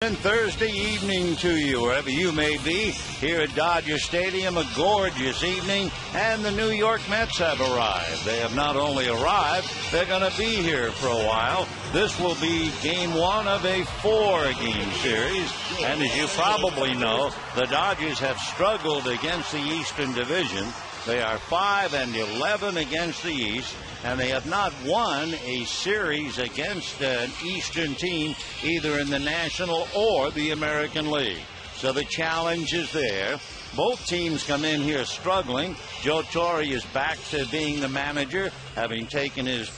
And Thursday evening to you, wherever you may be. Here at Dodger Stadium, a gorgeous evening, and the New York Mets have arrived. They have not only arrived, they're going to be here for a while. This will be game one of a 4-game series, and as you probably know, the Dodgers have struggled against the Eastern Division. They are 5-11 against the East, and they have not won a series against an Eastern team either in the National or the American League. So the challenge is there. Both teams come in here struggling. Joe Torre is back to being the manager, having taken his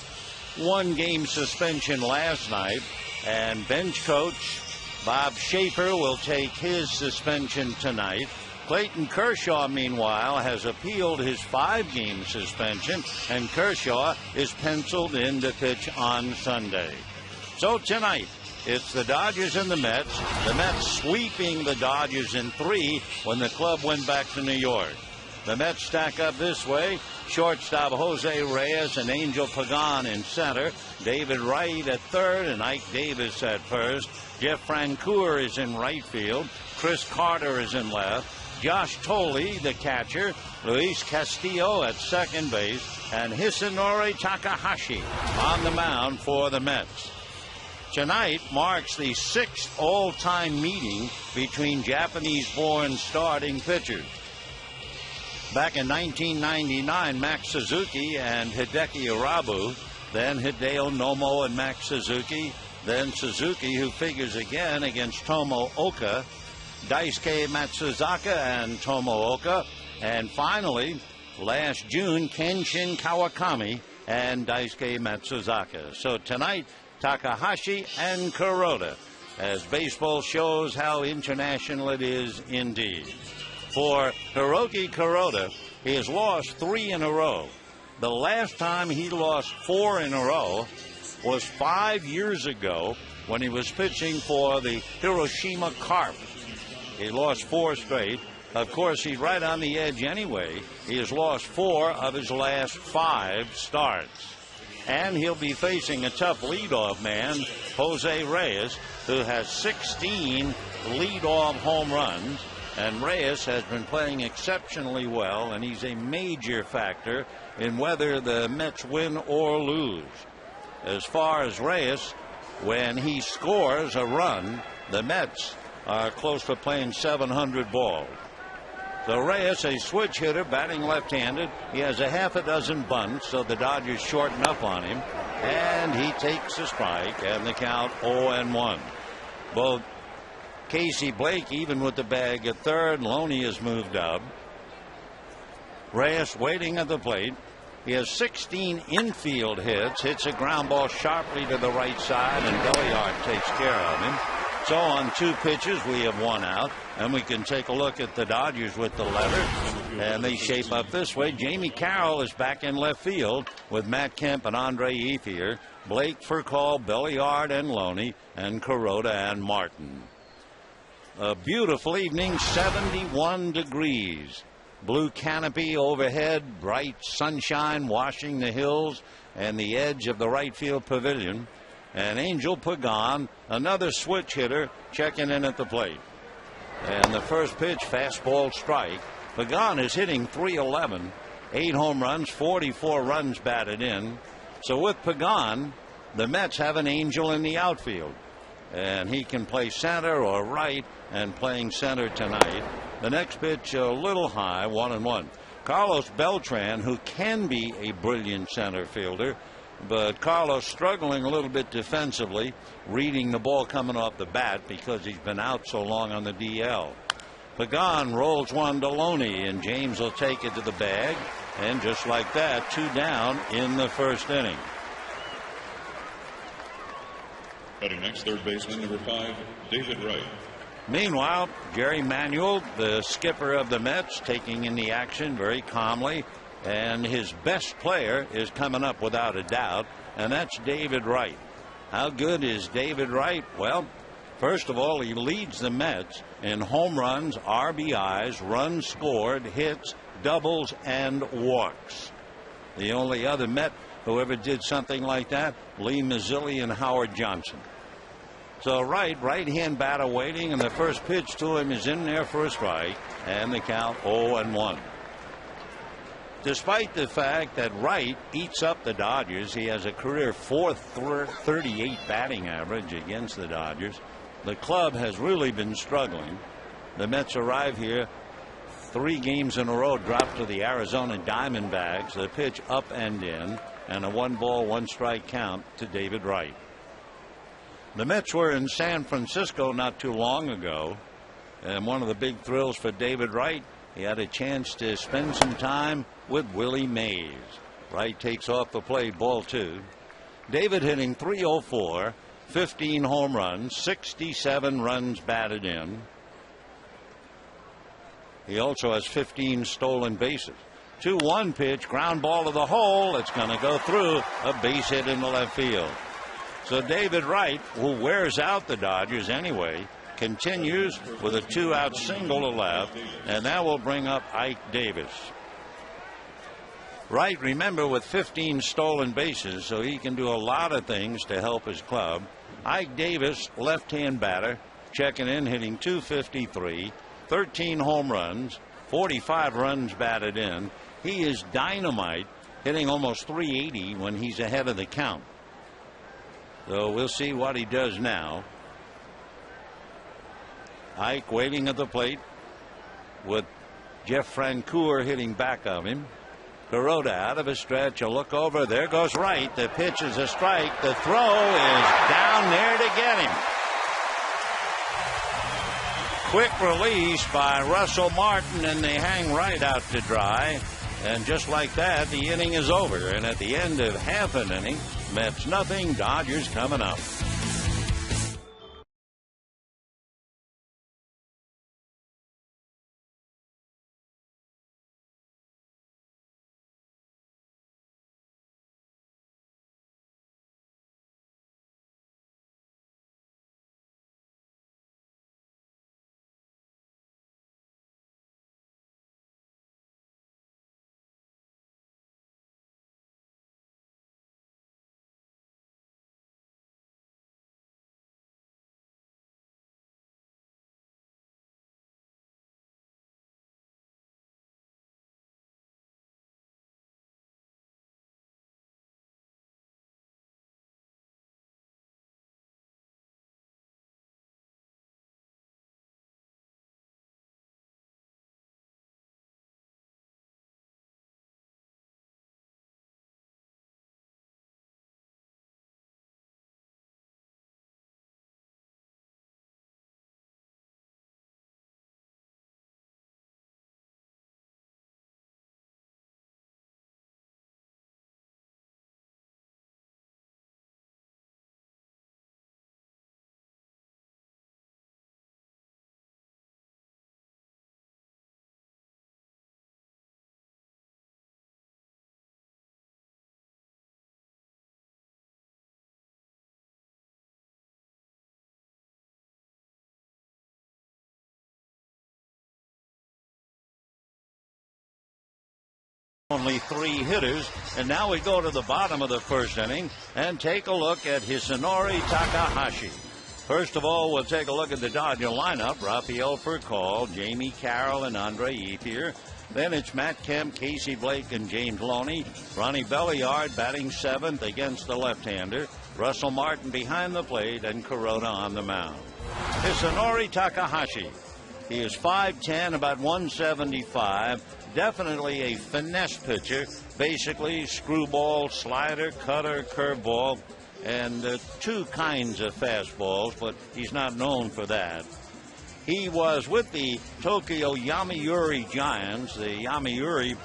1-game suspension last night, and bench coach Bob Schaefer will take his suspension tonight. Clayton Kershaw, meanwhile, has appealed his 5-game suspension, and Kershaw is penciled in to pitch on Sunday. So tonight, it's the Dodgers and the Mets. The Mets sweeping the Dodgers in 3 when the club went back to New York. The Mets stack up this way. Shortstop Jose Reyes and Angel Pagan in center. David Wright at third and Ike Davis at first. Jeff Francoeur is in right field. Chris Carter is in left. Josh Tolle, the catcher, Luis Castillo at second base, and Hisanori Takahashi on the mound for the Mets. Tonight marks the 6th all-time meeting between Japanese-born starting pitchers. Back in 1999, Max Suzuki and Hideki Irabu, then Hideo Nomo and Max Suzuki, then Suzuki, who figures again against Tomo Oka, Daisuke Matsuzaka and Tomo Oka, and finally, last June, Kenshin Kawakami and Daisuke Matsuzaka. So tonight, Takahashi and Kuroda, as baseball shows how international it is indeed. For Hiroki Kuroda, he has lost 3 in a row. The last time he lost 4 in a row was 5 years ago when he was pitching for the Hiroshima Carp. He lost 4 straight. Of course, he's right on the edge anyway. He has lost 4 of his last 5 starts. And he'll be facing a tough leadoff man, Jose Reyes, who has 16 leadoff home runs. And Reyes has been playing exceptionally well, and he's a major factor in whether the Mets win or lose. As far as Reyes, when he scores a run, the Mets are close to playing 700 balls. So Reyes, a switch hitter, batting left-handed. He has a half a dozen bunts, so the Dodgers shorten up on him. And he takes a strike, and the count 0-1. Both Casey Blake, even with the bag at third, Loney has moved up. Reyes waiting at the plate. He has 16 infield hits, hits a ground ball sharply to the right side, and Belliard takes care of him. So on 2 pitches, we have 1 out, and we can take a look at the Dodgers with the letter, and they shape up this way. Jamie Carroll is back in left field with Matt Kemp and Andre Ethier, Blake, Furcal, Belliard, and Loney, and Kuroda and Martin. A beautiful evening, 71 degrees. Blue canopy overhead, bright sunshine washing the hills and the edge of the right field pavilion. And Angel Pagan, another switch hitter, checking in at the plate. And the first pitch, fastball strike. Pagan is hitting .311, 8 home runs, 44 runs batted in. So with Pagan, the Mets have an angel in the outfield. And he can play center or right, and playing center tonight. The next pitch a little high, 1-1. Carlos Beltran, who can be a brilliant center fielder, but Carlos struggling a little bit defensively, reading the ball coming off the bat because he's been out so long on the DL. Pagan rolls one to Loney, and James will take it to the bag, and just like that, 2 down in the first inning. Batting next, third baseman, number 5, David Wright. Meanwhile, Jerry Manuel, the skipper of the Mets, taking in the action very calmly. And his best player is coming up without a doubt, and that's David Wright. How good is David Wright? Well, first of all, he leads the Mets in home runs, RBIs, runs scored, hits, doubles, and walks. The only other Met who ever did something like that, Lee Mazzilli and Howard Johnson. So right-hand batter waiting, and the first pitch to him is in there for a strike, and the count 0-1. Despite the fact that Wright eats up the Dodgers, he has a career .438 batting average against the Dodgers. The club has really been struggling. The Mets arrive here 3 games in a row, dropped to the Arizona Diamondbacks. The pitch up and in, and a 1-ball, 1-strike count to David Wright. The Mets were in San Francisco not too long ago, and one of the big thrills for David Wright, he had a chance to spend some time with Willie Mays. Wright takes off the plate, ball 2. David hitting .304, 15 home runs, 67 runs batted in. He also has 15 stolen bases. 2-1 pitch, ground ball to the hole. It's going to go through, a base hit into left field. So David Wright, who wears out the Dodgers anyway, continues with a 2-out single to left, and that will bring up Ike Davis. Wright, remember, with 15 stolen bases, so he can do a lot of things to help his club. Ike Davis, left-hand batter, checking in, hitting .253, 13 home runs, 45 runs batted in. He is dynamite, hitting almost .380 when he's ahead of the count. So we'll see what he does now. Ike waiting at the plate with Jeff Francoeur hitting back of him. Kuroda out of a stretch, a look over, there goes Wright. The pitch is a strike. The throw is down there to get him. Quick release by Russell Martin, and they hang Wright out to dry. And just like that, the inning is over. And at the end of half an inning, Mets nothing, Dodgers coming up. Only 3 hitters, and now we go to the bottom of the first inning and take a look at Hisanori Takahashi. First of all, we'll take a look at the Dodger lineup. Rafael Furcal, Jamie Carroll, and Andre Ethier. Then it's Matt Kemp, Casey Blake, and James Loney. Ronnie Belliard batting 7th against the left-hander. Russell Martin behind the plate, and Kuroda on the mound. Hisanori Takahashi. He is 5'10", about 175. Definitely a finesse pitcher. Basically, screwball, slider, cutter, curveball, and 2 kinds of fastballs, but he's not known for that. He was with the Tokyo Yomiuri Giants. The Yomiuri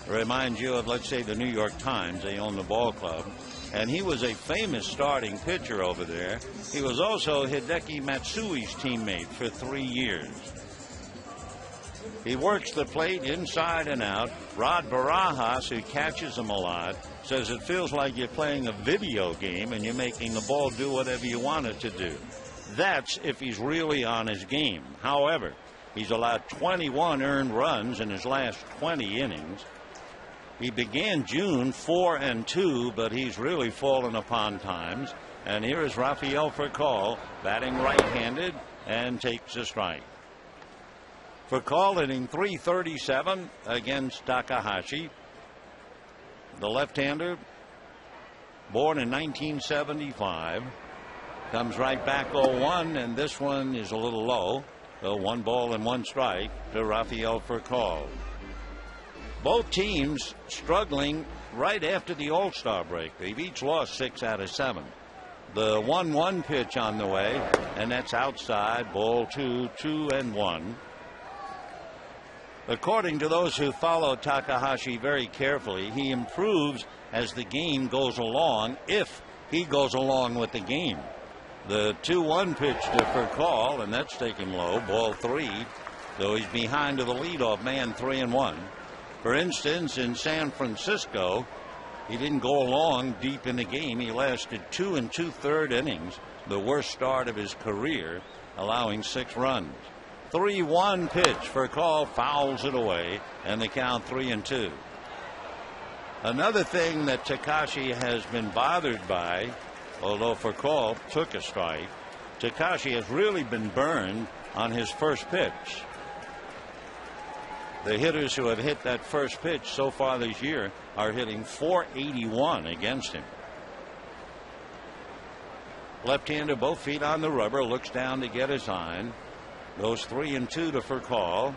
reminds you of, let's say, the New York Times. They own the ball club. And he was a famous starting pitcher over there. He was also Hideki Matsui's teammate for 3 years. He works the plate inside and out. Rod Barajas, who catches him a lot, says it feels like you're playing a video game and you're making the ball do whatever you want it to do. That's if he's really on his game. However, he's allowed 21 earned runs in his last 20 innings. He began June 4-2, but he's really fallen upon times. And here is Rafael Furcal batting right-handed and takes a strike. Furcal hitting .337 against Takahashi. The left-hander, born in 1975, comes right back 0-1, and this one is a little low. So 1 ball and 1 strike to Rafael Furcal. Both teams struggling right after the All-Star break. They've each lost 6 out of 7. The 1-1 pitch on the way, and that's outside, ball 2, 2-1. According to those who follow Takahashi very carefully, he improves as the game goes along, if he goes along with the game. The 2-1 pitch to Furcal, and that's taken low, ball 3, so he's behind to the leadoff man, 3-1. For instance, in San Francisco, he didn't go along deep in the game. He lasted 2 2/3 innings, the worst start of his career, allowing 6 runs. 3-1 pitch. Furcal fouls it away, and the count 3-2. Another thing that Takahashi has been bothered by, although Furcal took a strike, Takahashi has really been burned on his first pitch. The hitters who have hit that first pitch so far this year are hitting .481 against him. Left-hander, both feet on the rubber, looks down to get a sign. Goes 3-2 to Furcal.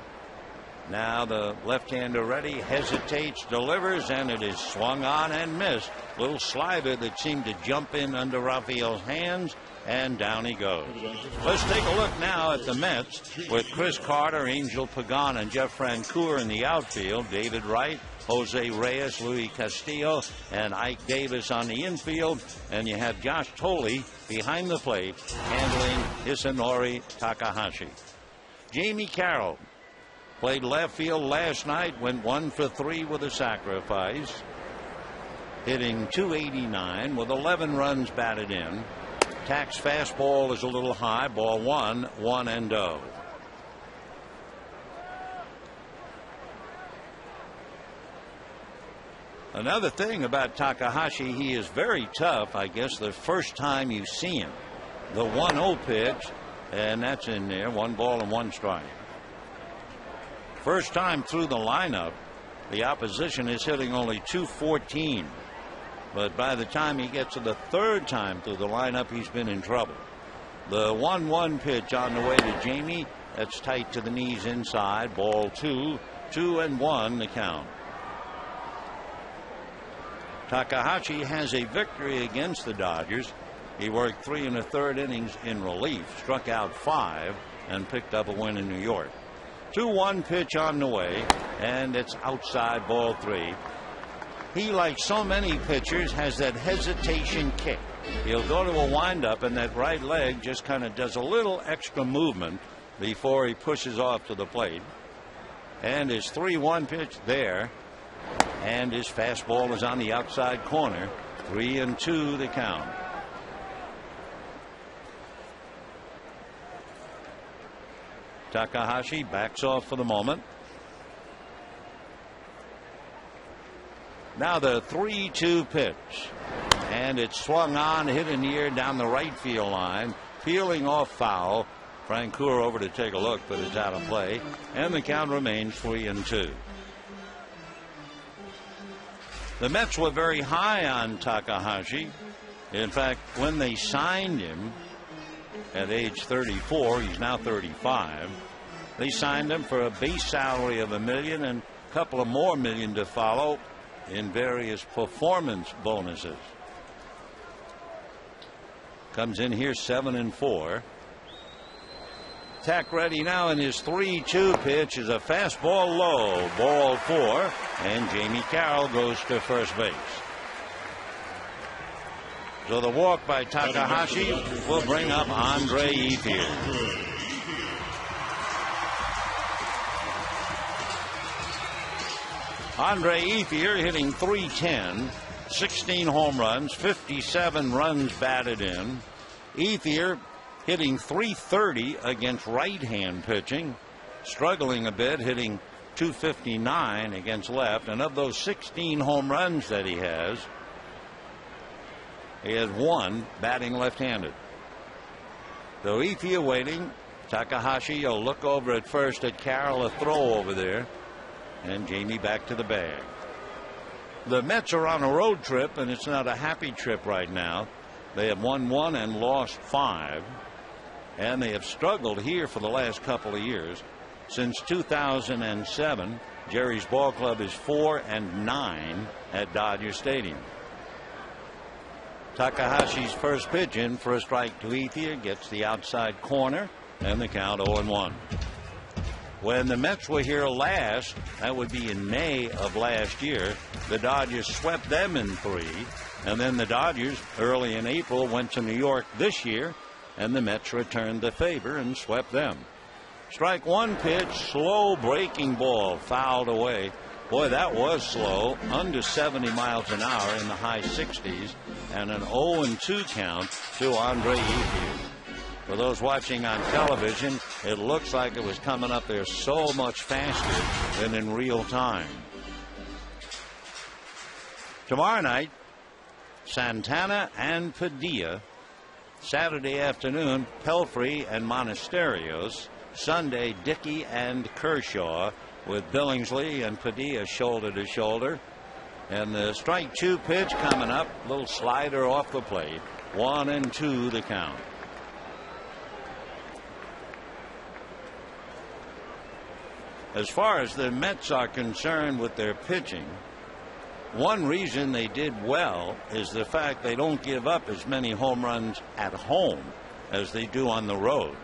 Now the left-hander ready, hesitates, delivers, and it is swung on and missed. Little slider that seemed to jump in under Rafael's hands, and down he goes. Let's take a look now at the Mets with Chris Carter, Angel Pagan, and Jeff Francoeur in the outfield. David Wright, Jose Reyes, Luis Castillo, and Ike Davis on the infield. And you have Josh Thole behind the plate handling Hisanori Takahashi. Jamie Carroll played left field last night, went 1 for 3 with a sacrifice, hitting .289 with 11 runs batted in. Tack's fastball is a little high, ball 1, 1-0. Another thing about Takahashi, he is very tough, I guess, the first time you see him. The 1-0 pitch, and that's in there, 1 ball and 1 strike. First time through the lineup, the opposition is hitting only .214. But by the time he gets to the third time through the lineup, he's been in trouble. The 1-1 pitch on the way to Jamie, that's tight to the knees inside, ball 2, 2-1 the count. Takahashi has a victory against the Dodgers. He worked 3 1/3 innings in relief, struck out 5, and picked up a win in New York. 2-1 pitch on the way, and it's outside, ball 3. He, like so many pitchers, has that hesitation kick. He'll go to a windup, and that right leg just kind of does a little extra movement before he pushes off to the plate. And his 3-1 pitch there, and his fastball is on the outside corner. 3-2 the count. Takahashi backs off for the moment. Now the 3-2 pitch, and it's swung on, hit in the air down the right field line, peeling off foul. Francoeur over to take a look, but it's out of play, and the count remains 3-2. The Mets were very high on Takahashi. In fact, when they signed him at age 34, he's now 35, they signed him for a base salary of $1 million and a couple of more million to follow in various performance bonuses. Comes in here 7-4. Tack ready now, and his 3-2 pitch is a fastball low, ball 4, and Jamie Carroll goes to first base. So the walk by Takahashi will bring up Andre Ethier. Andre Ethier hitting .310, 16 home runs, 57 runs batted in. Ethier hitting .330 against right-hand pitching, struggling a bit, hitting .259 against left. And of those 16 home runs that he has, He has one batting left-handed. So Ethier waiting. Takahashi will look over at first at Carroll, a throw over there, and Jamie back to the bag. The Mets are on a road trip, and it's not a happy trip right now. They have won 1 and lost 5, and they have struggled here for the last couple of years. Since 2007, Jerry's ball club is 4-9 at Dodger Stadium. Takahashi's first pitch in for a strike to Ethier, gets the outside corner, and the count 0-1. When the Mets were here last, that would be in May of last year, the Dodgers swept them in 3, and then the Dodgers early in April went to New York this year, and the Mets returned the favor and swept them. Strike one pitch, slow breaking ball, fouled away. Boy, that was slow, under 70 miles an hour in the high 60s, and an 0-2 count to Andre Ethier. For those watching on television, it looks like it was coming up there so much faster than in real time. Tomorrow night, Santana and Padilla. Saturday afternoon, Pelfrey and Monasterios. Sunday, Dickey and Kershaw, with Billingsley and Padilla shoulder to shoulder. And the strike 2 pitch coming up, little slider off the plate. 1-2 the count. As far as the Mets are concerned with their pitching, one reason they did well is the fact they don't give up as many home runs at home as they do on the road.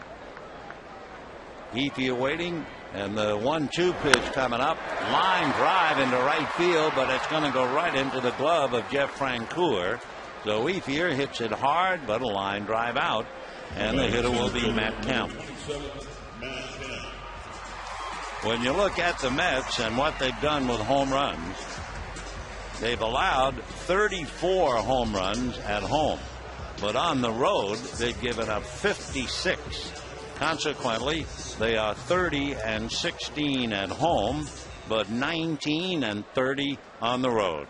Ethier waiting, and the 1-2 pitch coming up. Line drive into right field, but it's going to go right into the glove of Jeff Francoeur. So Ethier hits it hard, but a line drive out, and the hitter will be Matt Kemp. When you look at the Mets and what they've done with home runs, they've allowed 34 home runs at home, but on the road they've given up 56. Consequently, they are 30-16 at home, but 19-30 on the road.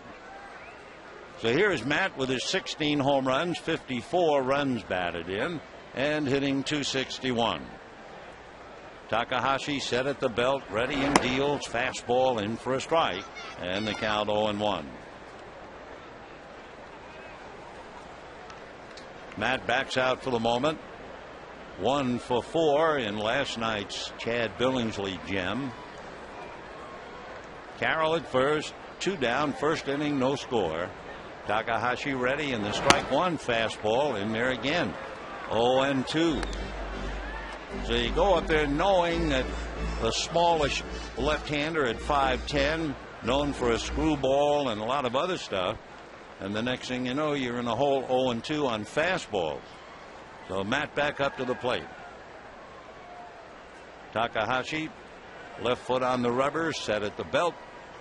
So here's Matt with his 16 home runs, 54 runs batted in, and hitting .261. Takahashi set at the belt, ready and deals, fastball in for a strike, and the count 0-1. Matt backs out for the moment. 1 for 4 in last night's Chad Billingsley gem. Carroll at first, 2 down, first inning, no score. Takahashi ready, and the strike 1 fastball in there again. 0-2. So you go up there knowing that the smallish left-hander at 5'10", known for a screwball and a lot of other stuff, and the next thing you know, you're in a hole 0-2 on fastballs. So Matt back up to the plate. Takahashi, left foot on the rubber, set at the belt,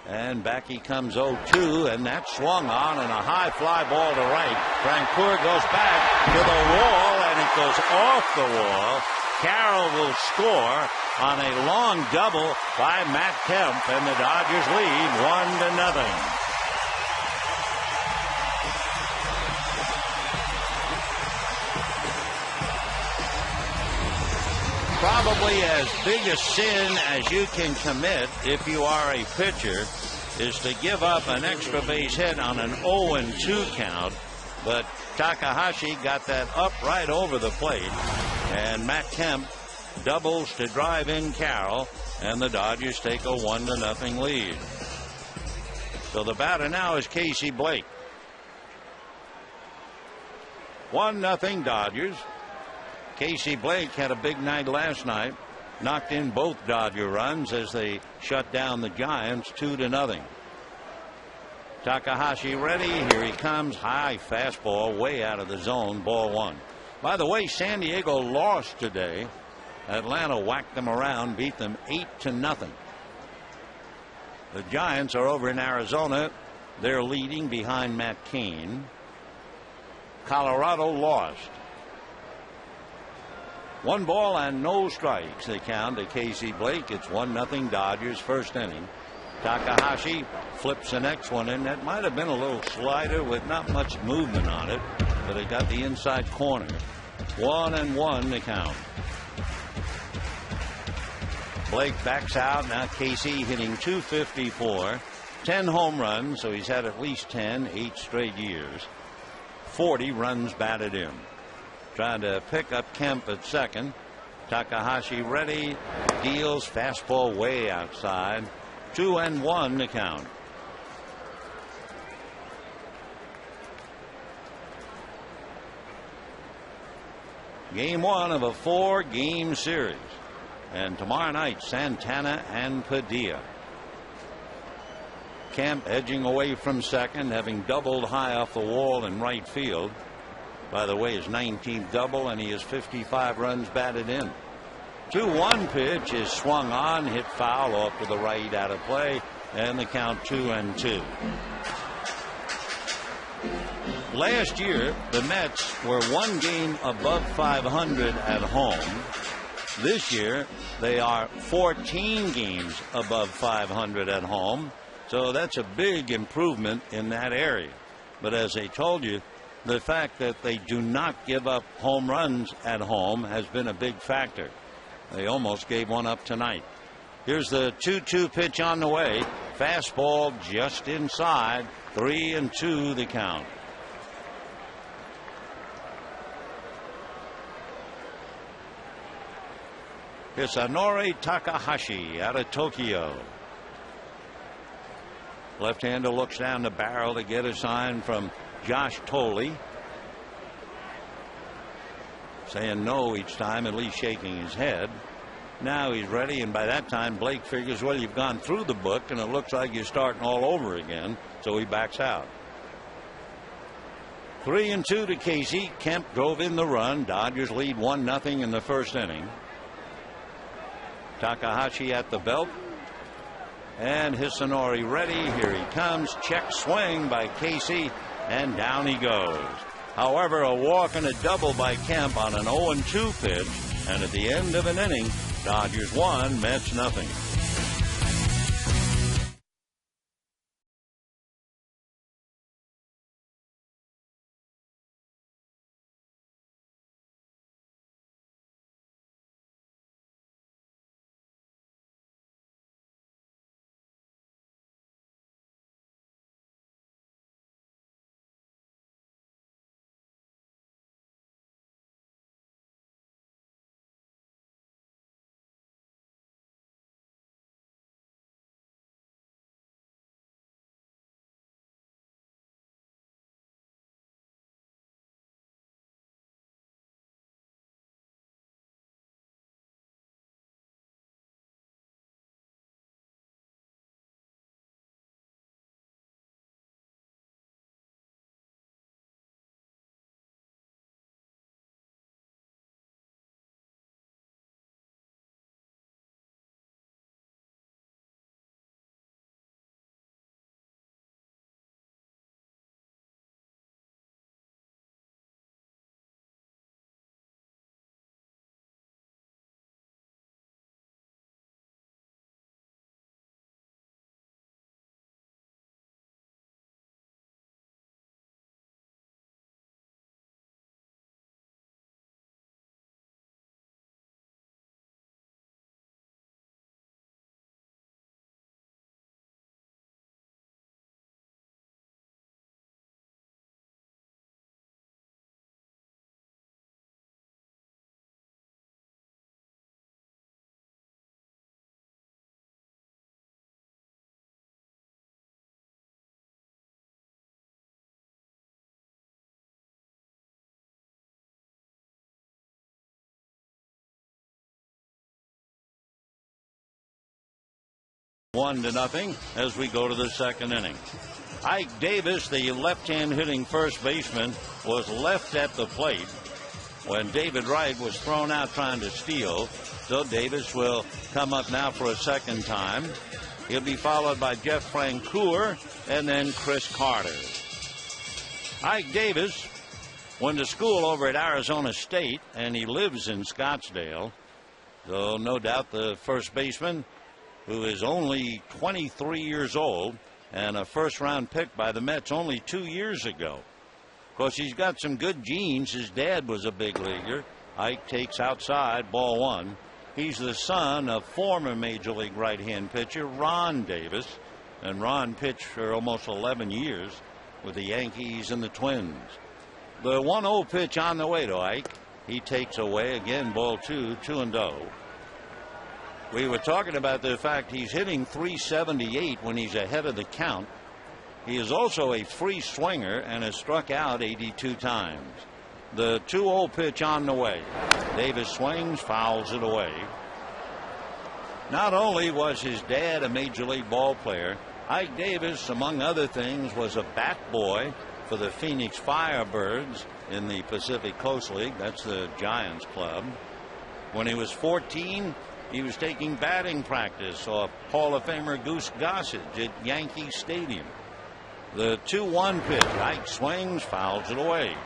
and back he comes 0-2, and that swung on, and a high fly ball to right. Francoeur goes back to the wall, and it goes off the wall. Carroll will score on a long double by Matt Kemp, and the Dodgers lead 1-0. Probably as big a sin as you can commit if you are a pitcher is to give up an extra base hit on an 0-2 count, but Takahashi got that up right over the plate, and Matt Kemp doubles to drive in Carroll, and the Dodgers take a 1-0 lead. So the batter now is Casey Blake. 1-0 Dodgers. Casey Blake had a big night last night, knocked in both Dodger runs as they shut down the Giants 2-0. Takahashi ready. Here he comes. High fastball way out of the zone. Ball 1. By the way, San Diego lost today. Atlanta whacked them around, beat them 8-0. The Giants are over in Arizona. They're leading behind Matt Cain. Colorado lost. 1 ball and no strikes. They count to Casey Blake. It's 1-0 Dodgers, first inning. Takahashi flips the next one in. That might have been a little slider with not much movement on it. but it got the inside corner. 1-1 the count. Blake backs out. Now Casey hitting .254. 10 home runs, so he's had at least 10, 8 straight years. 40 runs batted in. Trying to pick up Kemp at second. Takahashi ready. Deals fastball way outside. 2-1 the count. Game 1 of a 4-game series. And tomorrow night, Santana and Padilla. Kemp edging away from second, having doubled high off the wall in right field. By the way, his 19th double, and he has 55 runs batted in. 2-1 pitch is swung on, hit foul off to the right, out of play, and the count 2-2. Last year, the Mets were 1 game above 500 at home. This year, they are 14 games above 500 at home. So that's a big improvement in that area. But as I told you, the fact that they do not give up home runs at home has been a big factor. They almost gave one up tonight. Here's the 2-2 pitch on the way. Fastball just inside. 3-2 the count. Hisanori Takahashi out of Tokyo. Left-hander looks down the barrel to get a sign from Josh Tolley. Saying no each time, at least shaking his head. Now he's ready, and by that time Blake figures, well, you've gone through the book and it looks like you're starting all over again, so he backs out. 3-2 to Casey. Kemp drove in the run. Dodgers lead 1-0 in the first inning. Takahashi at the belt. And Hisanori ready. Here he comes. Check swing by Casey, and down he goes. However, a walk and a double by Kemp on an 0-2 pitch, and at the end of an inning, Dodgers 1, Mets nothing. One to nothing as we go to the second inning. Ike Davis, the left-hand hitting first baseman, was left at the plate when David Wright was thrown out trying to steal. So Davis will come up now for a second time. He'll be followed by Jeff Francoeur and then Chris Carter. Ike Davis went to school over at Arizona State, and he lives in Scottsdale. So no doubt the first baseman, who is only 23 years old and a first-round pick by the Mets only 2 years ago. Of course, he's got some good genes. His dad was a big leaguer. Ike takes outside, ball one. He's the son of former Major League right-hand pitcher Ron Davis. And Ron pitched for almost 11 years with the Yankees and the Twins. The 1-0 pitch on the way to Ike. He takes away again, ball two, 2-0. We were talking about the fact he's hitting .378 when he's ahead of the count. He is also a free swinger and has struck out 82 times. The 2-0 pitch on the way. Davis swings, fouls it away. Not only was his dad a Major League ball player, Ike Davis, among other things, was a bat boy for the Phoenix Firebirds in the Pacific Coast League. That's the Giants club. When he was 14, he was taking batting practice off Hall of Famer Goose Gossage at Yankee Stadium. The 2-1 pitch. Ike swings, fouls it away.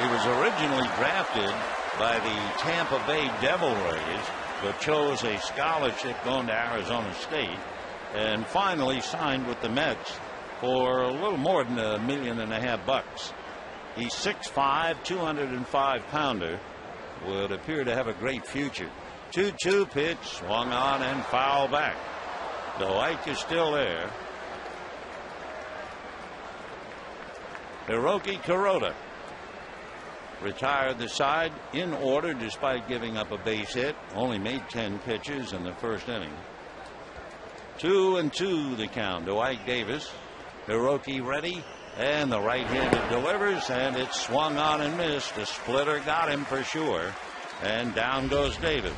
He was originally drafted by the Tampa Bay Devil Rays, but chose a scholarship going to Arizona State, and finally signed with the Mets for a little more than $1.5 million. He's 6'5", 205-pounder, would appear to have a great future. 2-2 pitch, swung on and foul back. Though Ike is still there. Hiroki Kuroda retired the side in order despite giving up a base hit. Only made 10 pitches in the first inning. 2-2 the count to Ike Davis. Hiroki ready, and the right-handed delivers, and it swung on and missed. A splitter got him for sure, and down goes Davis.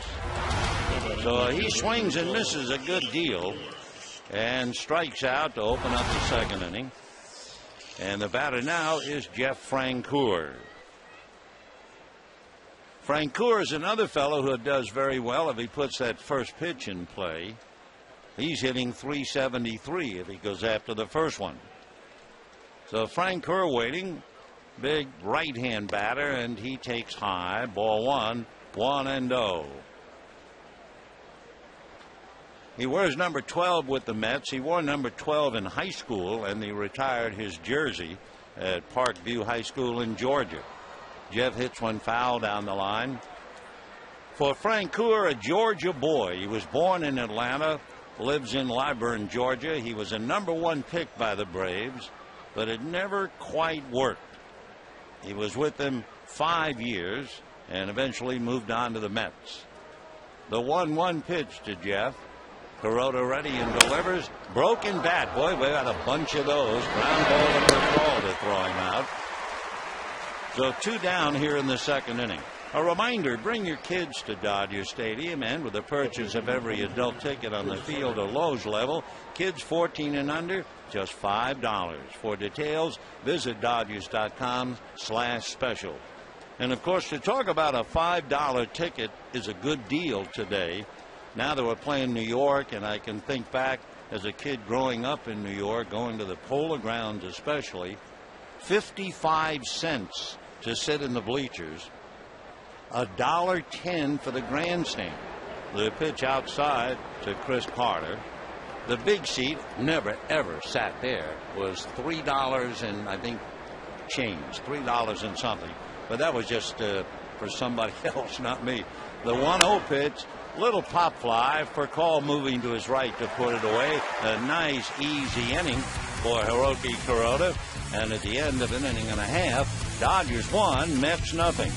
So he swings and misses a good deal and strikes out to open up the second inning. And the batter now is Jeff Francoeur. Francoeur is another fellow who does very well if he puts that first pitch in play. He's hitting .373 if he goes after the first one. So Francoeur waiting, big right-hand batter, and he takes high, ball one, 1-0. He wears number 12 with the Mets. He wore number 12 in high school, and he retired his jersey at Parkview High School in Georgia. Jeff hits one foul down the line. For Francoeur, a Georgia boy. He was born in Atlanta, lives in Liburn, Georgia. He was a number 1 pick by the Braves, but it never quite worked. He was with them 5 years and eventually moved on to the Mets. The 1-1 pitch to Jeff. Kuroda ready and delivers. Broken bat. Boy, we got a bunch of those. Ground ball and a ball to throw him out. So 2 down here in the second inning. A reminder, bring your kids to Dodger Stadium, and with the purchase of every adult ticket on the field or Lowe's level, kids 14 and under, just $5. For details, visit Dodgers.com/special. And of course, to talk about a $5 ticket is a good deal today. Now that we're playing New York, and I can think back as a kid growing up in New York, going to the Polo Grounds especially, 55 cents to sit in the bleachers, $1.10 for the grandstand. The pitch outside to Chris Carter. The big seat, never ever sat there, was $3 and I think change, $3 and something. But that was just for somebody else, not me. The 1-0 pitch, little pop fly, for Call moving to his right to put it away. A nice, easy inning for Hiroki Kuroda. And at the end of an inning and a half, Dodgers 1, Mets nothing.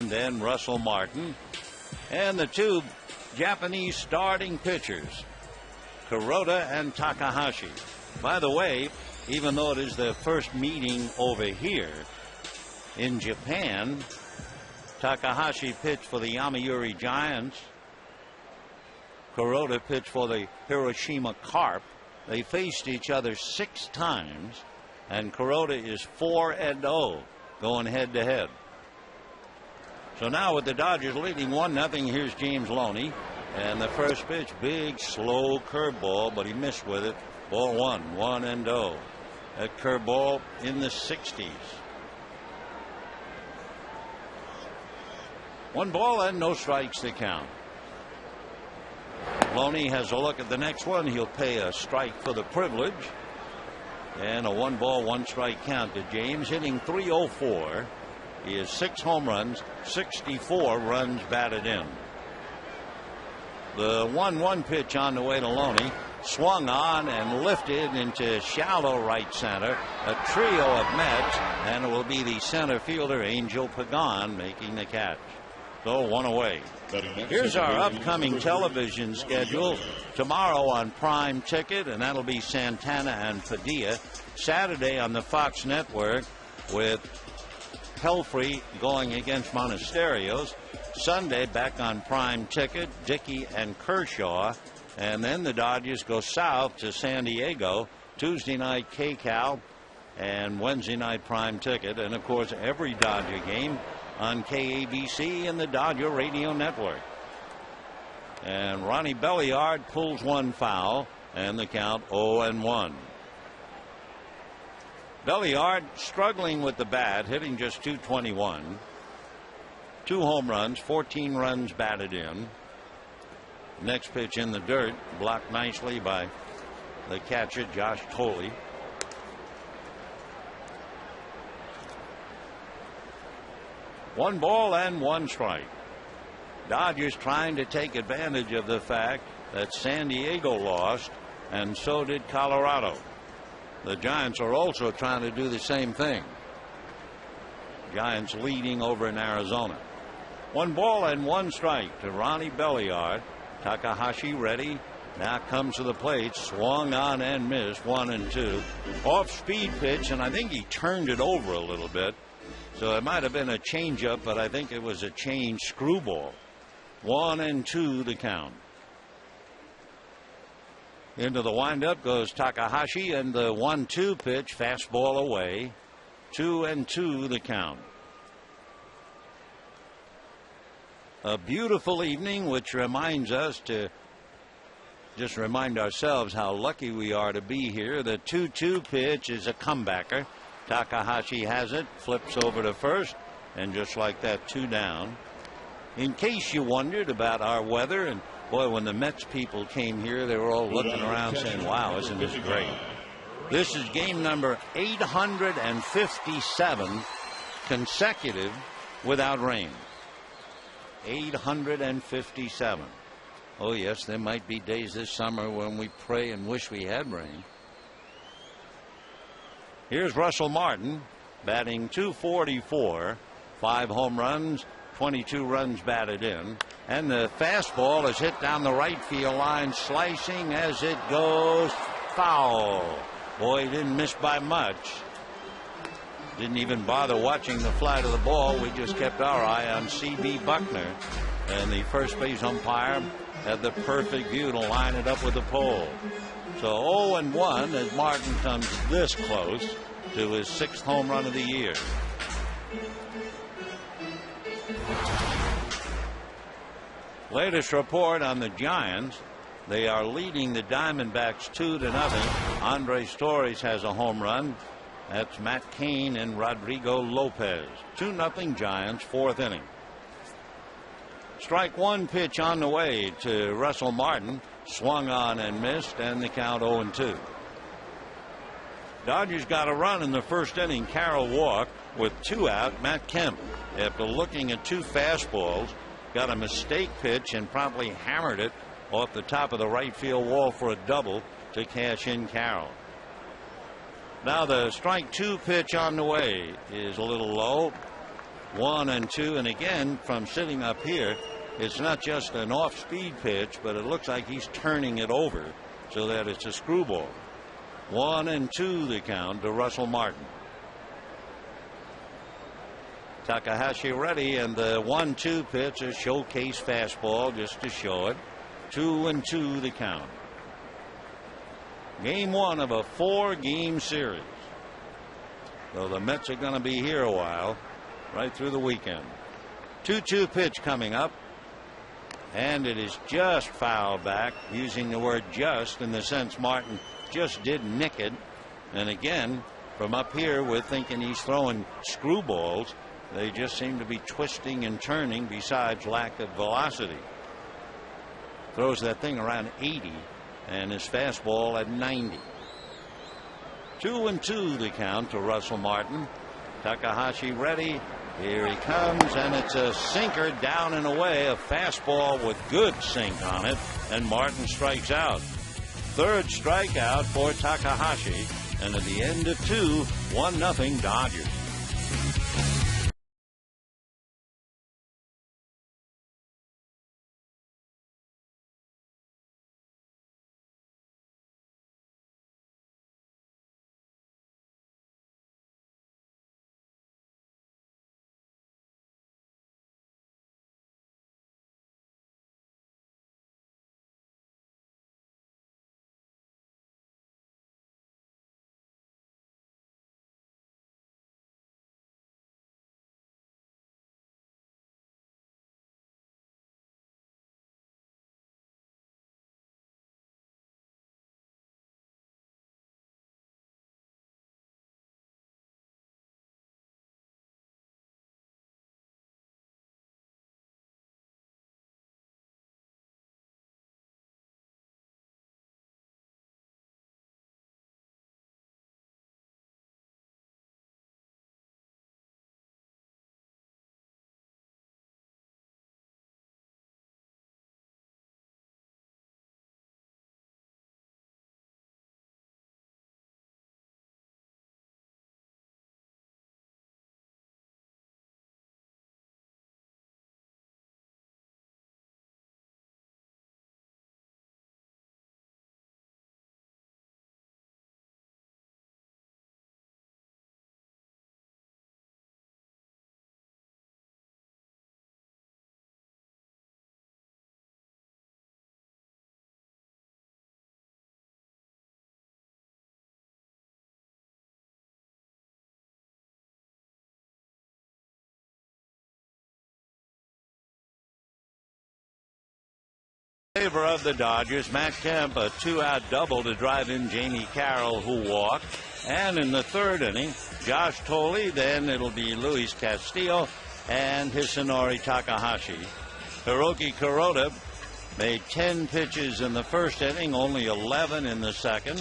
then Russell Martin, and the two Japanese starting pitchers, Kuroda and Takahashi. By the way, even though it is their first meeting over here in Japan, Takahashi pitched for the Yomiuri Giants. Kuroda pitched for the Hiroshima Carp. They faced each other 6 times, and Kuroda is 4-0 going head to head. So now with the Dodgers leading 1-0, here's James Loney. And the first pitch, big, slow curveball, but he missed with it. Ball 1-0. That curveball in the 60s. 1 ball and no strikes to count. Loney has a look at the next one. He'll pay a strike for the privilege. And a 1 ball, 1 strike count to James, hitting .304. He has 6 home runs, 64 runs batted in. The 1-1 pitch on the way to Loney, swung on and lifted into shallow right center. A trio of Mets, and it will be the center fielder Angel Pagan making the catch. So 1 away. Here's our upcoming television schedule. Tomorrow on Prime Ticket, and that'll be Santana and Padilla. Saturday on the Fox Network with Pelfrey going against Monasterios. Sunday back on Prime Ticket, Dickey and Kershaw. And then the Dodgers go south to San Diego. Tuesday night KCAL and Wednesday night Prime Ticket. And of course every Dodger game on KABC and the Dodger Radio Network. And Ronnie Belliard pulls 1 foul, and the count 0-1. Belliard struggling with the bat, hitting just .221. 2 home runs, 14 runs batted in. Next pitch in the dirt, blocked nicely by the catcher Josh Tolley. One ball and 1 strike. Dodgers trying to take advantage of the fact that San Diego lost, and so did Colorado. The Giants are also trying to do the same thing. Giants leading over in Arizona. 1 ball and 1 strike to Ronnie Belliard. Takahashi ready. Now comes to the plate. Swung on and missed. 1-2. Off speed pitch, and I think he turned it over a little bit. So it might have been a changeup, but I think it was a change screwball. 1-2 the count. Into the windup goes Takahashi, and the 1-2 pitch, fastball away. 2-2 the count. A beautiful evening, which reminds us to just remind ourselves how lucky we are to be here. The 2-2 pitch is a comebacker. Takahashi has it, flips over to first, and just like that, 2 down. In case you wondered about our weather, and boy, when the Mets people came here, they were all looking around saying, wow, isn't this great? This is game number 857 consecutive without rain. 857. Oh yes, there might be days this summer when we pray and wish we had rain. Here's Russell Martin batting .244, 5 home runs, 22 runs batted in, and the fastball is hit down the right field line, slicing as it goes foul. Boy, he didn't miss by much. Didn't even bother watching the flight of the ball. We just kept our eye on C.B. Buckner, and the first base umpire had the perfect view to line it up with the pole. So 0-1 as Martin comes this close to his 6th home run of the year. Latest report on the Giants. They are leading the Diamondbacks 2-0. Andres Torres has a home run. That's Matt Cain and Rodrigo Lopez. 2-0 Giants, 4th inning. Strike 1 pitch on the way to Russell Martin. Swung on and missed, and the count 0-2. Dodgers got a run in the first inning. Carroll walked with 2 out. Matt Kemp, after looking at 2 fastballs, got a mistake pitch and promptly hammered it off the top of the right field wall for a double to cash in Carroll. Now the strike 2 pitch on the way is a little low. 1-2. And again, from sitting up here, it's not just an off-speed pitch, but it looks like he's turning it over so that it's a screwball. 1-2 the count to Russell Martin. Takahashi ready, and the 1-2 pitch, a showcase fastball just to show it. 2-2 the count. Game 1 of a 4-game series. So the Mets are going to be here a while, right through the weekend. 2-2 pitch coming up, and it is just fouled back, using the word just in the sense Martin just did nick it. And again, from up here, we're thinking he's throwing screwballs. They just seem to be twisting and turning besides lack of velocity. Throws that thing around 80 and his fastball at 90. 2-2 the count to Russell Martin. Takahashi ready. Here he comes, and it's a sinker down and away, a fastball with good sink on it, and Martin strikes out. Third strikeout for Takahashi, and at the end of 2, 1-0 Dodgers. Favor of the Dodgers. Matt Kemp, a 2-out double to drive in Jamie Carroll, who walked. And in the third inning, Josh Thole, then it'll be Luis Castillo and Hisanori Takahashi. Hiroki Kuroda made 10 pitches in the first inning, only 11 in the second.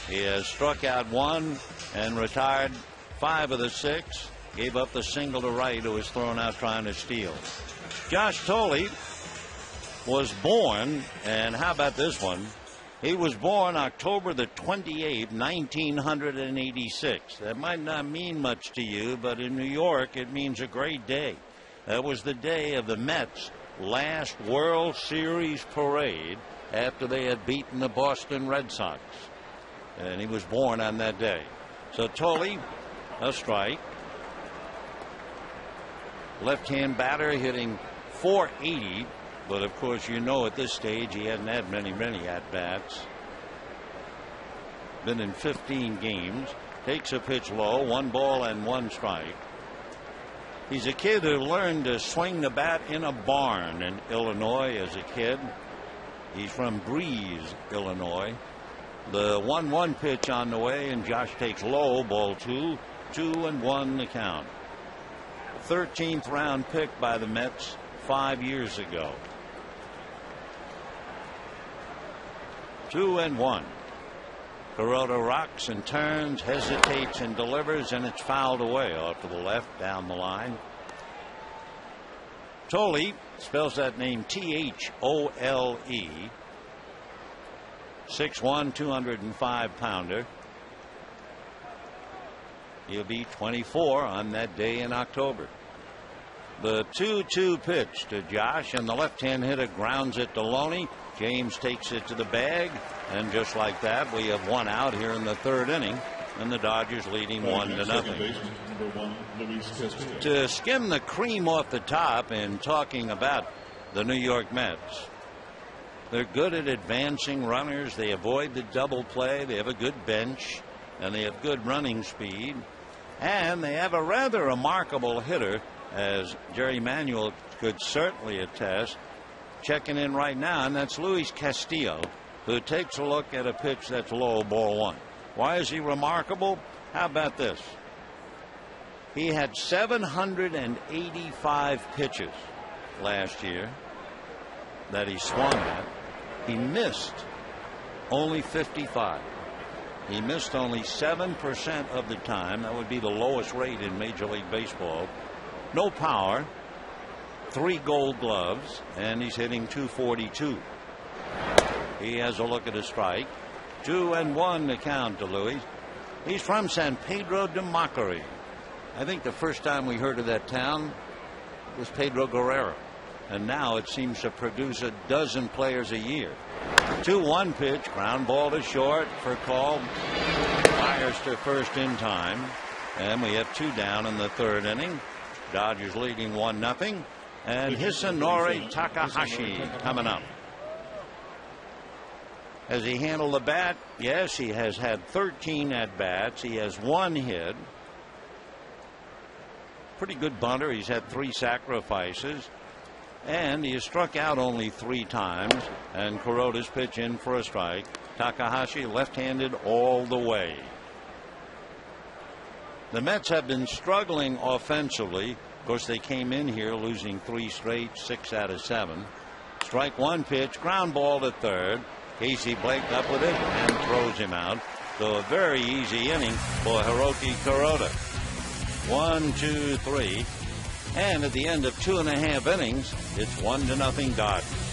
He has struck out 1 and retired 5 of the 6. Gave up the single to right, who was thrown out trying to steal. Josh Thole was born, and how about this one? He was born October the 28th, 1986. That might not mean much to you, but in New York it means a great day. That was the day of the Mets' last World Series parade after they had beaten the Boston Red Sox. And he was born on that day. So Thole, a strike. Left-hand batter hitting .480. But of course, you know, at this stage he hadn't had many at-bats. Been in 15 games. Takes a pitch low, 1 ball and 1 strike. He's a kid who learned to swing the bat in a barn in Illinois as a kid. He's from Breeze, Illinois. The 1-1 pitch on the way, and Josh takes low, ball 2, 2-1 the count. 13th round pick by the Mets 5 years ago. 2-1. Kuroda rocks and turns, hesitates and delivers, and it's fouled away off to the left down the line. Thole, spells that name Thole. 6'1", 205-pounder. He'll be 24 on that day in October. The 2-2 pitch to Josh, and the left-hand hitter grounds it to Loney. James takes it to the bag, and just like that, we have one out here in the third inning, and the Dodgers leading 1-0. To skim the cream off the top and talking about the New York Mets, they're good at advancing runners. They avoid the double play. They have a good bench, and they have good running speed, and they have a rather remarkable hitter, as Jerry Manuel could certainly attest, checking in right now, and that's Luis Castillo, who takes a look at a pitch that's low, ball one. Why is he remarkable? How about this? He had 785 pitches last year that he swung at. He missed only 55. He missed only 7% of the time. That would be the lowest rate in Major League Baseball. No power, 3 Gold Gloves, and he's hitting .242. He has a look at a strike. 2-1 the count to Luis. He's from San Pedro de Macorís. I think the first time we heard of that town was Pedro Guerrero, and now it seems to produce a dozen players a year. 2-1 pitch, ground ball to short for call. Fires to first in time, and we have 2 down in the third inning. Dodgers leading 1-0, and Hisanori Takahashi coming up. Has he handled the bat? Yes, he has had 13 at bats. He has 1 hit. Pretty good bunter. He's had 3 sacrifices, and he has struck out only 3 times. And Kuroda's pitch in for a strike. Takahashi left-handed all the way. The Mets have been struggling offensively. Of course, they came in here losing 3 straight, 6 out of 7. Strike 1 pitch, ground ball to third. Casey Blake up with it and throws him out. So a very easy inning for Hiroki Kuroda. 1, 2, 3. And at the end of 2.5 innings, it's 1-0 Dodgers.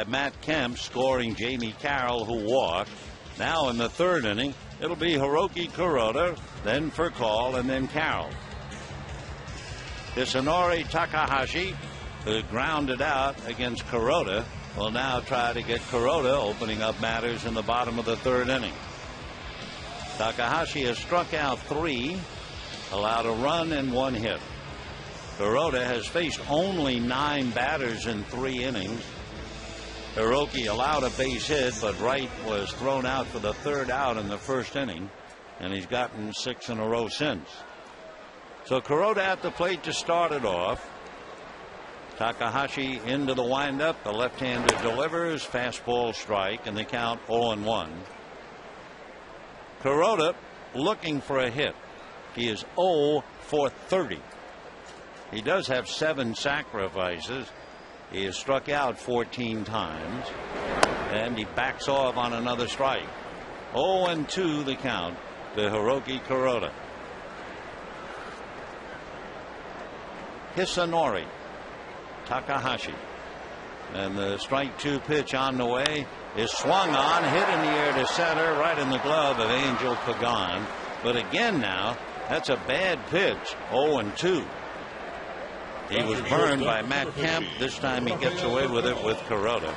Matt Kemp scoring Jamie Carroll, who walked. Now in the third inning, it'll be Hiroki Kuroda, then for call, and then Carroll. Hisanori Takahashi, who grounded out against Kuroda, will now try to get Kuroda, opening up matters in the bottom of the third inning. Takahashi has struck out 3, allowed a run and 1 hit. Kuroda has faced only 9 batters in 3 innings. Hiroki allowed a base hit, but Wright was thrown out for the 3rd out in the first inning, and he's gotten 6 in a row since. So Kuroda at the plate to start it off. Takahashi into the windup. The left-hander delivers. Fastball strike, and the count 0-1. Kuroda looking for a hit. He is 0 for 30. He does have 7 sacrifices. He has struck out 14 times, and he backs off on another strike. 0-2 the count to Hiroki Kuroda. Hisanori. Takahashi. And the strike 2 pitch on the way is swung on, hit in the air to center, right in the glove of Angel Pagan. But again now, that's a bad pitch. 0-2. He was burned by Matt Kemp. This time he gets away with it with Kuroda.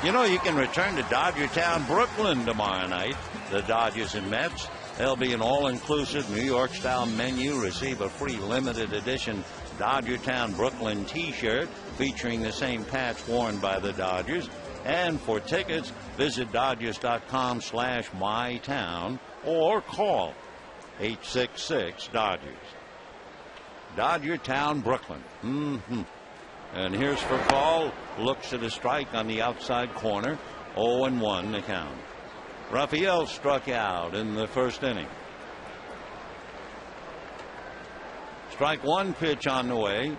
You know, you can return to Dodgertown, Brooklyn tomorrow night. The Dodgers and Mets. There'll be an all-inclusive New York-style menu. Receive a free limited edition Dodgertown Brooklyn t-shirt featuring the same patch worn by the Dodgers. And for tickets, visit Dodgers.com/mytown or call 866-DODGERS. Dodgertown, Brooklyn. And here's for call. Looks at a strike on the outside corner. 0-1 the count. Raphael struck out in the first inning. Strike 1 pitch on the way.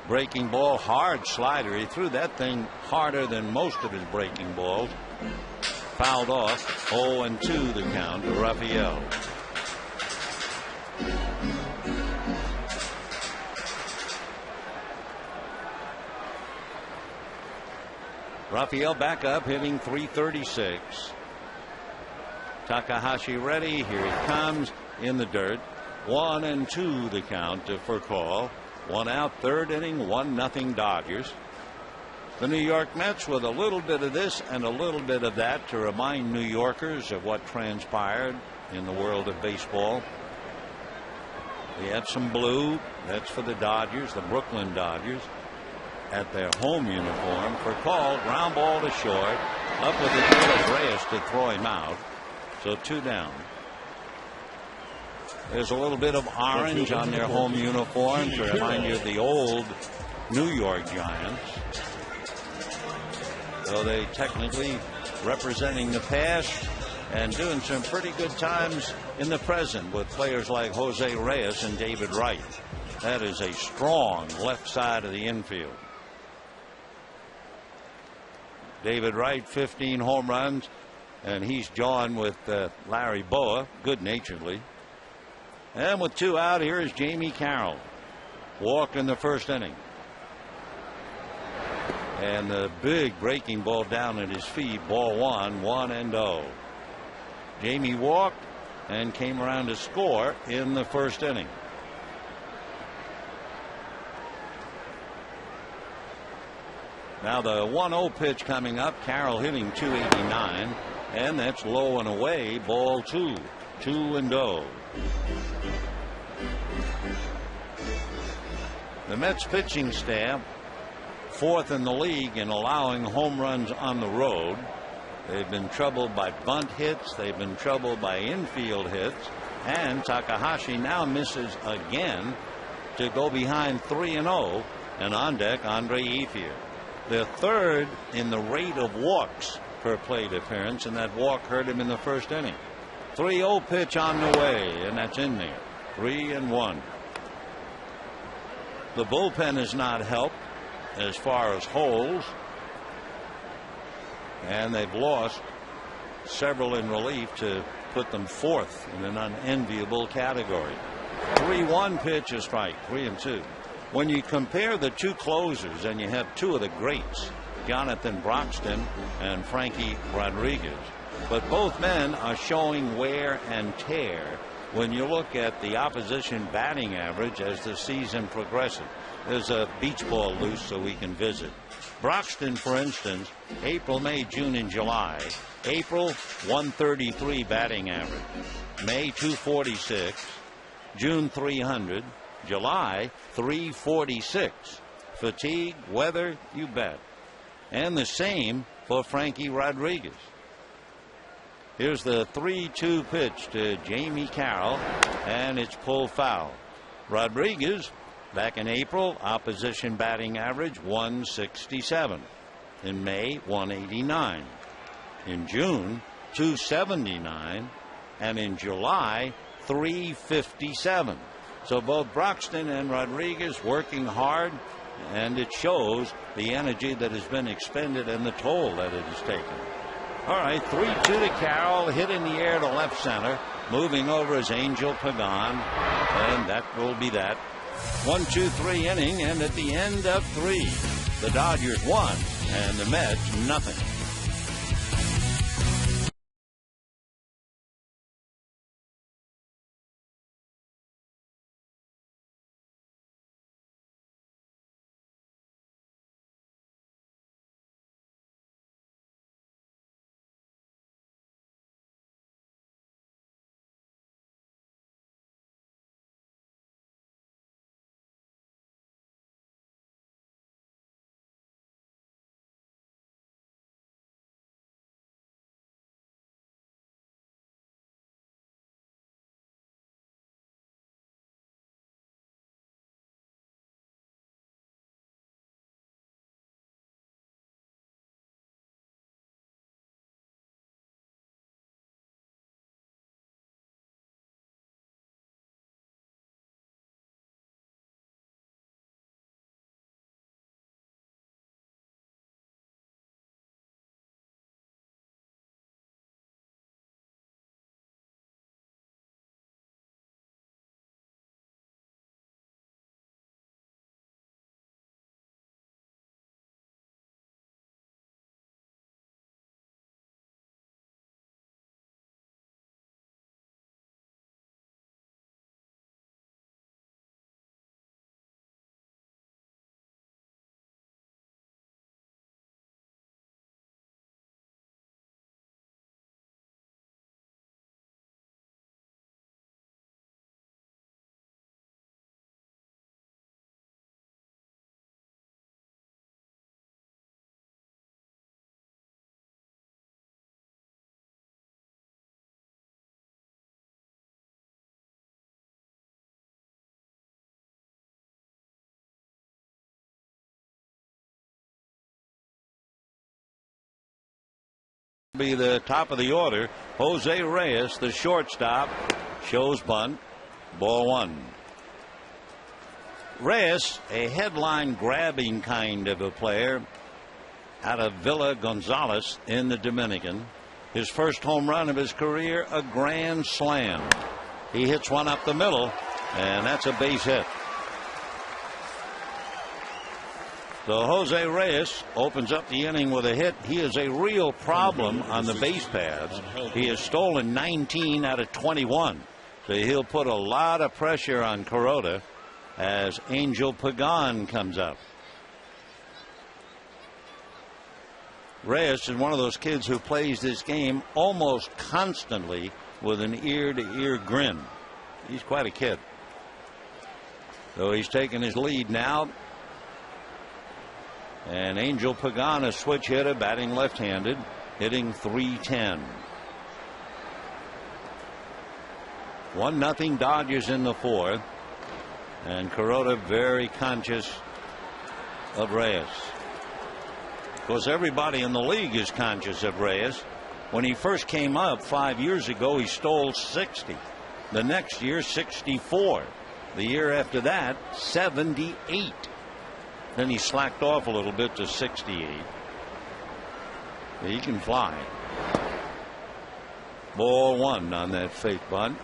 Breaking ball, hard slider. He threw that thing harder than most of his breaking balls. Fouled off. 0-2 the count to Raphael. Raphael back up, hitting .336. Takahashi ready. Here he comes in the dirt. 1-2 the count for call. 1 out, third inning, 1-0 Dodgers. The New York Mets with a little bit of this and a little bit of that to remind New Yorkers of what transpired in the world of baseball. We had some blue. That's for the Dodgers, the Brooklyn Dodgers, at their home uniform. For call, ground ball to short. Up with the deal of Reyes to throw him out. So 2 down. There's a little bit of orange on their home uniform to remind you of the old New York Giants. So they technically representing the past and doing some pretty good times in the present with players like Jose Reyes and David Wright. That is a strong left side of the infield. David Wright, 15 home runs, and he's jawing with Larry Boa good-naturedly. And with 2 out, here is Jamie Carroll. Walk in the first inning. And the big breaking ball down at his feet. Ball 1, 1-0. Jamie walked and came around to score in the first inning. Now the 1-0 pitch coming up. Carroll hitting .289. And that's low and away. Ball 2. 2-0. The Mets pitching staff, 4th in the league in allowing home runs on the road. They've been troubled by bunt hits. They've been troubled by infield hits. And Takahashi now misses again to go behind 3-0. And on deck, Andre Ethier. They're 3rd in the rate of walks per plate appearance, and that walk hurt him in the first inning. 3-0 pitch on the way, and that's in there. 3-1. The bullpen has not helped as far as holes, and they've lost several in relief to put them 4th in an unenviable category. 3-1 pitch, a strike. 3-2. When you compare the 2 closers, and you have 2 of the greats, Jonathan Broxton and Frankie Rodriguez, but both men are showing wear and tear when you look at the opposition batting average as the season progresses. There's a beach ball loose so we can visit. Broxton, for instance, April, May, June, and July. April, 133 batting average. May, 246. June, 300. July, 346. Fatigue, weather, you bet. And the same for Frankie Rodriguez. Here's the 3-2 pitch to Jamie Carroll, and it's pulled foul. Rodriguez Back in April, opposition batting average 167. In May, 189. In June, 279. And in July, 357. So both Broxton and Rodriguez working hard, and it shows the energy that has been expended and the toll that it has taken. All right, 3-2 to Carroll, hit in the air to left center. Moving over is Angel Pagan, and that will be that. 1-2-3 inning, and at the end of 3, the Dodgers won and the Mets nothing. Be the top of the order. Jose Reyes, the shortstop, shows bunt. Ball 1. Reyes, a headline grabbing kind of a player out of Villa Gonzalez in the Dominican. His first home run of his career, a grand slam. He hits one up the middle, and that's a base hit. So Jose Reyes opens up the inning with a hit. He is a real problem on the base paths. He has stolen 19 out of 21. So he'll put a lot of pressure on Kuroda as Angel Pagan comes up. Reyes is one of those kids who plays this game almost constantly with an ear-to-ear grin. He's quite a kid. So he's taking his lead now. And Angel Pagan, a switch hitter, batting left-handed, hitting .310. 1-0 Dodgers in the 4th. And Kuroda very conscious of Reyes. Of course, everybody in the league is conscious of Reyes. When he first came up 5 years ago, he stole 60. The next year, 64. The year after that, 78. Then he slacked off a little bit to 68. He can fly. Ball 1 on that fake bunt.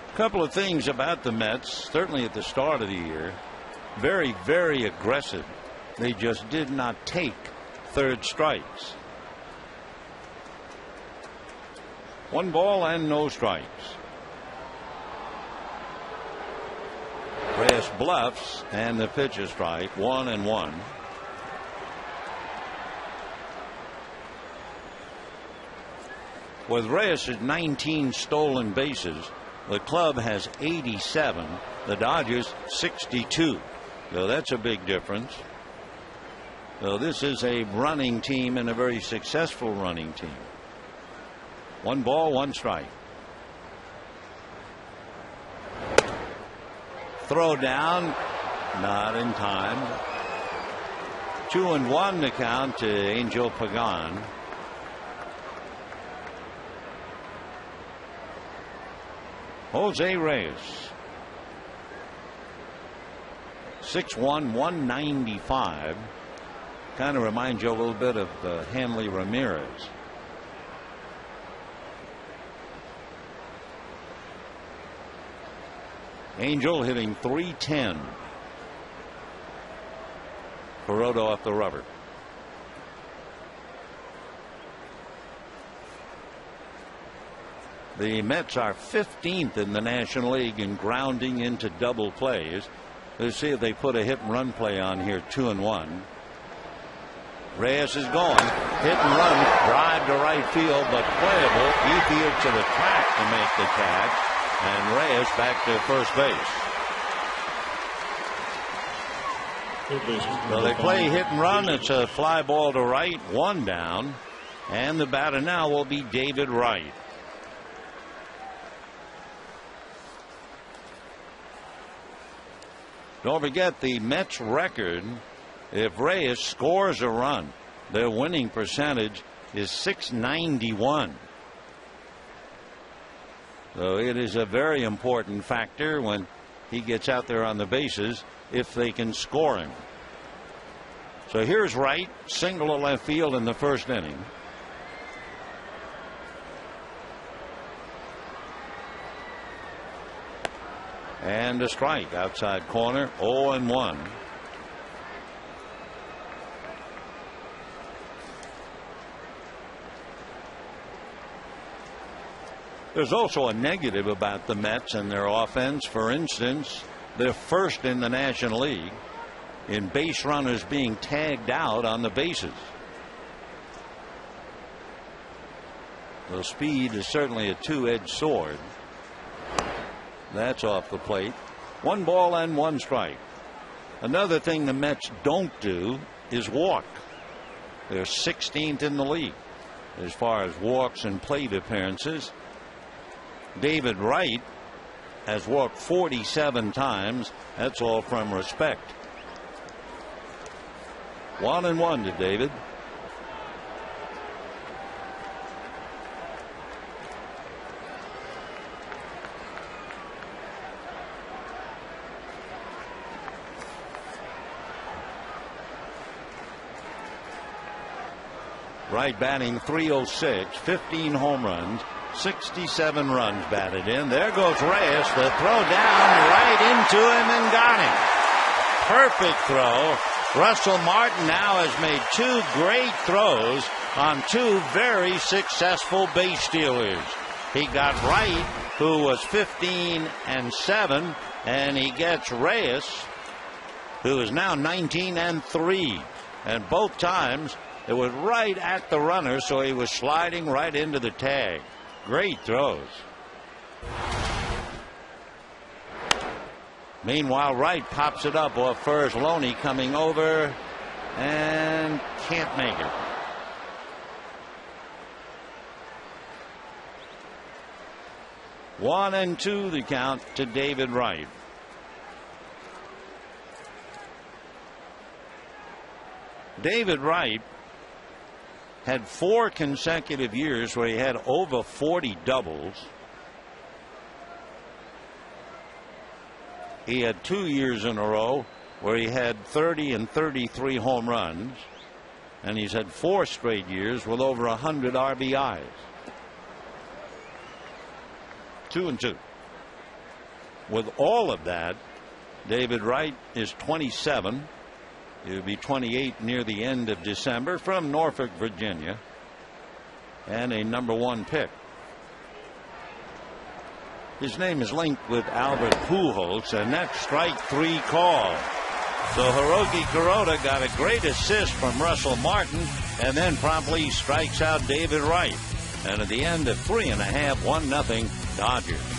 A couple of things about the Mets, certainly at the start of the year. Very, very aggressive. They just did not take third strikes. 1 ball and no strikes. Reyes bluffs, and the pitch is strike. 1-1. With Reyes' 19 stolen bases, the club has 87. The Dodgers 62. So that's a big difference. So this is a running team and a very successful running team. 1 ball, 1 strike. Throw down, not in time. 2-1 to count to Angel Pagan. Jose Reyes, 6'1", 195. Kind of reminds you a little bit of Hanley Ramirez. Angel hitting .310. Corrodo off the rubber. The Mets are 15th in the National League in grounding into double plays. Let's see if they put a hit and run play on here. 2-1. Reyes is going. Hit and run. Drive to right field, but playable. Efield to the track to make the catch. And Reyes back to first base. So they play hit and run. It's a fly ball to right. 1 down. And the batter now will be David Wright. Don't forget the Mets record. If Reyes scores a run, their winning percentage is .691. So it is a very important factor when he gets out there on the bases if they can score him. So here's Wright, single to left field in the first inning. And a strike outside corner. 0-1. There's also a negative about the Mets and their offense. For instance, they're first in the National League in base runners being tagged out on the bases. The speed is certainly a two-edged sword. That's off the plate. 1 ball and 1 strike. Another thing the Mets don't do is walk. They're 16th in the league as far as walks and plate appearances. David Wright has walked 47 times. That's all from respect. 1-1 to David. Wright batting .306, 15 home runs, 67 runs batted in. There goes Reyes. The throw down right into him and got him. Perfect throw. Russell Martin now has made 2 great throws on 2 very successful base stealers. He got Wright, who was 15-7, and he gets Reyes, who is now 19-3. And both times it was right at the runner, so he was sliding right into the tag. Great throws. Meanwhile, Wright pops it up off first. Loney coming over and can't make it. One and 2 the count to David Wright. David Wright had 4 consecutive years where he had over 40 doubles. He had 2 years in a row where he had 30 and 33 home runs, and he's had 4 straight years with over 100 RBIs. 2-2. With all of that, David Wright is 27. He'll be 28 near the end of December, from Norfolk, Virginia, and a #1 pick. His name is linked with Albert Pujols, and that's strike 3 call. So Hiroki Kuroda got a great assist from Russell Martin, and then promptly strikes out David Wright. And at the end of 3.5, 1-0 Dodgers.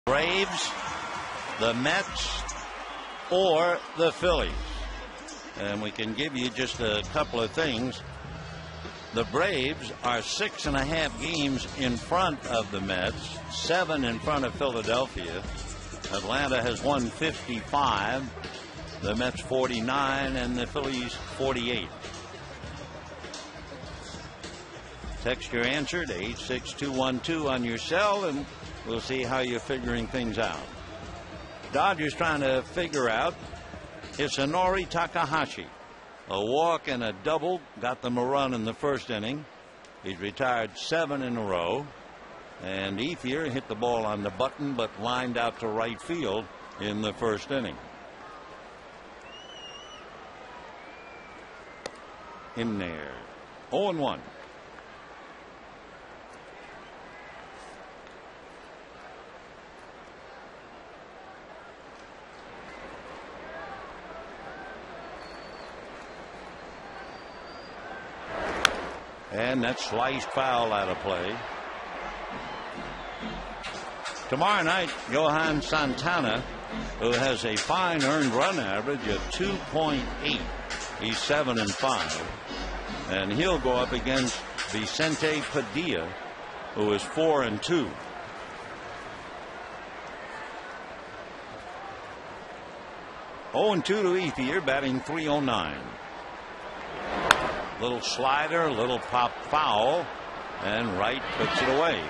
Braves, the Mets, or the Phillies. And we can give you just a couple of things. The Braves are 6.5 games in front of the Mets, 7 in front of Philadelphia. Atlanta has won 55, the Mets 49, and the Phillies 48. Text your answer to 86212 on your cell, and we'll see how you're figuring things out. Dodgers trying to figure out Hisanori Takahashi. A walk and a double got them a run in the first inning. He's retired 7 in a row. And Ethier hit the ball on the button but lined out to right field in the first inning. In there. 0-1. And that sliced foul out of play. Tomorrow night, Johan Santana, who has a fine earned run average of 2.8. He's 7-5. And he'll go up against Vicente Padilla, who is 4-2. To Ethier, batting .309. Little slider, little pop foul, and Wright puts it away.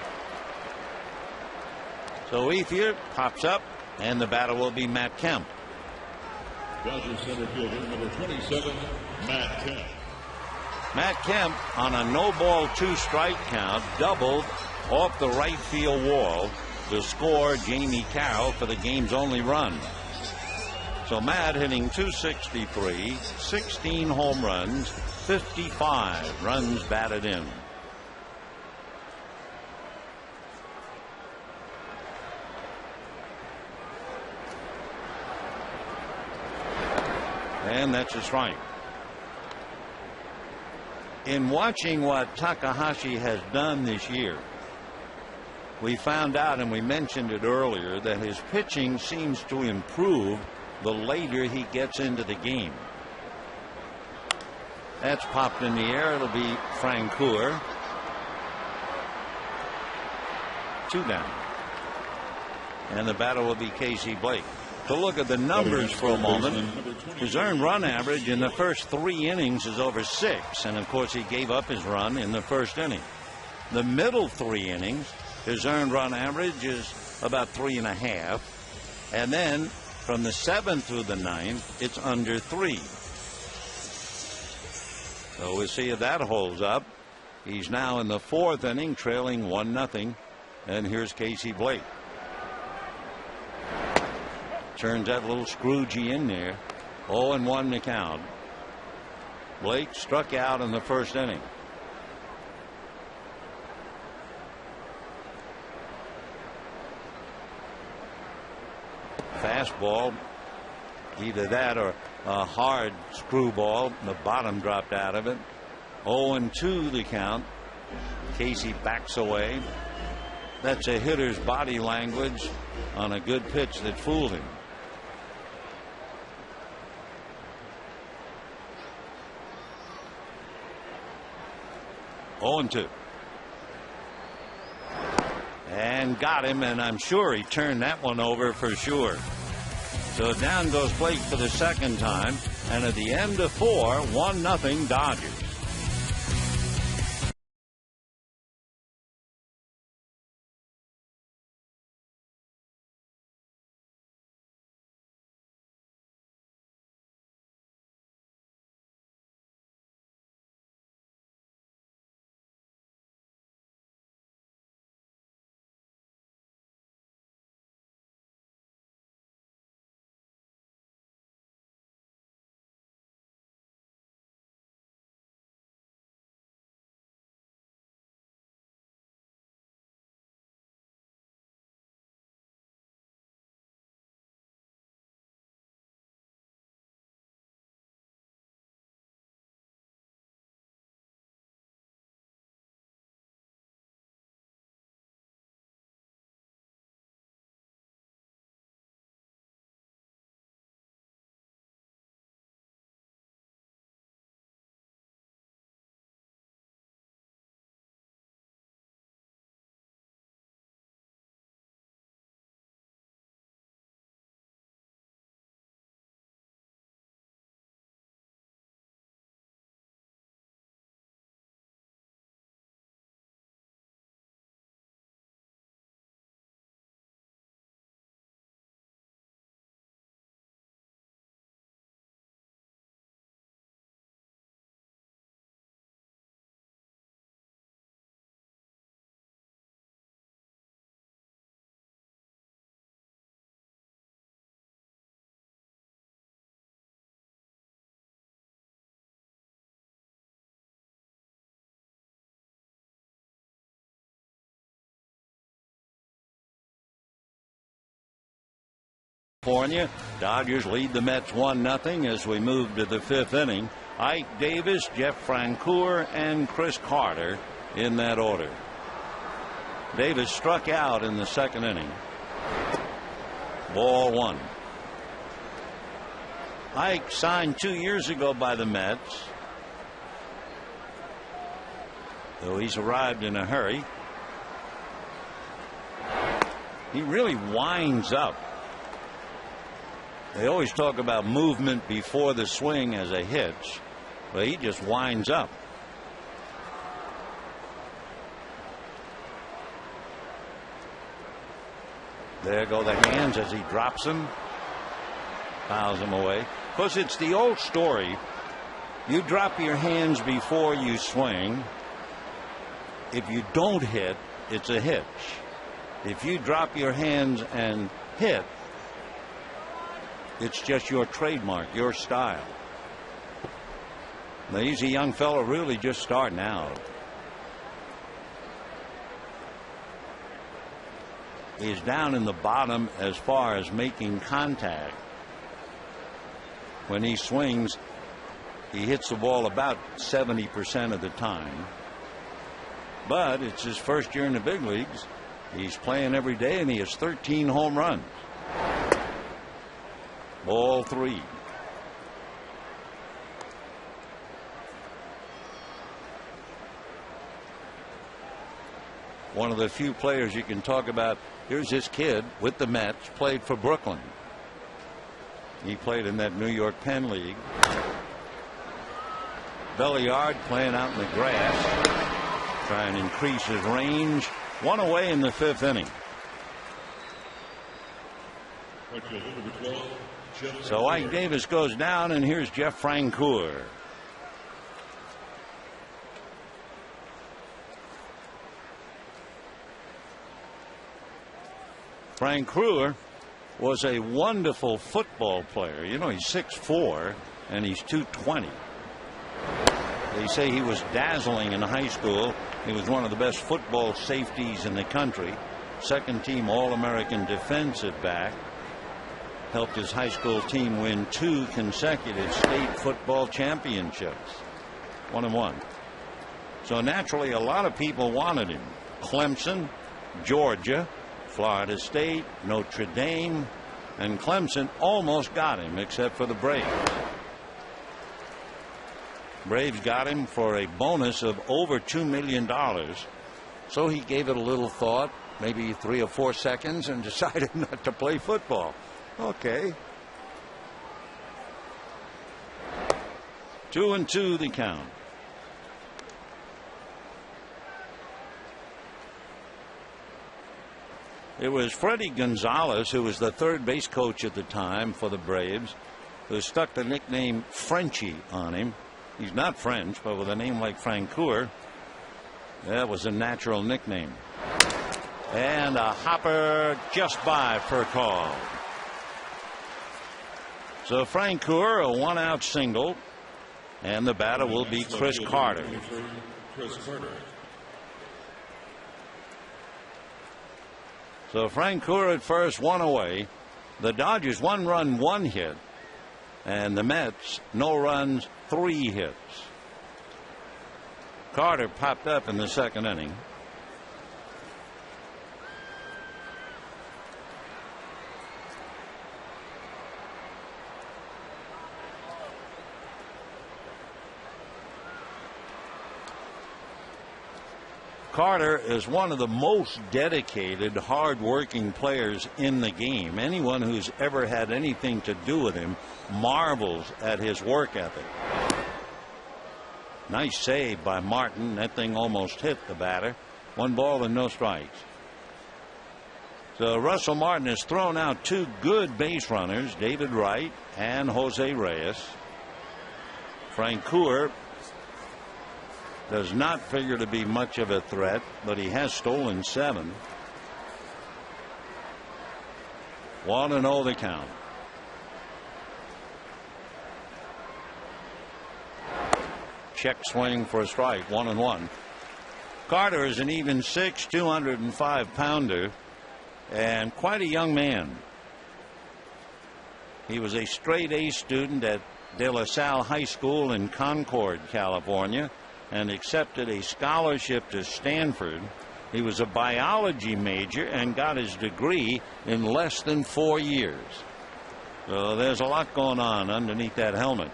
So Ethier pops up, and the batter will be Matt Kemp. Dodgers center fielder number 27, Matt Kemp. Matt Kemp, on a no-ball, 2-strike count, doubled off the right field wall to score Jamie Carroll for the game's only run. So Matt hitting .263, 16 home runs, 55 runs batted in. And that's a strike. In watching what Takahashi has done this year, we found out, and we mentioned it earlier, that his pitching seems to improve the later he gets into the game. That's popped in the air. It'll be Francoeur. 2 down. And the batter will be Casey Blake. To look at the numbers for a moment, his earned run average in the first 3 innings is over 6, and of course he gave up his run in the first inning. The middle 3 innings, his earned run average is about 3.5, and then from the 7th through the 9th, it's under 3. So we'll see if that holds up. He's now in the 4th inning, trailing 1-0, and here's Casey Blake. Turns that little Scroogey in there. 0-1 to count. Blake struck out in the first inning. Fastball, either that or a hard screwball. The bottom dropped out of it. 0-2 the count. Casey backs away. That's a hitter's body language on a good pitch that fooled him. (0-2). And got him, and I'm sure he turned that one over for sure. So down goes Blake for the second time, and at the end of 4, 1-0 Dodgers. California. Dodgers lead the Mets 1-0 as we move to the fifth inning. Ike Davis, Jeff Francoeur, and Chris Carter in that order. Davis struck out in the second inning. Ball one. Ike signed 2 years ago by the Mets, though he's arrived in a hurry. He really winds up. They always talk about movement before the swing as a hitch, but he just winds up. There go the hands as he drops them, fouls them away. Because it's the old story. You drop your hands before you swing. If you don't hit, it's a hitch. If you drop your hands and hit, it's just your trademark, your style. Now he's a young fellow really just starting out. He's down in the bottom as far as making contact. When he swings, he hits the ball about 70% of the time. But it's his first year in the big leagues. He's playing every day and he has 13 home runs. Ball three. One of the few players you can talk about. Here's this kid with the Mets, played for Brooklyn. He played in that New York Penn League. Belliard playing out in the grass, trying to increase his range. One away in the fifth inning. So Ike Davis goes down, and here's Jeff Francoeur. Francoeur was a wonderful football player. You know, he's 6'4" and he's 220. They say he was dazzling in high school. He was one of the best football safeties in the country. Second team All-American defensive back. Helped his high school team win 2 consecutive state football championships. 1-1. So naturally a lot of people wanted him. Clemson, Georgia, Florida State, Notre Dame, and Clemson almost got him except for the Braves. Braves got him for a bonus of over $2 million. So he gave it a little thought, maybe 3 or 4 seconds, and decided not to play football. Okay. 2-2 the count. It was Freddie Gonzalez, who was the third base coach at the time for the Braves, who stuck the nickname Frenchie on him. He's not French, but with a name like Francoeur, that was a natural nickname. And a hopper just by for call. So Francoeur, a 1-out single, and the batter will be Chris Carter. So Francoeur at first, 1 away. The Dodgers 1 run, 1 hit, and the Mets no runs, 3 hits. Carter popped up in the second inning. Carter is one of the most dedicated, hard-working players in the game. Anyone who's ever had anything to do with him marvels at his work ethic. Nice save by Martin. That thing almost hit the batter. 1 ball and no strikes. So Russell Martin has thrown out 2 good base runners, David Wright and Jose Reyes. Francoeur does not figure to be much of a threat, but he has stolen 7. 1-0 the count. Check swing for a strike. 1-1. Carter is an even 6, 205-pounder, and quite a young man. He was a straight A student at De La Salle High School in Concord, California, and accepted a scholarship to Stanford. He was a biology major and got his degree in less than 4 years. So there's a lot going on underneath that helmet.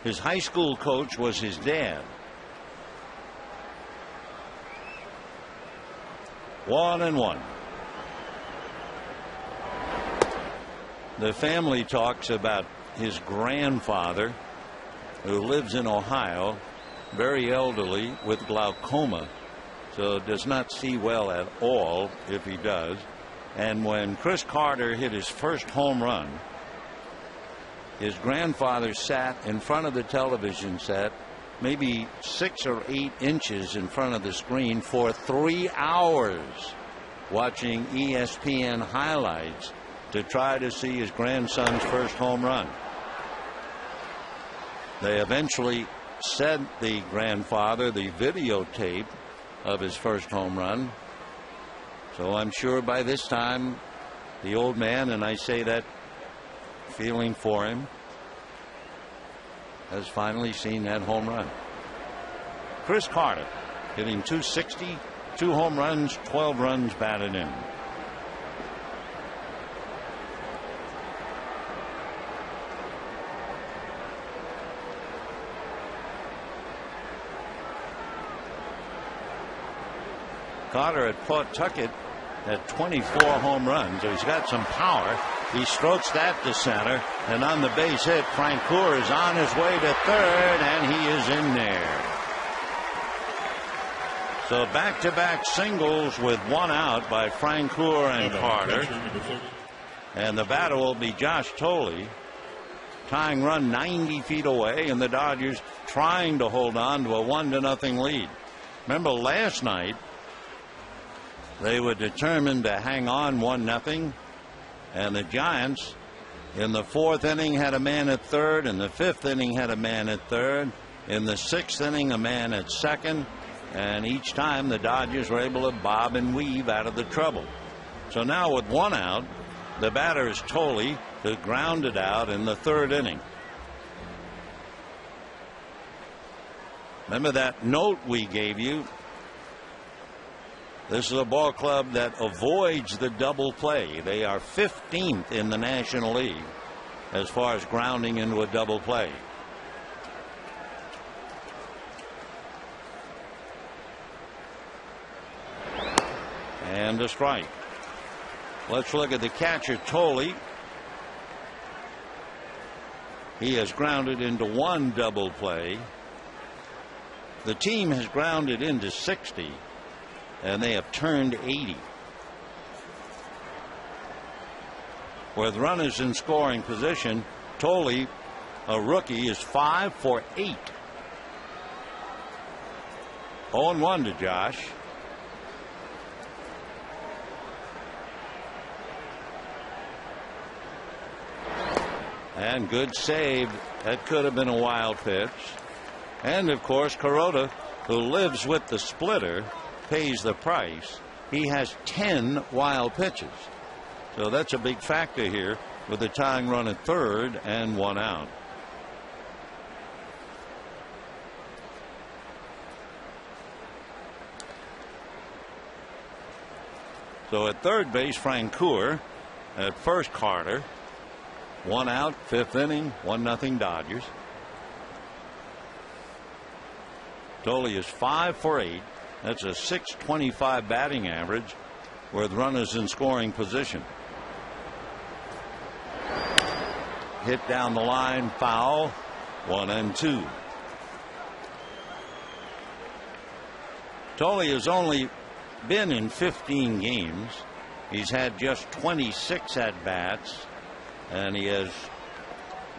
His high school coach was his dad. 1-1. The family talks about his grandfather, who lives in Ohio, very elderly with glaucoma, so does not see well at all if he does. And when Chris Carter hit his first home run, his grandfather sat in front of the television set, maybe 6 or 8 inches in front of the screen, for 3 hours watching ESPN highlights to try to see his grandson's first home run. They eventually sent the grandfather the videotape of his first home run. So I'm sure by this time the old man, and I say that feeling for him, has finally seen that home run. Chris Carter hitting .260, 2 home runs, 12 runs batted in. Carter at Pawtucket at 24 home runs, so he's got some power. He strokes that to center, and on the base hit, Francoeur is on his way to third, and he is in there. So back-to-back singles with 1 out by Francoeur and Carter. And the batter will be Josh Thole. Tying run 90 feet away, and the Dodgers trying to hold on to a 1-0 lead. Remember last night, they were determined to hang on 1-0, and the Giants in the 4th inning had a man at third, in the 5th inning had a man at third, in the 6th inning a man at second, and each time the Dodgers were able to bob and weave out of the trouble. So now with 1 out, the batter is Thole, who grounded out in the 3rd inning. Remember that note we gave you? This is a ball club that avoids the double play. They are 15th in the National League as far as grounding into a double play. And a strike. Let's look at the catcher, Thole. He has grounded into 1 double play. The team has grounded into 60. And they have turned 80. With runners in scoring position, Thole, a rookie, is 5 for 8. 0-1 to Josh. And good save. That could have been a wild pitch. And of course, Kuroda, who lives with the splitter, pays the price. He has 10 wild pitches. So that's a big factor here with the tying run at third and 1 out. So at third base, Francoeur. At first, Carter. 1 out, 5th inning, 1-0 Dodgers. Thole is 5 for 8. That's a .625 batting average with runners in scoring position. Hit down the line, foul, 1-2. Thole has only been in 15 games. He's had just 26 at-bats, and he has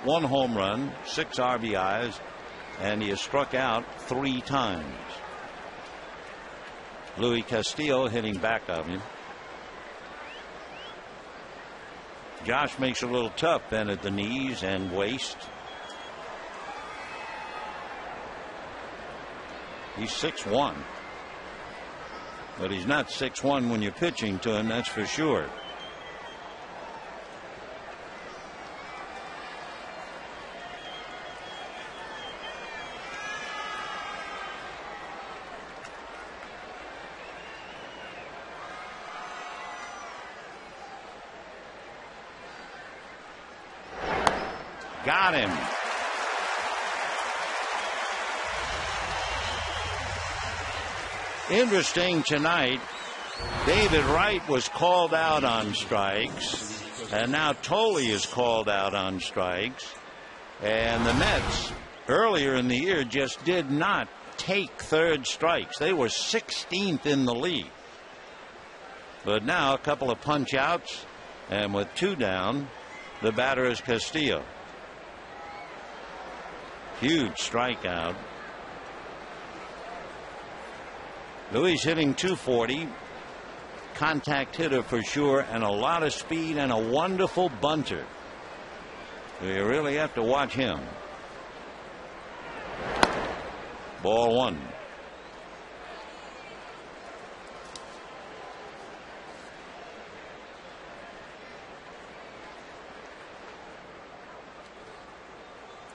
1 home run, 6 RBIs, and he has struck out 3 times. Louis Castillo hitting back of him. Josh makes it a little tough then at the knees and waist. He's 6'1", but he's not 6'1" when you're pitching to him, that's for sure. Got him. Interesting tonight, David Wright was called out on strikes, and now Tolle is called out on strikes. And the Mets earlier in the year just did not take third strikes. They were 16th in the league. But now a couple of punch outs, and with 2 down, the batter is Castillo. Huge strikeout. Luis hitting .240. Contact hitter for sure, and a lot of speed, and a wonderful bunter. You really have to watch him. Ball 1.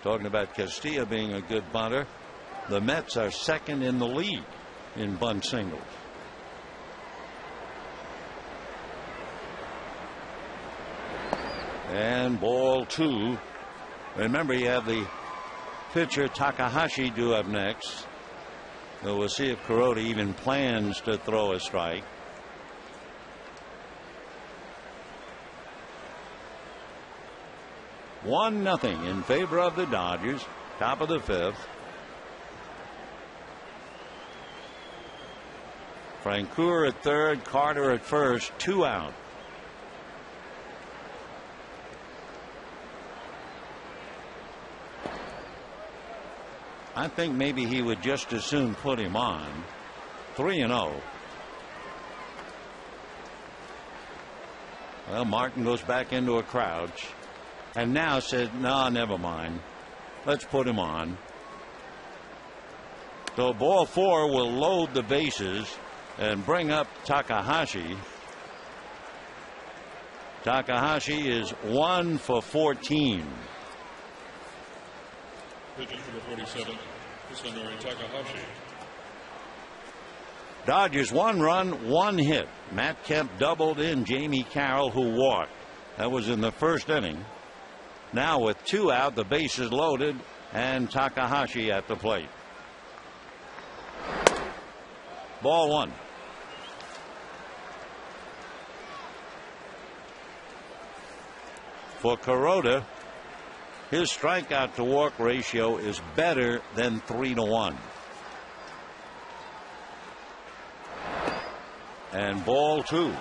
Talking about Castillo being a good bunter, the Mets are second in the league in bunt singles. And ball 2. Remember, you have the pitcher Takahashi due up next. So we'll see if Kuroda even plans to throw a strike. One nothing in favor of the Dodgers. Top of the 5th. Francoeur at third, Carter at first, 2 out. I think maybe he would just as soon put him on. 3-0. Well, Martin goes back into a crouch and now says, no, never mind. Let's put him on. So ball 4 will load the bases and bring up Takahashi. Takahashi is 1 for 14. Pitching number 47, Hisanori Takahashi. Dodgers 1 run, 1 hit. Matt Kemp doubled in Jamie Carroll, who walked. That was in the first inning. Now with 2 out, the base is loaded, and Takahashi at the plate. Ball 1. For Kuroda, his strikeout to walk ratio is better than 3-1. And ball 2.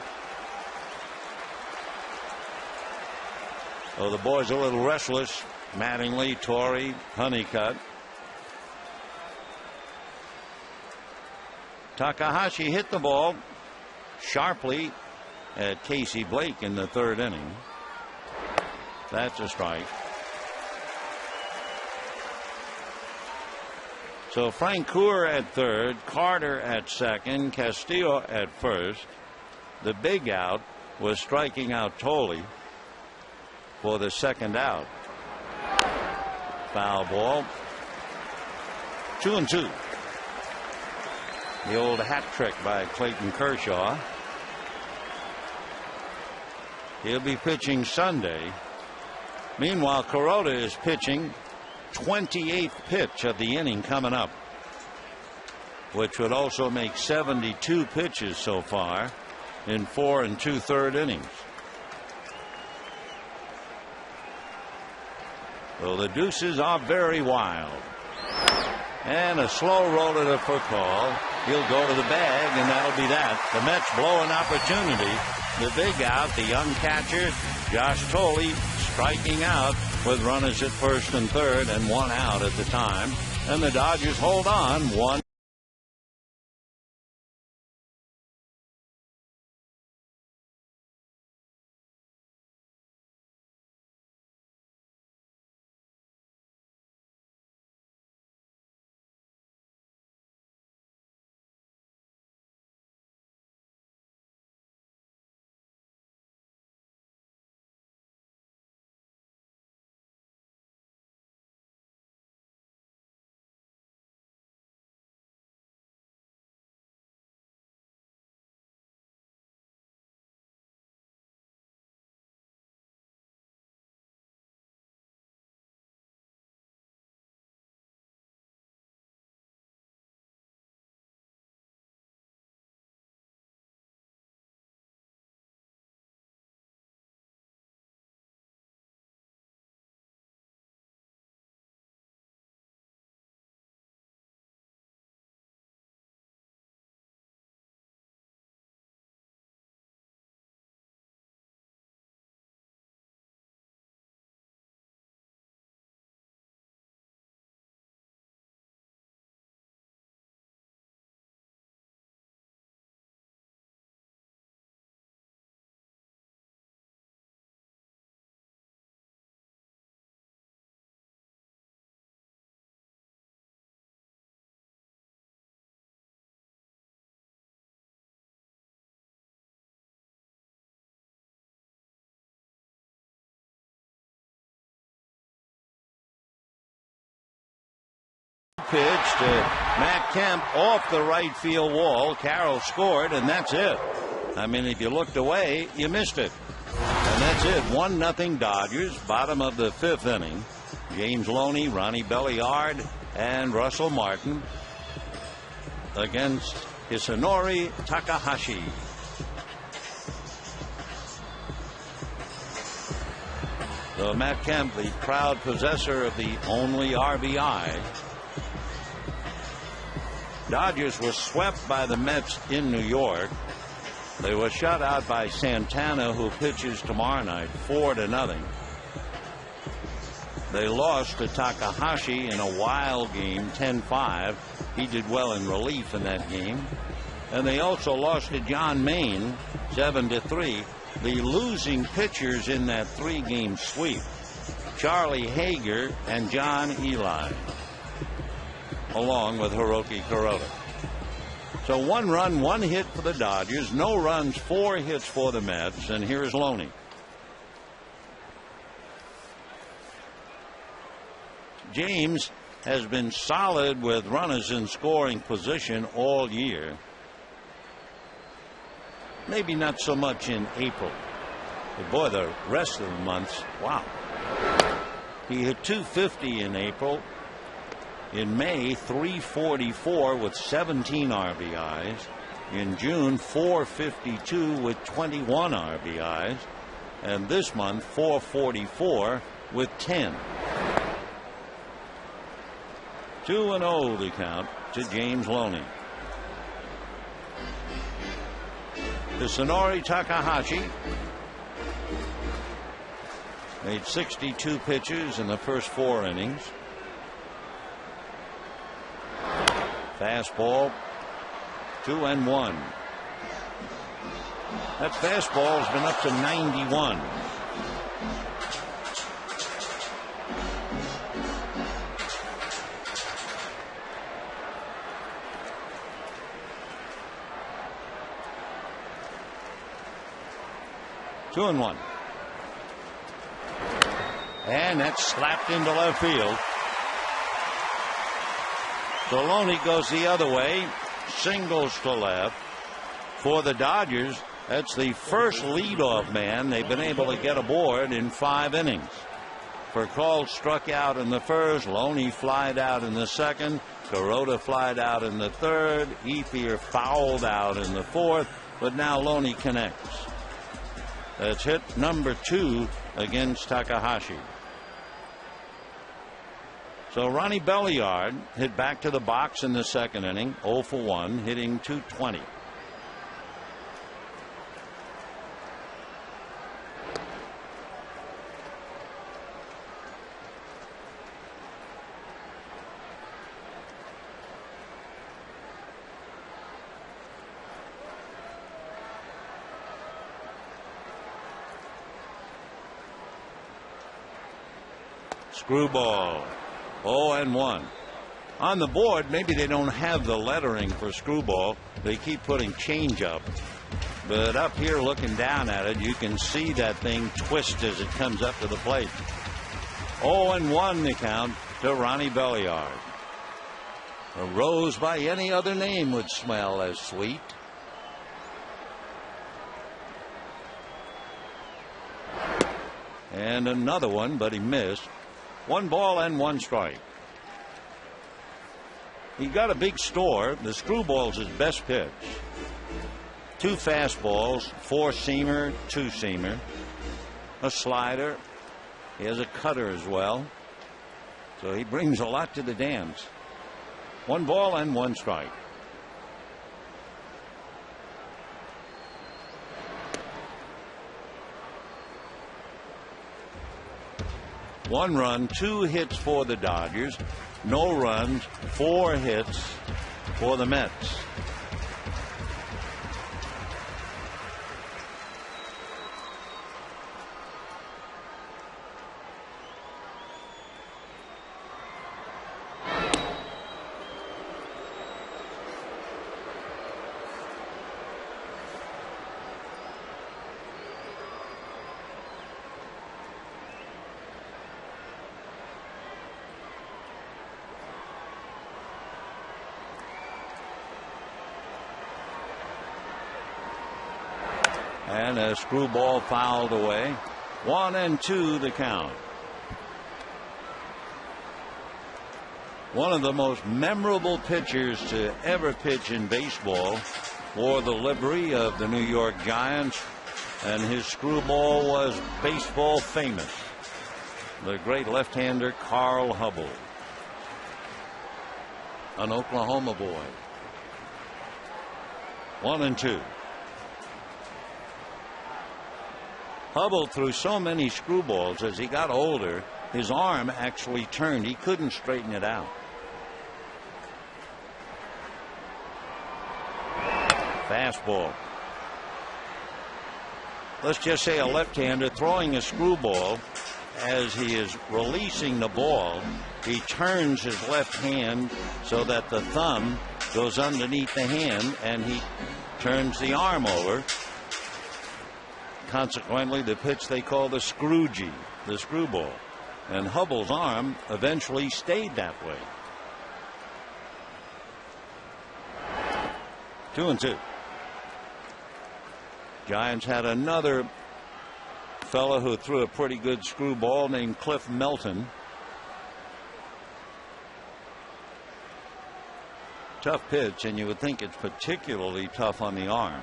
Oh, the boys a little restless. Mattingly, Torrey, Honeycutt. Takahashi hit the ball sharply at Casey Blake in the 3rd inning. That's a strike. So Francoeur at third, Carter at second, Castillo at first. The big out was striking out Tolle for the 2nd out. Foul ball. 2-2. The old hat trick by Clayton Kershaw. He'll be pitching Sunday. Meanwhile, Kuroda is pitching 28th pitch of the inning coming up, which would also make 72 pitches so far in 4 2/3 innings. So the deuces are very wild. And a slow roller for call. He'll go to the bag, and that'll be that. The Mets blow an opportunity. The big out, the young catcher, Josh Tolle, striking out with runners at first and third and 1 out at the time. And the Dodgers hold on 1. pitch to Matt Kemp off the right field wall. Carroll scored, and that's it. I mean, if you looked away, you missed it. And that's it. 1-0 Dodgers. Bottom of the 5th inning. James Loney, Ronnie Belliard, and Russell Martin against Hisanori Takahashi. So Matt Kemp, the proud possessor of the only RBI. Dodgers were swept by the Mets in New York. They were shut out by Santana, who pitches tomorrow night, 4-0. They lost to Takahashi in a wild game, 10-5. He did well in relief in that game. And they also lost to John Mayne, 7-3. The losing pitchers in that 3-game sweep, Charlie Hager and John Eli, along with Hiroki Kuroda. So 1 run, 1 hit for the Dodgers, no runs, 4 hits for the Mets, and here's Loney. James has been solid with runners in scoring position all year. Maybe not so much in April. But boy, the rest of the months, wow. He hit .250 in April. In May, .344 with 17 RBIs. In June, .452 with 21 RBIs. And this month, .444 with 10. 2-0 the count to James Loney. Hisanori Takahashi made 62 pitches in the first 4 innings. Fastball, 2-1. That fastball has been up to 91. Two and 1. And that's slapped into left field. So Loney goes the other way, singles to left. For the Dodgers, that's the first leadoff man they've been able to get aboard in 5 innings. Furcal struck out in the first, Loney flied out in the second, Kuroda flied out in the third, Ethier fouled out in the fourth, but now Loney connects. That's hit number 2 against Takahashi. So Ronnie Belliard hit back to the box in the second inning, 0 for 1, hitting .220. Screwball, 0-1. On the board, maybe they don't have the lettering for screwball. They keep putting change up. But up here looking down at it, you can see that thing twist as it comes up to the plate. 0-1 the count to Ronnie Belliard. A rose by any other name would smell as sweet. And another one, but he missed. 1 ball and 1 strike. He got a big store. The screwball's his best pitch. 2 fastballs, 4-seamer, 2-seamer, a slider. He has a cutter as well. So he brings a lot to the dance. 1 ball and 1 strike. One run, 2 hits for the Dodgers. No runs, 4 hits for the Mets. and a screwball fouled away. 1-2 the count. One of the most memorable pitchers to ever pitch in baseball wore the livery of the New York Giants, and his screwball was baseball famous. The great left-hander Carl Hubbell, an Oklahoma boy. 1-2. Hubbell threw so many screwballs as he got older, his arm actually turned. He couldn't straighten it out. Fastball. Let's just say a left-hander throwing a screwball. As he is releasing the ball, he turns his left hand so that the thumb goes underneath the hand, and he turns the arm over. Consequently, the pitch they call the scroogey, the screwball. And Hubbell's arm eventually stayed that way. 2-2. Giants had another fellow who threw a pretty good screwball named Cliff Melton. Tough pitch, and you would think it's particularly tough on the arm.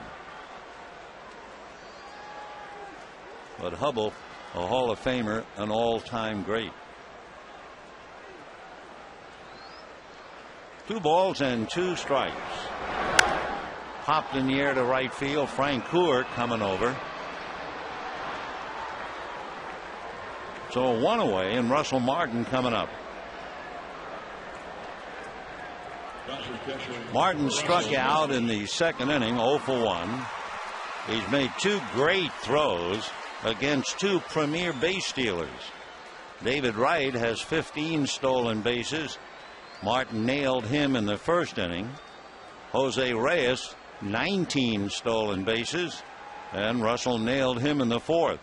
But Hubbell, a Hall of Famer, an all-time great. 2 balls and 2 strikes. Popped in the air to right field. Frank Coeur coming over. So 1 away, and Russell Martin coming up. Martin struck out in the 2nd inning, 0 for 1. He's made 2 great throws against 2 premier base stealers. David Wright has 15 stolen bases. Martin nailed him in the 1st inning. Jose Reyes, 19 stolen bases, and Russell nailed him in the 4th.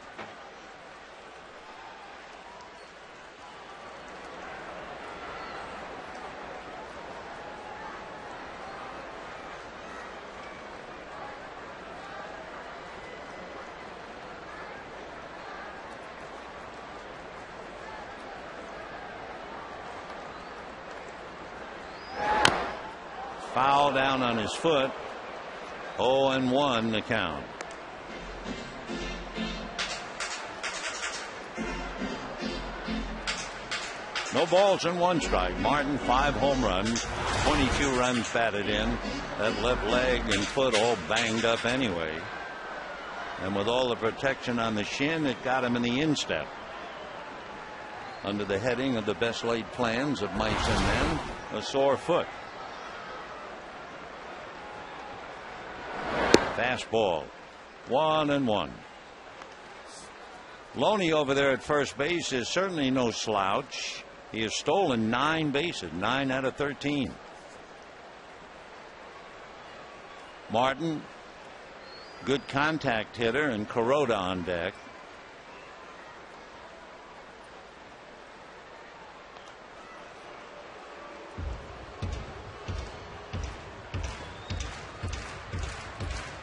Foul down on his foot. 0-1 the count. No balls and 1 strike. Martin, 5 home runs, 22 runs batted in. That left leg and foot all banged up anyway. And with all the protection on the shin, it got him in the instep. Under the heading of the best laid plans of mice and men, a sore foot. Fastball. 1-1. Loney over there at first base is certainly no slouch. He has stolen 9 bases, 9 out of 13. Martin, good contact hitter, and Kuroda on deck.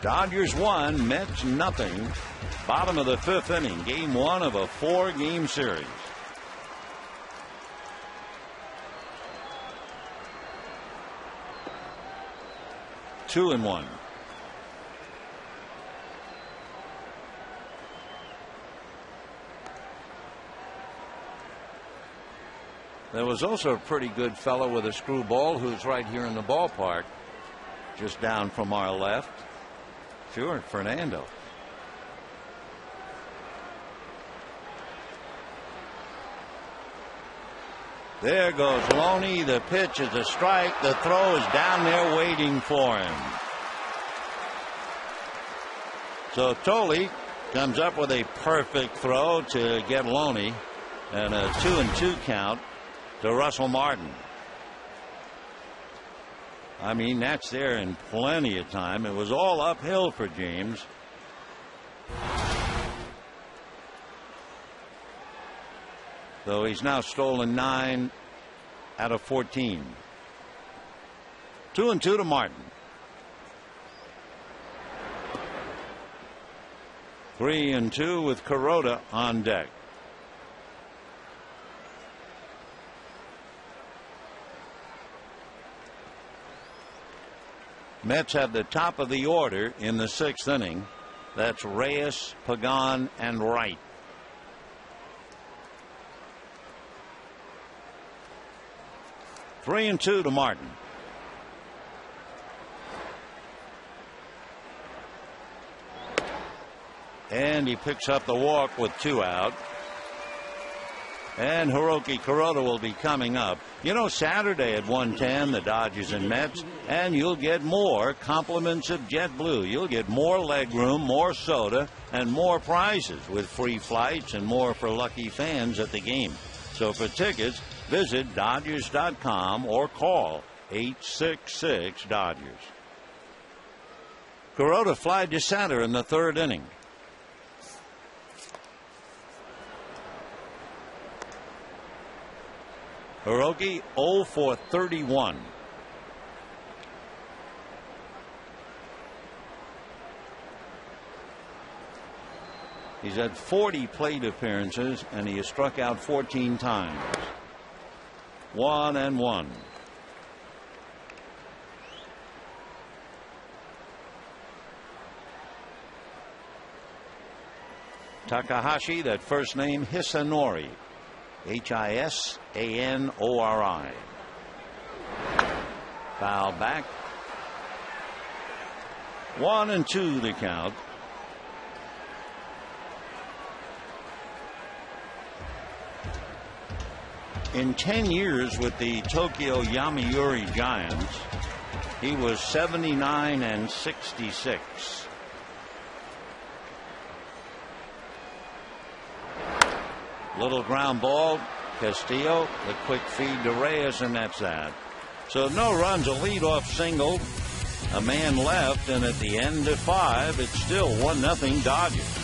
Dodgers 1, Mets nothing. Bottom of the 5th inning, game 1 of a 4-game series. Two and 1. There was also a pretty good fellow with a screwball who's right here in the ballpark, just down from our left. Sure, Fernando. There goes Loney. The pitch is a strike. The throw is down there waiting for him. So Tolley comes up with a perfect throw to get Loney, and a 2-2 count to Russell Martin. I mean, that's there in plenty of time. It was all uphill for James. Though he's now stolen 9 out of 14. 2-2 to Martin. 3-2 with Kuroda on deck. Mets have the top of the order in the 6th inning. That's Reyes, Pagan, and Wright. 3-2 to Martin. And he picks up the walk with 2 out. And Hiroki Kuroda will be coming up. You know, Saturday at 1:10, the Dodgers and Mets, and you'll get more compliments of JetBlue. You'll get more legroom, more soda, and more prizes with free flights and more for lucky fans at the game. So for tickets, visit Dodgers.com or call 866-DODGERS. Kuroda flied to center in the 3rd inning. Hiroki 0 for 31. He's had 40 plate appearances and he has struck out 14 times. 1-1. Takahashi, that first name Hisanori. Hisanori. Foul back. 1-2 the count. In 10 years with the Tokyo Yomiuri Giants, he was 79 and 66. Little ground ball. Castillo, the quick feed to Reyes, and that's that. So no runs, a leadoff single, a man left, and at the end of 5, it's still 1-0 Dodgers.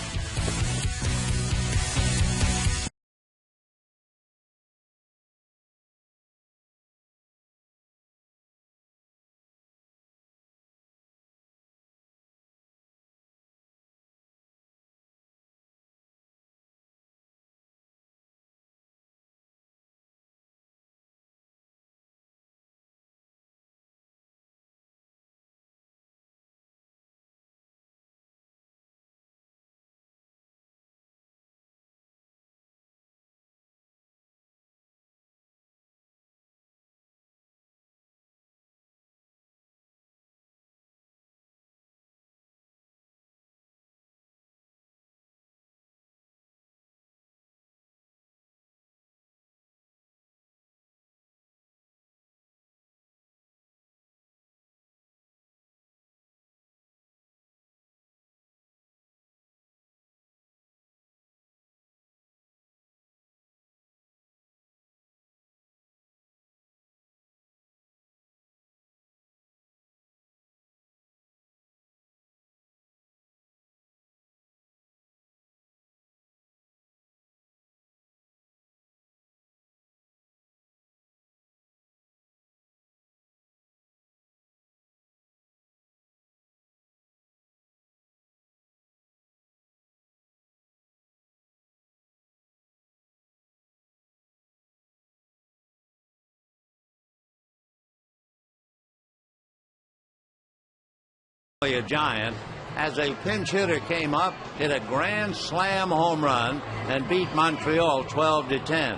A Giant, as a pinch hitter came up, hit a grand slam home run and beat Montreal 12-10.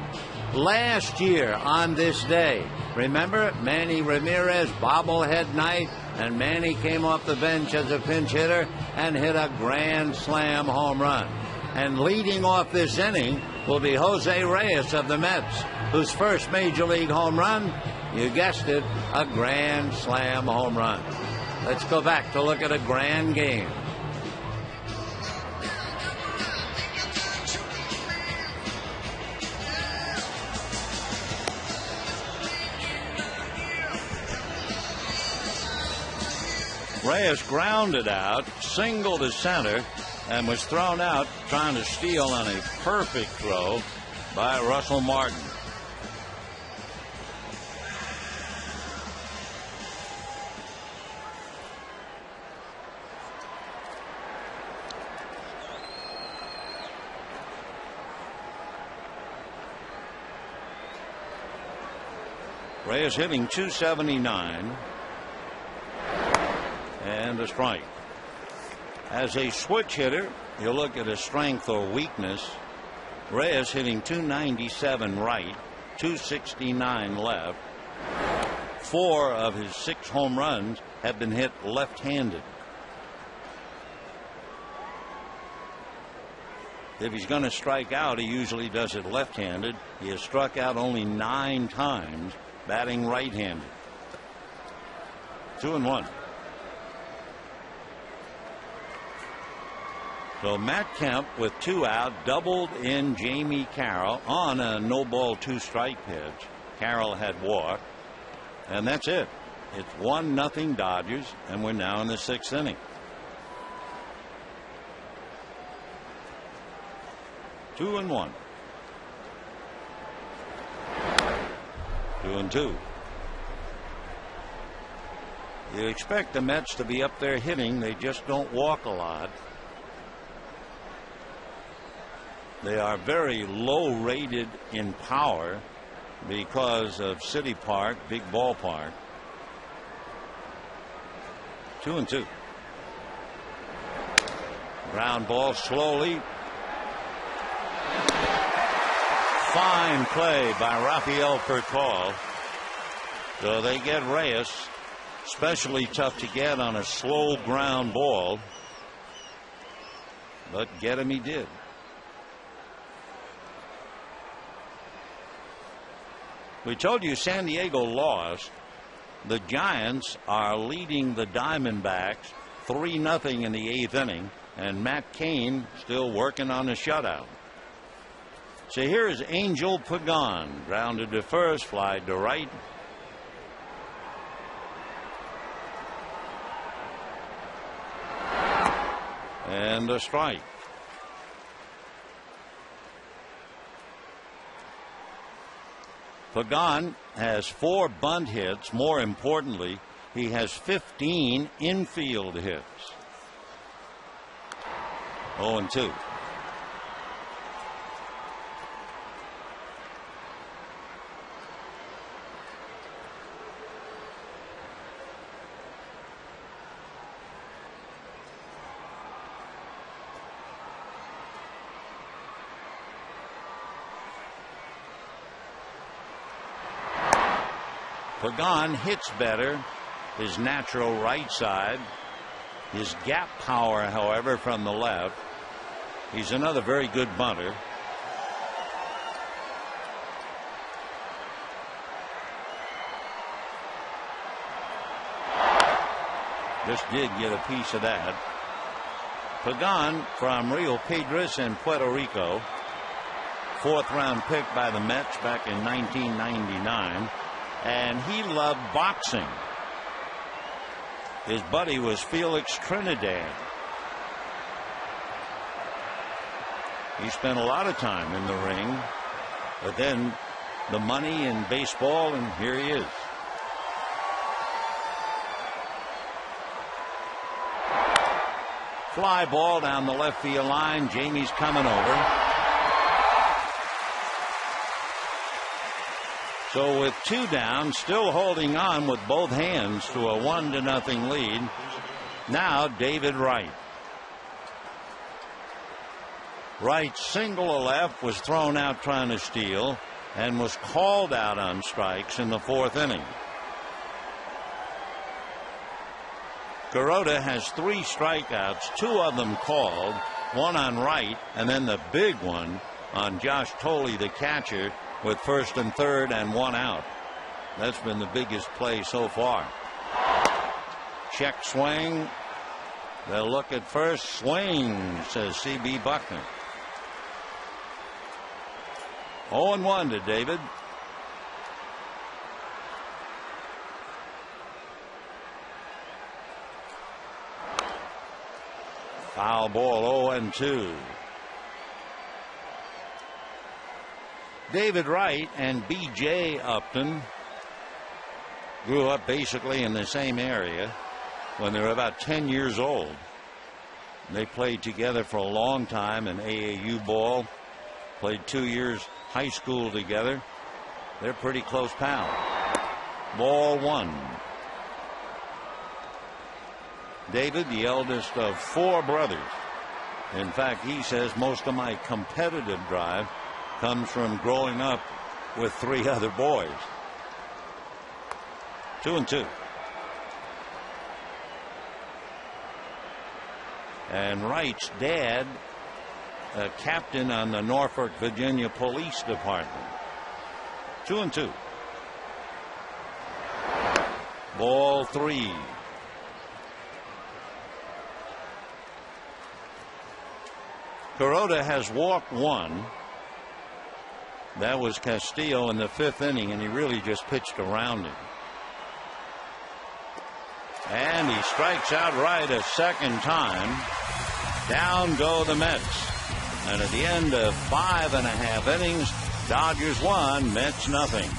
Last year on this day, remember Manny Ramirez bobblehead night, and Manny came off the bench as a pinch hitter and hit a grand slam home run. And leading off this inning will be Jose Reyes of the Mets, whose first major league home run, you guessed it, a grand slam home run. Let's go back to look at a grand game. Reyes grounded out, single to center, and was thrown out trying to steal on a perfect throw by Russell Martin. Reyes hitting .279 and a strike. As a switch hitter, you look at his strength or weakness. Reyes hitting .297 right, .269 left. 4 of his 6 home runs have been hit left-handed. If he's going to strike out, he usually does it left-handed. He has struck out only 9 times, batting right-handed. 2-1. So Matt Kemp with 2 out doubled in Jamie Carroll on a no-ball 2-strike pitch. Carroll had walked, and that's it. It's 1-0 Dodgers, and we're now in the 6th inning. 2-1. 2-2. You expect the Mets to be up there hitting. They just don't walk a lot. They are very low rated in power because of City Park, big ballpark. 2-2. Ground ball slowly. Fine play by Rafael Percal. So they get Reyes. Especially tough to get on a slow ground ball. But get him he did. We told you San Diego lost. The Giants are leading the Diamondbacks 3-0 in the 8th inning, and Matt Cain still working on a shutout. So here is Angel Pagan, grounded to first, fly to right. And a strike. Pagan has 4 bunt hits. More importantly, he has 15 infield hits. 0-2. Pagan hits better, his natural right side. His gap power, however, from the left. He's another very good bunter. Just did get a piece of that. Pagan from Rio Piedras in Puerto Rico. 4th round pick by the Mets back in 1999. And he loved boxing. His buddy was Felix Trinidad. He spent a lot of time in the ring, but then the money in baseball, and here he is. Fly ball down the left field line. Jamie's coming over. So with 2 down, still holding on with both hands to a 1-0 lead. Now David Wright. Wright's single to left was thrown out trying to steal and was called out on strikes in the 4th inning. Kuroda has 3 strikeouts, 2 of them called, 1 on Wright, and then the big one on Josh Thole, the catcher, with 1st and 3rd and 1 out. That's been the biggest play so far. Check swing. They'll look at first. Swing, says C.B. Buckner. 0-1 to David. Foul ball, 0-2. David Wright and B.J. Upton grew up basically in the same area when they were about 10 years old. They played together for a long time in AAU ball, played 2 years high school together. They're pretty close pals. Ball one. David, the eldest of 4 brothers. In fact, he says most of my competitive drive comes from growing up with 3 other boys. 2-2. And Wright's dad, a captain on the Norfolk, Virginia Police Department. 2-2. Ball 3. Kuroda has walked 1. That was Castillo in the 5th inning, and he really just pitched around him. And he strikes out right a second time. Down go the Mets. And at the end of 5.5 innings, Dodgers 1, Mets nothing.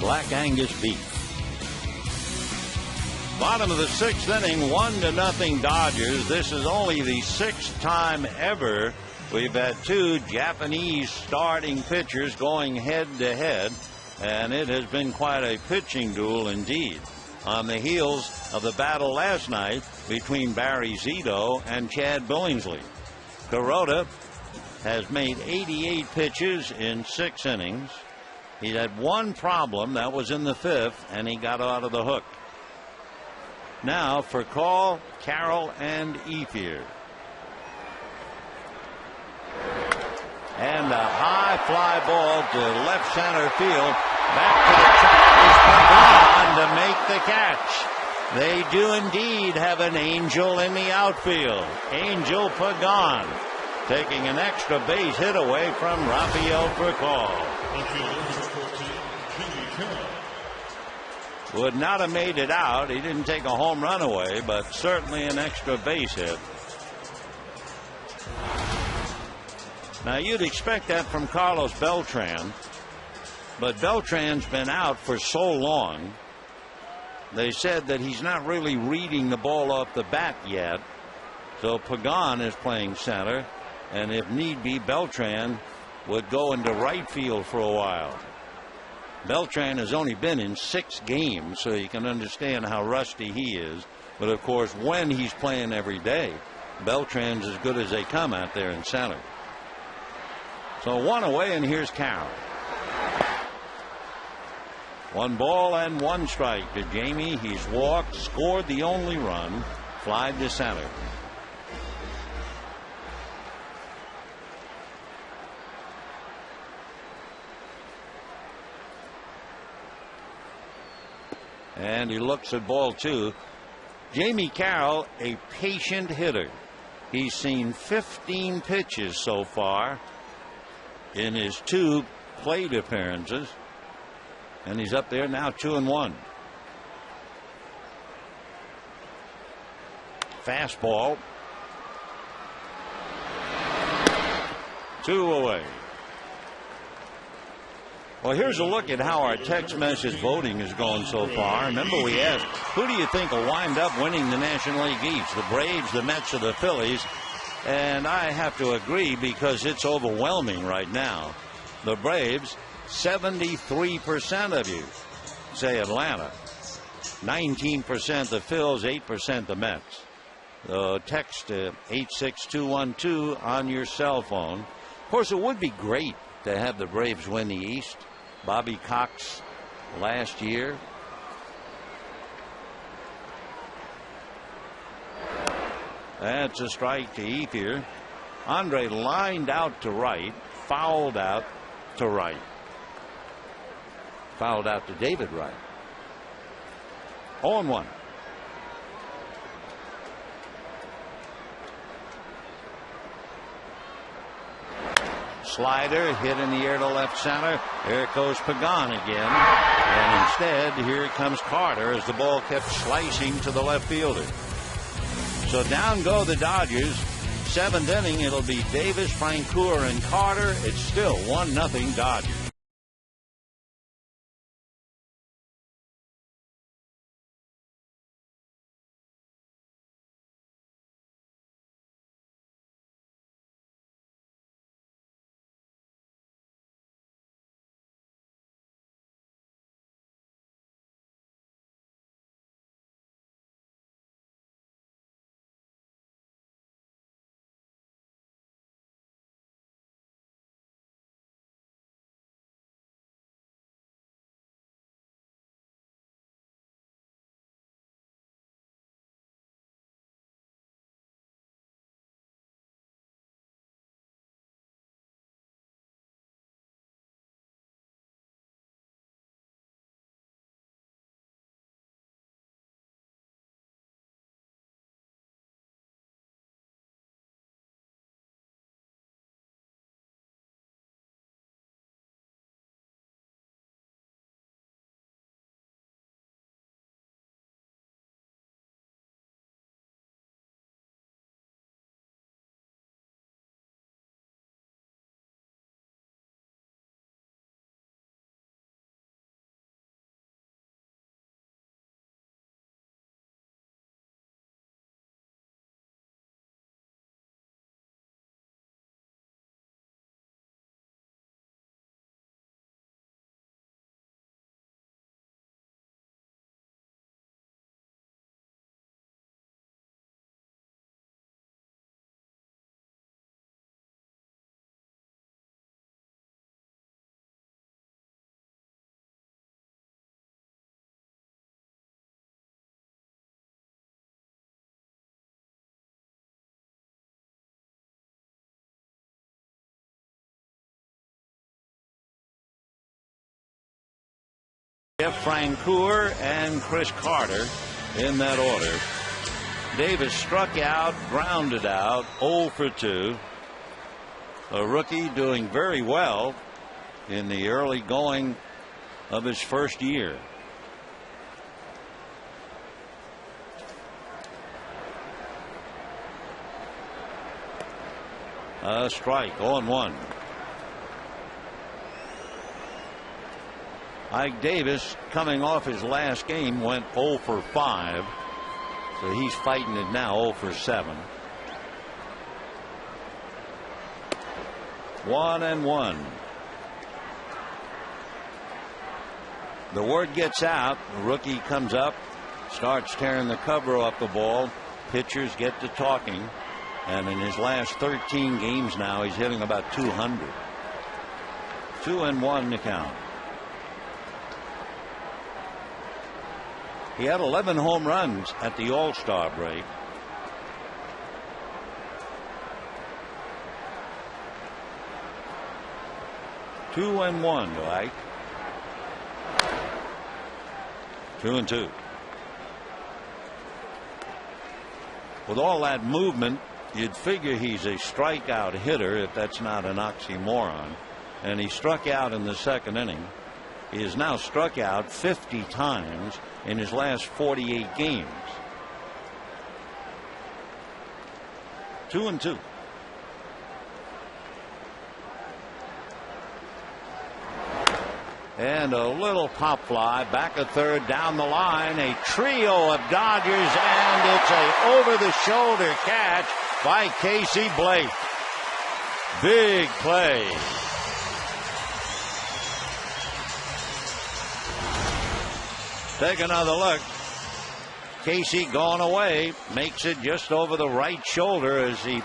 Black Angus beef. Bottom of the 6th inning, 1-0 Dodgers. This is only the 6th time ever we've had 2 Japanese starting pitchers going head to head, and it has been quite a pitching duel indeed. On the heels of the battle last night between Barry Zito and Chad Billingsley. Kuroda has made 88 pitches in 6 innings. He had 1 problem, that was in the 5th, and he got out of the hook. Now for Call, Carroll, and Ethier. And a high fly ball to left center field. Back to the track is Pagan to make the catch. They do indeed have an angel in the outfield. Angel Pagan taking an extra base hit away from Rafael Furcal. Would not have made it out. He didn't take a home run away, but certainly an extra base hit. Now you'd expect that from Carlos Beltran, but Beltran's been out for so long. They said that he's not really reading the ball off the bat yet. So Pagan is playing center, and if need be, Beltran would go into right field for a while. Beltran has only been in 6 games, so you can understand how rusty he is. But of course, when he's playing every day, Beltran's as good as they come out there in center. So 1 away, and here's Carroll. 1 ball and 1 strike to Jamie. He's walked, scored the only run, flied to center. And he looks at ball 2. Jamie Carroll, a patient hitter. He's seen 15 pitches so far in his 2 plate appearances. And he's up there now 2-1. Fastball. 2 away. Well, here's a look at how our text message voting is going so far. Remember, we asked, who do you think will wind up winning the National League East? The Braves, the Mets, or the Phillies? And I have to agree because it's overwhelming right now. The Braves, 73% of you say Atlanta. 19% the Phils, 8% the Mets. Text 86212 on your cell phone. Of course, it would be great to have the Braves win the East. Bobby Cox last year. That's a strike to Ethier. Andre lined out to right, fouled out to right. Fouled out to David Wright. 0-1. Slider hit in the air to left center. There goes Pagan again. And instead, here comes Carter as the ball kept slicing to the left fielder. So down go the Dodgers. 7th inning, it'll be Davis, Francoeur, and Carter. It's still 1-0 Dodgers. Jeff Francoeur and Chris Carter in that order. Davis struck out, grounded out, 0 for 2. A rookie doing very well in the early going of his first year. A strike, 0-1. Ike Davis, coming off his last game, went 0 for 5. So he's fighting it now, 0 for 7. 1-1. The word gets out. The rookie comes up, starts tearing the cover off the ball. Pitchers get to talking. And in his last 13 games now, he's hitting about 200. 2-1 to count. He had 11 home runs at the All-Star break. Two and 1 to Ike. 2-2. With all that movement, you'd figure he's a strikeout hitter if that's not an oxymoron. And he struck out in the second inning. He has now struck out 50 times in his last 48 games. 2-2. And a little pop fly back at third, down the line, a trio of Dodgers, and it's a over-the-shoulder catch by Casey Blake. Big play. Take another look. Casey going away, makes it just over the right shoulder as he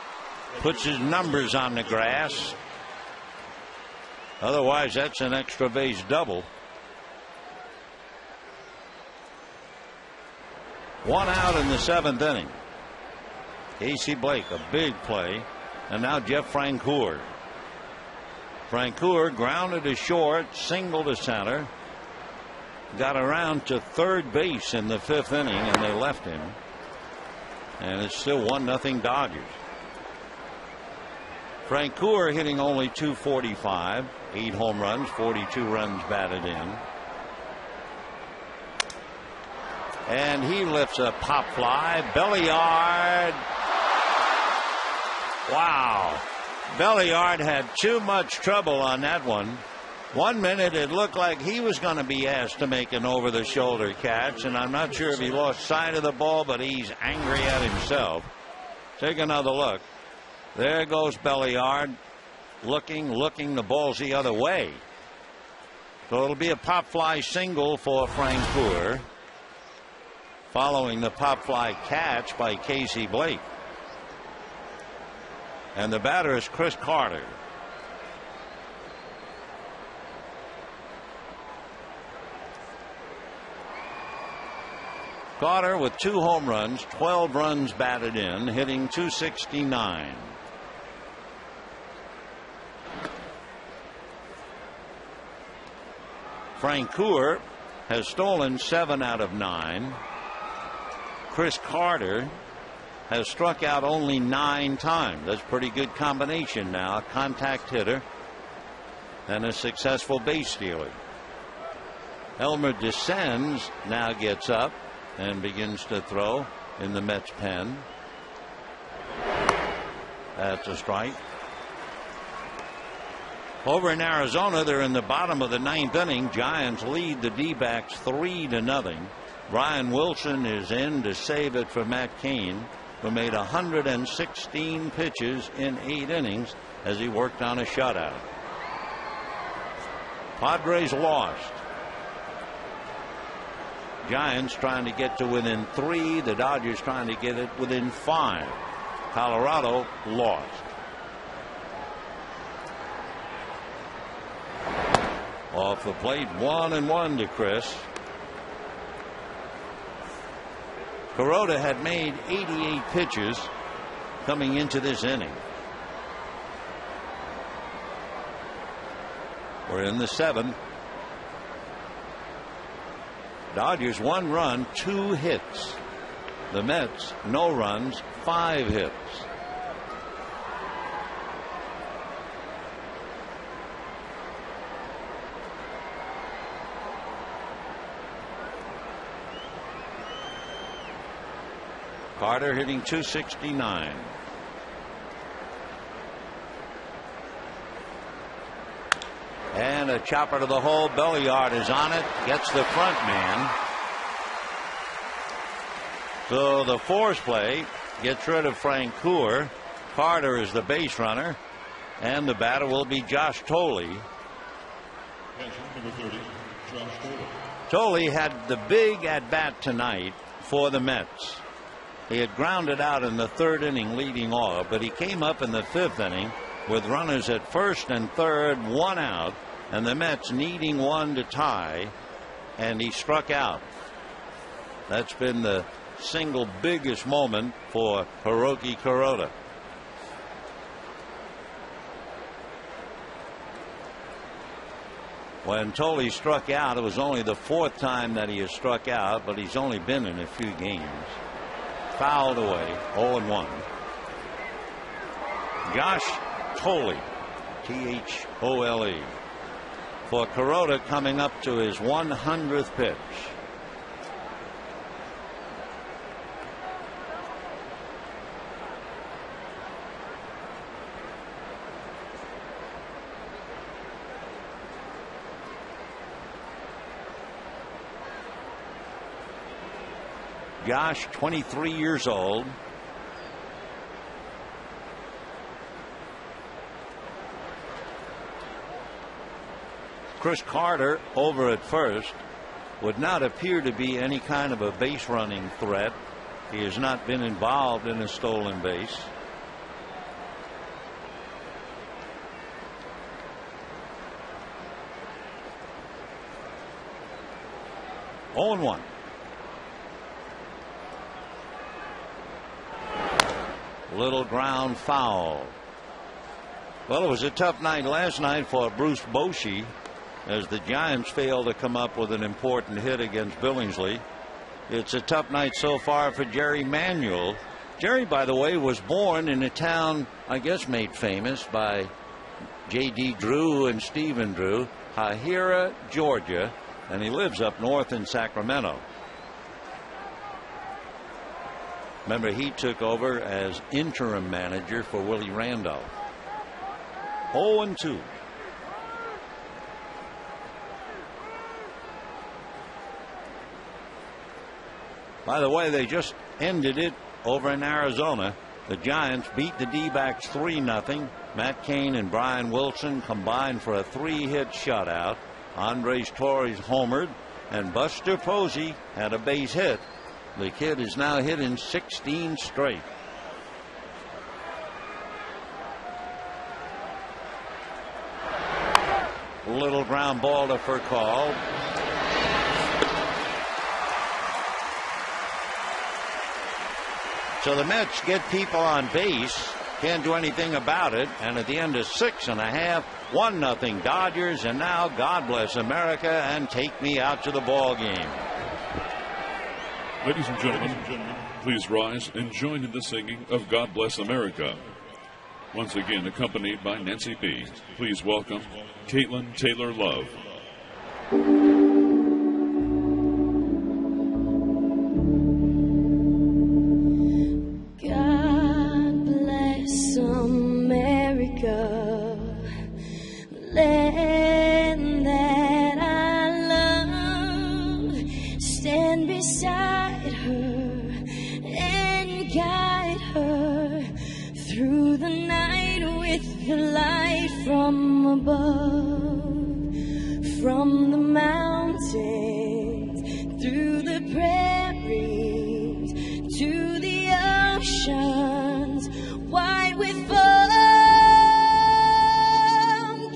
puts his numbers on the grass. Otherwise, that's an extra base double. 1 out in the 7th inning. Casey Blake, a big play. And now Jeff Francoeur. Francoeur grounded to short, single to center. Got around to third base in the 5th inning, and they left him. And it's still 1-0 Dodgers. Francoeur hitting only .245, 8 home runs, 42 runs batted in. And he lifts a pop fly, belly yard. Wow. Belliard had too much trouble on that one. 1 minute it looked like he was going to be asked to make an over-the-shoulder catch, and I'm not sure if he lost sight of the ball, but he's angry at himself. Take another look. There goes Belliard, looking, the ball's the other way. So it'll be a pop fly single for Francoeur, following the pop fly catch by Casey Blake. And the batter is Chris Carter. Carter with 2 home runs, 12 runs batted in, hitting .269. Francoeur has stolen 7 out of 9. Chris Carter has struck out only 9 times. That's a pretty good combination now. A contact hitter and a successful base stealer. Elmer descends, now gets up and begins to throw in the Mets pen. That's a strike. Over in Arizona, they're in the bottom of the 9th inning. Giants lead the D-backs 3-0. Brian Wilson is in to save it for Matt Cain, who made 116 pitches in 8 innings as he worked on a shutout. Padres lost. Giants trying to get to within 3. The Dodgers trying to get it within 5. Colorado lost. Off the plate, 1-1 to Chris. Kuroda had made 88 pitches coming into this inning. We're in the 7th. Dodgers 1 run, 2 hits. The Mets no runs, 5 hits. Carter hitting .269. And a chopper to the hole. Belliard is on it. Gets the front man. So the force play gets rid of Francoeur. Carter is the base runner. And the batter will be Josh Thole. Number 30, Josh Thole. Thole had the big at bat tonight for the Mets. He had grounded out in the 3rd inning leading off, but he came up in the 5th inning with runners at first and third, 1 out, and the Mets needing 1 to tie, and he struck out. That's been the single biggest moment for Hiroki Kuroda. When Thole struck out, it was only the 4th time that he has struck out, but he's only been in a few games. Fouled away, 0-1. Josh Thole, Thole, for Kuroda, coming up to his 100th pitch. Josh, 23 years old. Chris Carter over at first. Would not appear to be any kind of a base running threat. He has not been involved in a stolen base. Oh, 0-1. Little ground foul. Well, it was a tough night last night for Bruce Bochy, as the Giants failed to come up with an important hit against Billingsley. It's a tough night so far for Jerry Manuel. Jerry, by the way, was born in a town, I guess, made famous by J.D. Drew and Stephen Drew, Hahira, Georgia, and he lives up north in Sacramento. Remember, he took over as interim manager for Willie Randolph. 0-2. By the way, they just ended it over in Arizona. The Giants beat the D-backs 3-0. Matt Cain and Brian Wilson combined for a 3-hit shutout. Andres Torres homered, and Buster Posey had a base hit. The kid is now hitting 16 straight. Little ground ball to Furcal. So the Mets get people on base, can't do anything about it, and at the end of 6.5, 1-0 Dodgers, and now God bless America and take me out to the ball game. Ladies and gentlemen, please rise and join in the singing of God Bless America. Once again, accompanied by Nancy P. Please welcome Caitlin Taylor Love. God bless America, land that I love. Stand beside her and guide her through the night with the light from above, from the mountains, through the prairies, to the oceans, wide with foam.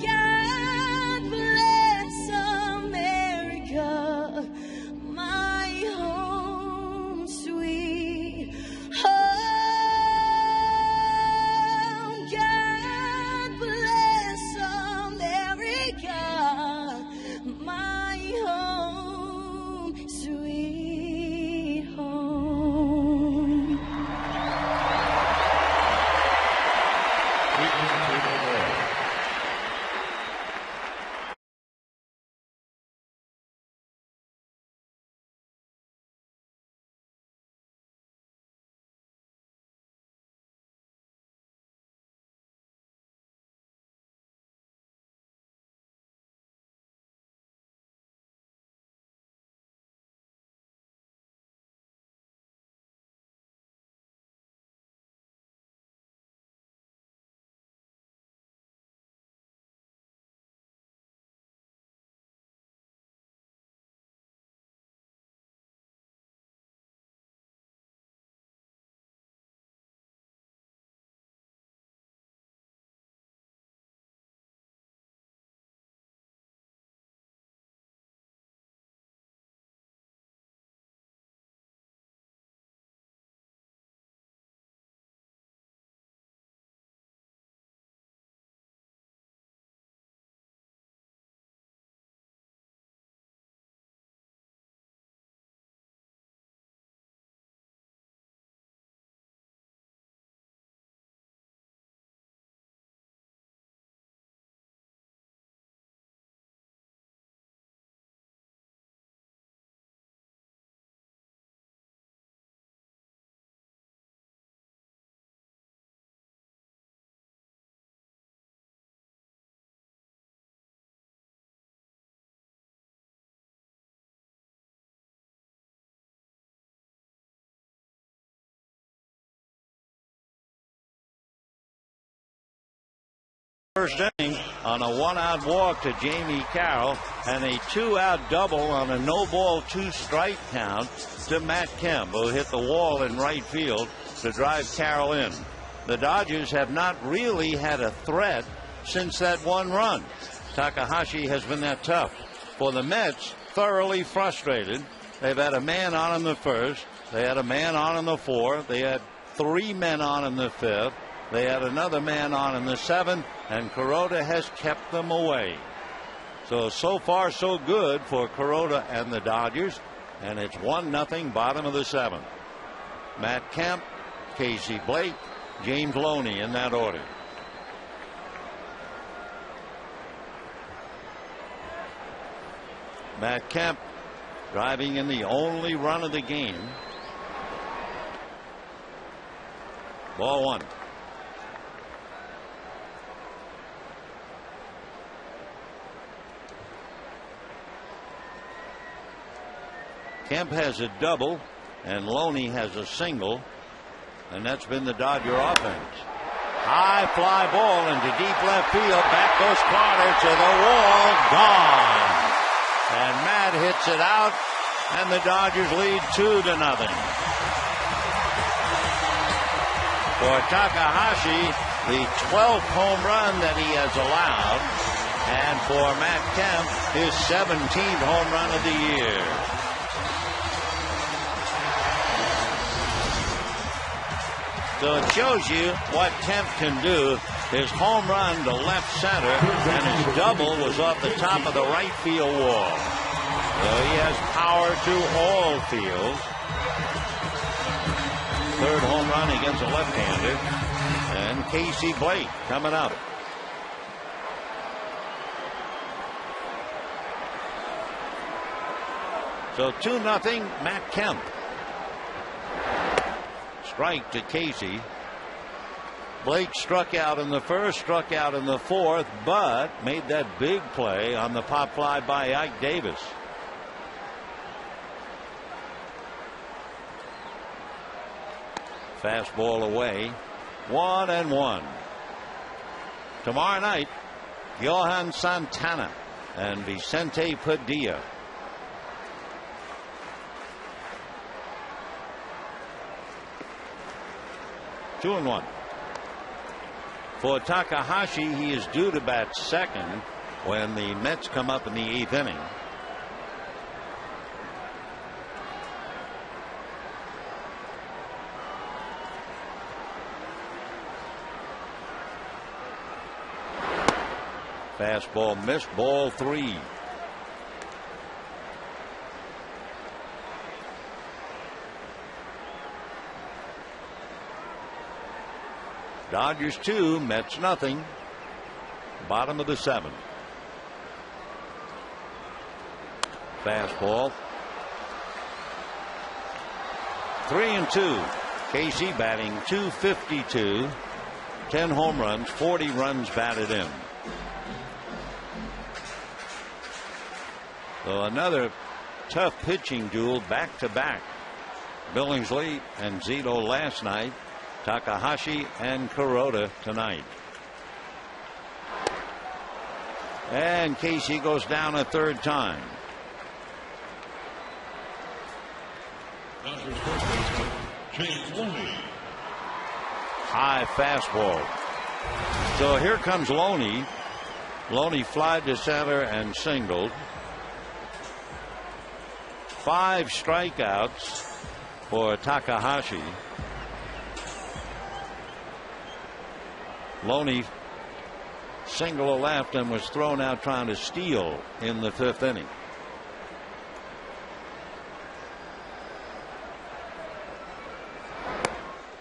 God bless America, my home sweet home. God bless America, my home sweet first inning on a 1-out walk to Jamie Carroll and a 2-out double on a no-ball 2-strike count to Matt Kemp, who hit the wall in right field to drive Carroll in. The Dodgers have not really had a threat since that one run. Takahashi has been that tough. For the Mets, thoroughly frustrated. They've had a man on in the first. They had a man on in the fourth. They had 3 men on in the fifth. They had another man on in the seventh, and Kuroda has kept them away. So far so good for Kuroda and the Dodgers, and it's 1-0 bottom of the seventh. Matt Kemp, Casey Blake, James Loney in that order. Matt Kemp driving in the only run of the game. Ball 1. Kemp has a double and Loney has a single, and that's been the Dodger offense. High fly ball into deep left field. Back goes Carter to the wall. Gone. And Matt hits it out, and the Dodgers lead 2-0. For Takahashi, the 12th home run that he has allowed, and for Matt Kemp, his 17th home run of the year. So it shows you what Kemp can do. His home run to left center and his double was off the top of the right field wall. So he has power to all fields. Third home run against a left-hander. And Casey Blake coming up. So 2-0 Matt Kemp. Strike to Casey. Blake struck out in the first, struck out in the fourth, but made that big play on the pop fly by Ike Davis. Fastball away. 1-1. Tomorrow night, Johan Santana and Vicente Padilla. Two and 1. For Takahashi, he is due to bat second when the Mets come up in the 8th inning. Fastball missed, ball 3. Dodgers 2, Mets nothing. Bottom of the 7th. Fastball. 3-2. Casey batting .252. 10 home runs, 40 runs batted in. So another tough pitching duel back to back. Billingsley and Zito last night. Takahashi and Kuroda tonight. And Casey goes down a third time. High fastball. So here comes Loney. Loney flied to center and singled. 5 strikeouts for Takahashi. Loney single left and was thrown out trying to steal in the 5th inning.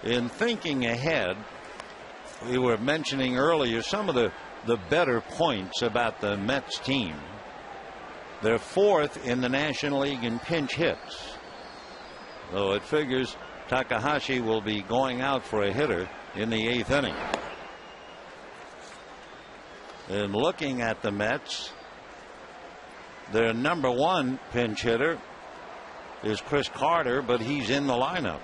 In thinking ahead, we were mentioning earlier some of the better points about the Mets team. They're 4th in the National League in pinch hits. Though it figures Takahashi will be going out for a hitter in the 8th inning. And looking at the Mets, their number 1 pinch hitter is Chris Carter, but he's in the lineup.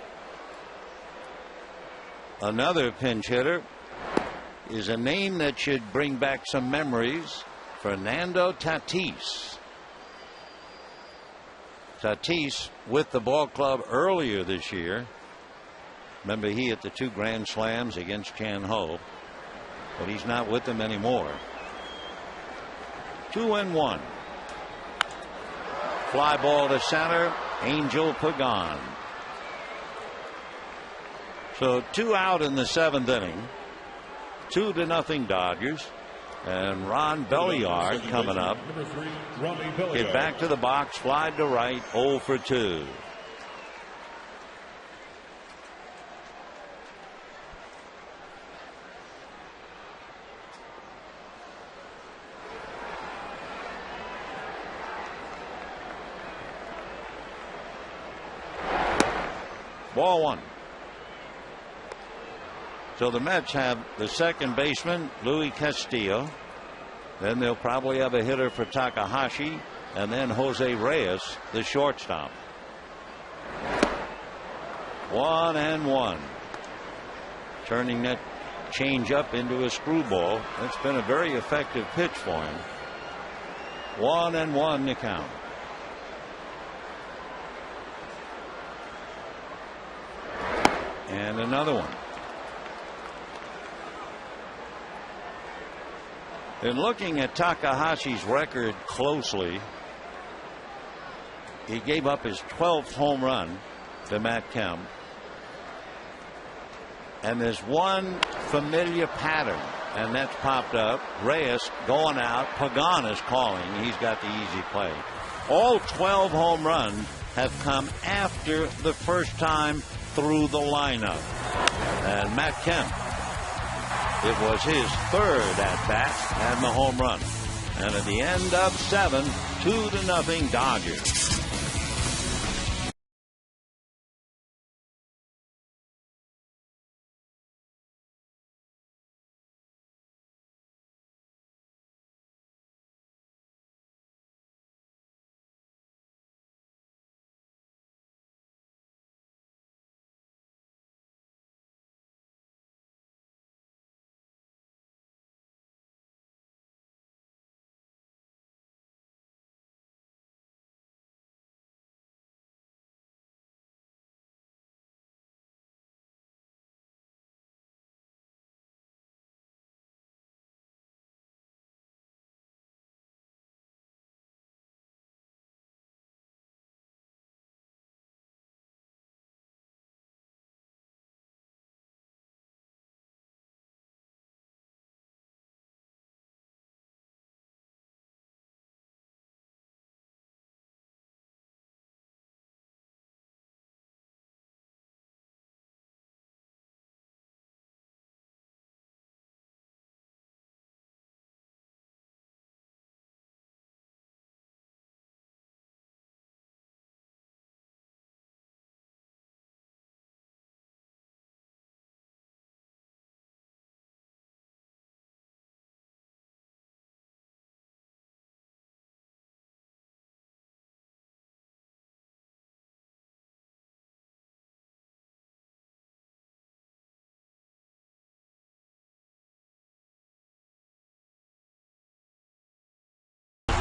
Another pinch hitter is a name that should bring back some memories. Fernando Tatis. Tatis with the ball club earlier this year. Remember, he hit the 2 grand slams against Chan Ho, but he's not with them anymore. 2-1. Fly ball to center. Angel Pagan. So 2 out in the 7th inning. 2-0 Dodgers. And Ron Belliard coming up. Get back to the box. Fly to right. 0 for 2. Ball 1. So the Mets have the second baseman, Luis Castillo. Then they'll probably have a hitter for Takahashi, and then Jose Reyes, the shortstop. 1-1. Turning that changeup into a screwball. That's been a very effective pitch for him. 1-1 to count. And another one. In looking at Takahashi's record closely, he gave up his 12th home run to Matt Kemp. And there's one familiar pattern, and that's popped up. Reyes going out. Pagan is calling. He's got the easy play. All 12 home runs have come after the first time through the lineup. And Matt Kemp, it was his 3rd at bat and the home run. And at the end of 7, 2-0 Dodgers.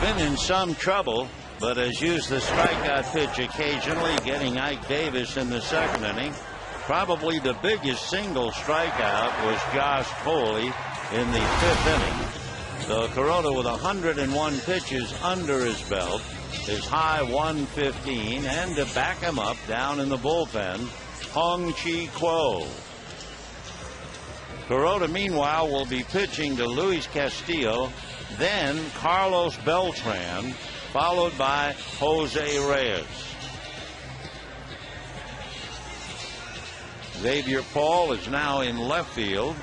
Been in some trouble, but has used the strikeout pitch occasionally, getting Ike Davis in the 2nd inning. Probably the biggest single strikeout was Josh Foley in the 5th inning. So Corona with 101 pitches under his belt, his high 115, and to back him up down in the bullpen, Hong Chi Kuo. Corona, meanwhile, will be pitching to Luis Castillo, then Carlos Beltran, followed by Jose Reyes. Xavier Paul is now in left field.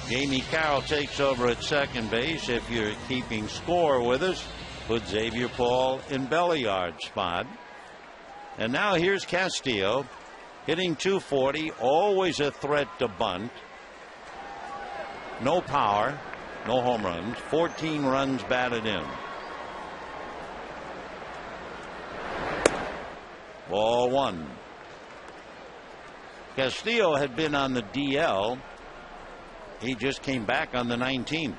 Jamie Carroll takes over at second base. If you're keeping score with us, put Xavier Paul in Belliard's spot. And now here's Castillo, hitting .240, always a threat to bunt. No power. No home runs. 14 runs batted in. Ball 1. Castillo had been on the DL He just came back on the 19th,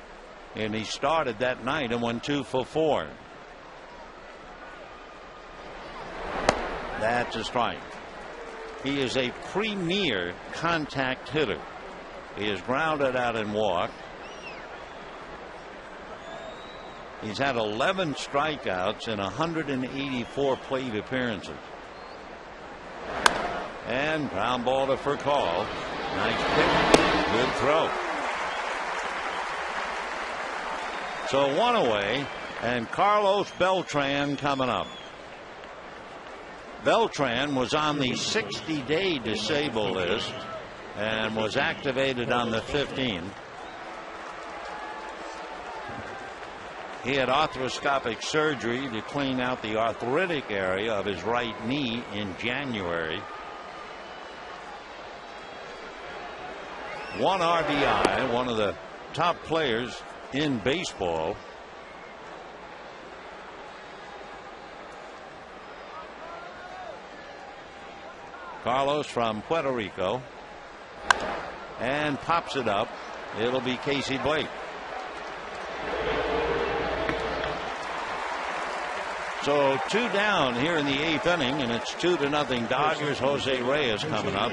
and he started that night and went 2 for 4. That's a strike. He is a premier contact hitter. He has grounded out and walked. He's had 11 strikeouts in 184 plate appearances. And ground ball to for call. Nice pick. Good throw. So 1 away, and Carlos Beltran coming up. Beltran was on the 60-day disabled list and was activated on the 15th. He had arthroscopic surgery to clean out the arthritic area of his right knee in January. 1 RBI, one of the top players in baseball. Carlos from Puerto Rico, and pops it up. It'll be Casey Blake. So 2 down here in the 8th inning, and it's 2-0 Dodgers. Jose Reyes coming up.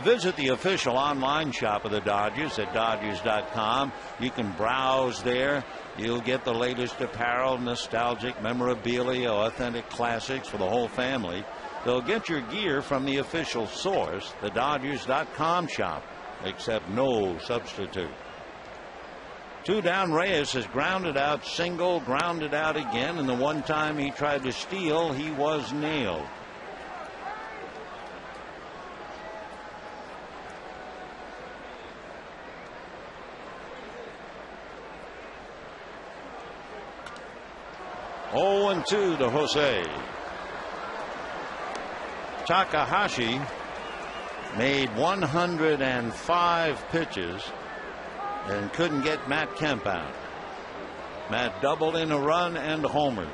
Visit the official online shop of the Dodgers at Dodgers.com. You can browse there. You'll get the latest apparel, nostalgic memorabilia, authentic classics for the whole family. They'll get your gear from the official source, the Dodgers.com shop, except no substitute. 2 down. Reyes has grounded out, single, grounded out again, and the one time he tried to steal, he was nailed. Oh, and 2 to Jose. Takahashi made 105 pitches and couldn't get Matt Kemp out. Matt doubled in a run and homered.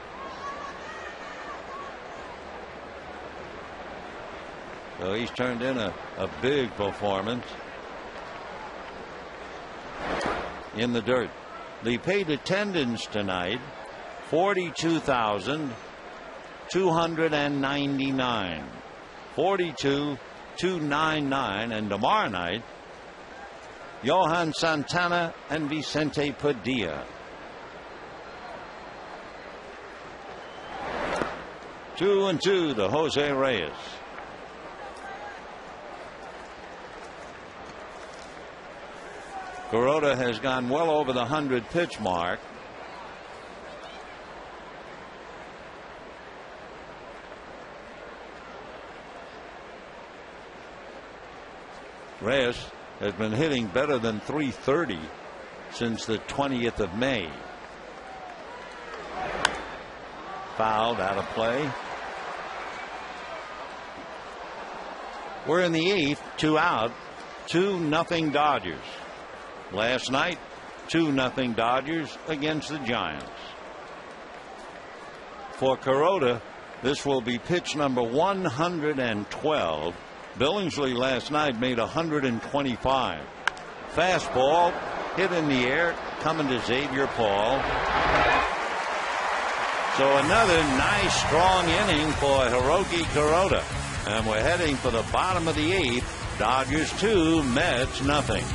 So he's turned in a big performance in the dirt. The paid attendance tonight, 42,299. 42,299, and tomorrow night, Johan Santana and Vicente Padilla. 2-2 to Jose Reyes. Kuroda has gone well over the 100 pitch mark. Reyes has been hitting better than .330 since the 20th of May. Fouled, out of play. We're in the 8th, 2 out, 2-0 Dodgers. Last night, 2-0 Dodgers against the Giants. For Kuroda, this will be pitch number 112. Billingsley last night made 125. Fastball hit in the air, coming to Xavier Paul. So another nice strong inning for Hiroki Kuroda, and we're heading for the bottom of the 8th. Dodgers 2, Mets nothing.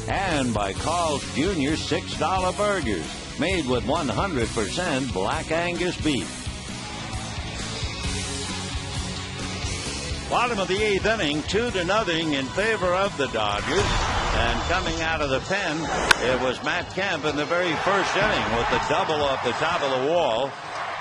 And by Carl's Jr. $6 burgers, made with 100% Black Angus beef. Bottom of the 8th inning, 2-0 in favor of the Dodgers. And coming out of the pen, it was Matt Kemp in the very first inning with the double off the top of the wall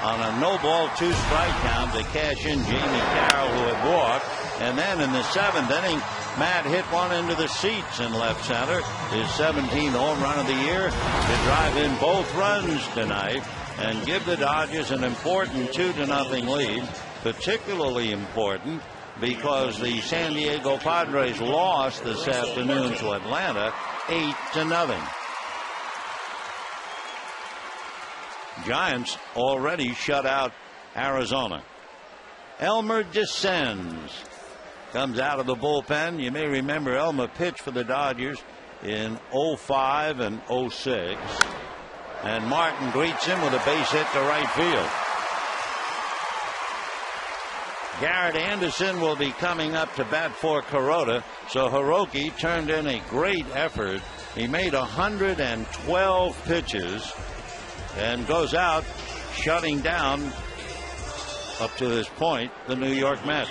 on a no-ball 2-strike count to cash in Jamie Carroll, who had walked. And then in the 7th inning, Matt hit one into the seats in left center, his 17th home run of the year, to drive in both runs tonight and give the Dodgers an important 2-0 lead, particularly important because the San Diego Padres lost this afternoon to Atlanta 8-0. Giants already shut out Arizona. Elmer descends. Comes out of the bullpen. You may remember Elmer pitched for the Dodgers in 05 and 06. And Martin greets him with a base hit to right field. Garrett Anderson will be coming up to bat for Kuroda. So Hiroki turned in a great effort. He made 112 pitches and goes out shutting down, up to this point, the New York Mets.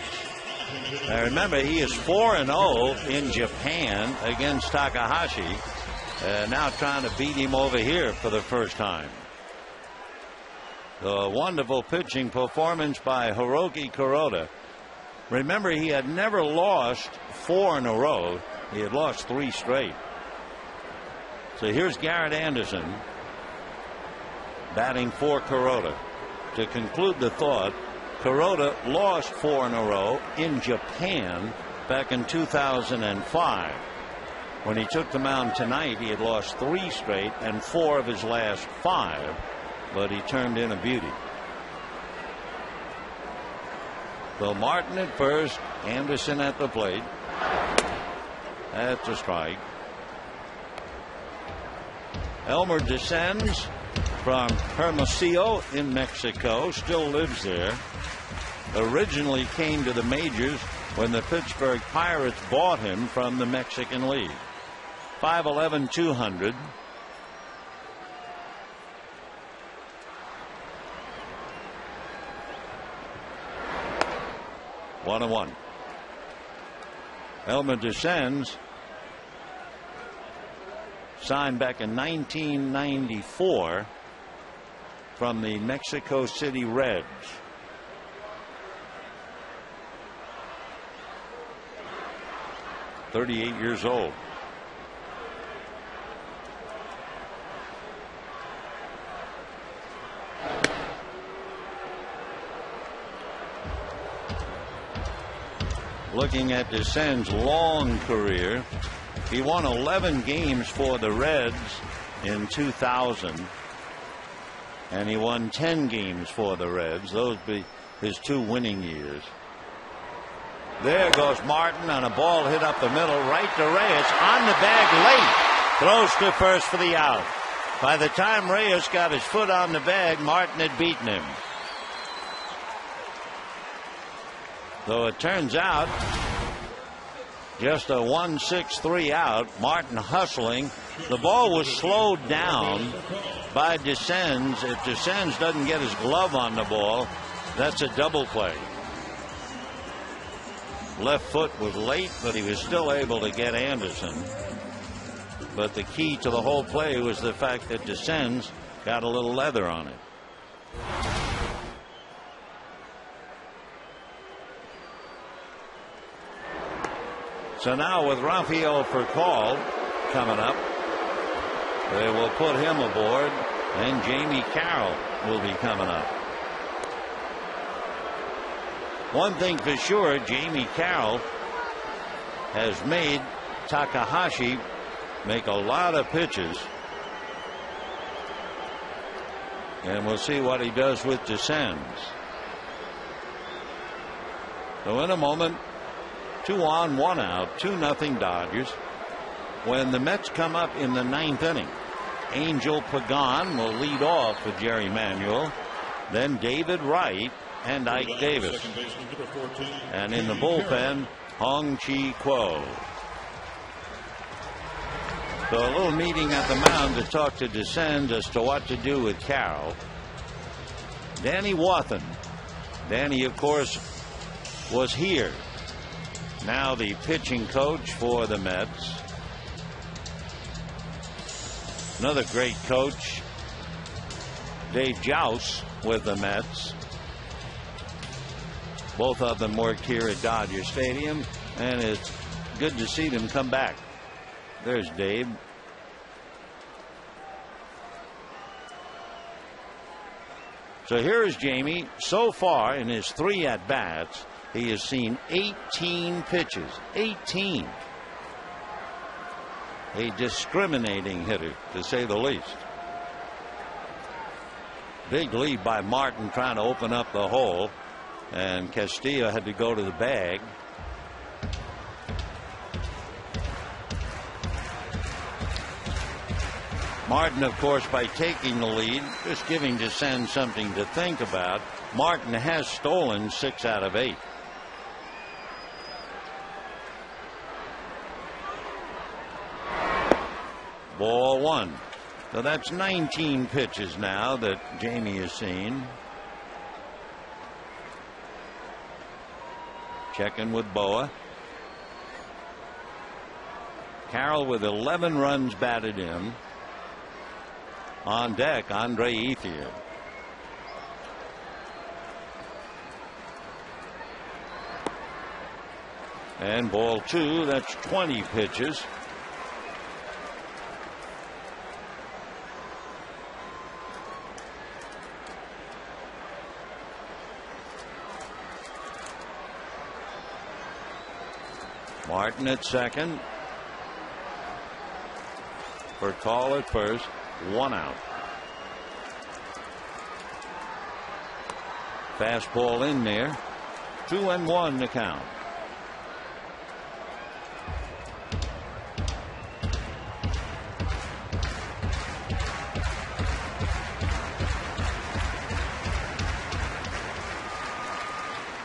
Now remember, he is 4-0 in Japan against Takahashi. Now trying to beat him over here for the first time. The wonderful pitching performance by Hiroki Kuroda. Remember, he had never lost 4 in a row. He had lost 3 straight. So here's Garrett Anderson batting for Kuroda. To conclude the thought, Kuroda lost 4 in a row in Japan back in 2005. When he took the mound tonight, he had lost 3 straight and 4 of his last 5. But he turned in a beauty. So Martin at first, Anderson at the plate. That's a strike. Elmer descends from Hermosillo in Mexico, still lives there. Originally came to the majors when the Pittsburgh Pirates bought him from the Mexican League. 5'11", 200. One and one. Elmer descends. Signed back in 1994 from the Mexico City Reds. .38 years old. Looking at Descend's long career, he won 11 games for the Reds in 2000, and he won 10 games for the Reds. Those be his 2 winning years. There goes Martin on a ball hit up the middle, right to Reyes, on the bag late, throws to first for the out. By the time Reyes got his foot on the bag, Martin had beaten him. So it turns out just a 1-6-3 out. Martin hustling. The ball was slowed down by Descends. If Descends doesn't get his glove on the ball, that's a double play. Left foot was late, but he was still able to get Anderson. But the key to the whole play was the fact that Descends got a little leather on it. So now with Rafael Furcal coming up, they will put him aboard, and Jamie Carroll will be coming up. One thing for sure, Jamie Carroll has made Takahashi make a lot of pitches. And we'll see what he does with Descends. So in a moment, 2 on, 1 out, 2-0 Dodgers. When the Mets come up in the 9th inning, Angel Pagan will lead off for Jerry Manuel. Then David Wright and Ike Davis. And in the bullpen, Hong Chi Kuo. So a little meeting at the mound to talk to Descend as to what to do with Carroll. Danny Wathan. Danny, of course, was here. Now the pitching coach for the Mets. Another great coach, Dave Joust, with the Mets. Both of them worked here at Dodger Stadium, and it's good to see them come back. There's Dave. So here is Jamie. So far in his 3 at-bats, he has seen 18 pitches. 18. A discriminating hitter, to say the least. Big lead by Martin trying to open up the hole, and Castillo had to go to the bag. Martin, of course, by taking the lead, just giving Descend something to think about. Martin has stolen 6 out of 8. Ball 1. So that's 19 pitches now that Jamie has seen. Checking with Boa. Carroll with 11 runs batted in. On deck, Andre Ethier. And ball 2, that's 20 pitches. Martin at second. Bertal at first. 1 out. Fastball in there. 2-1 to count.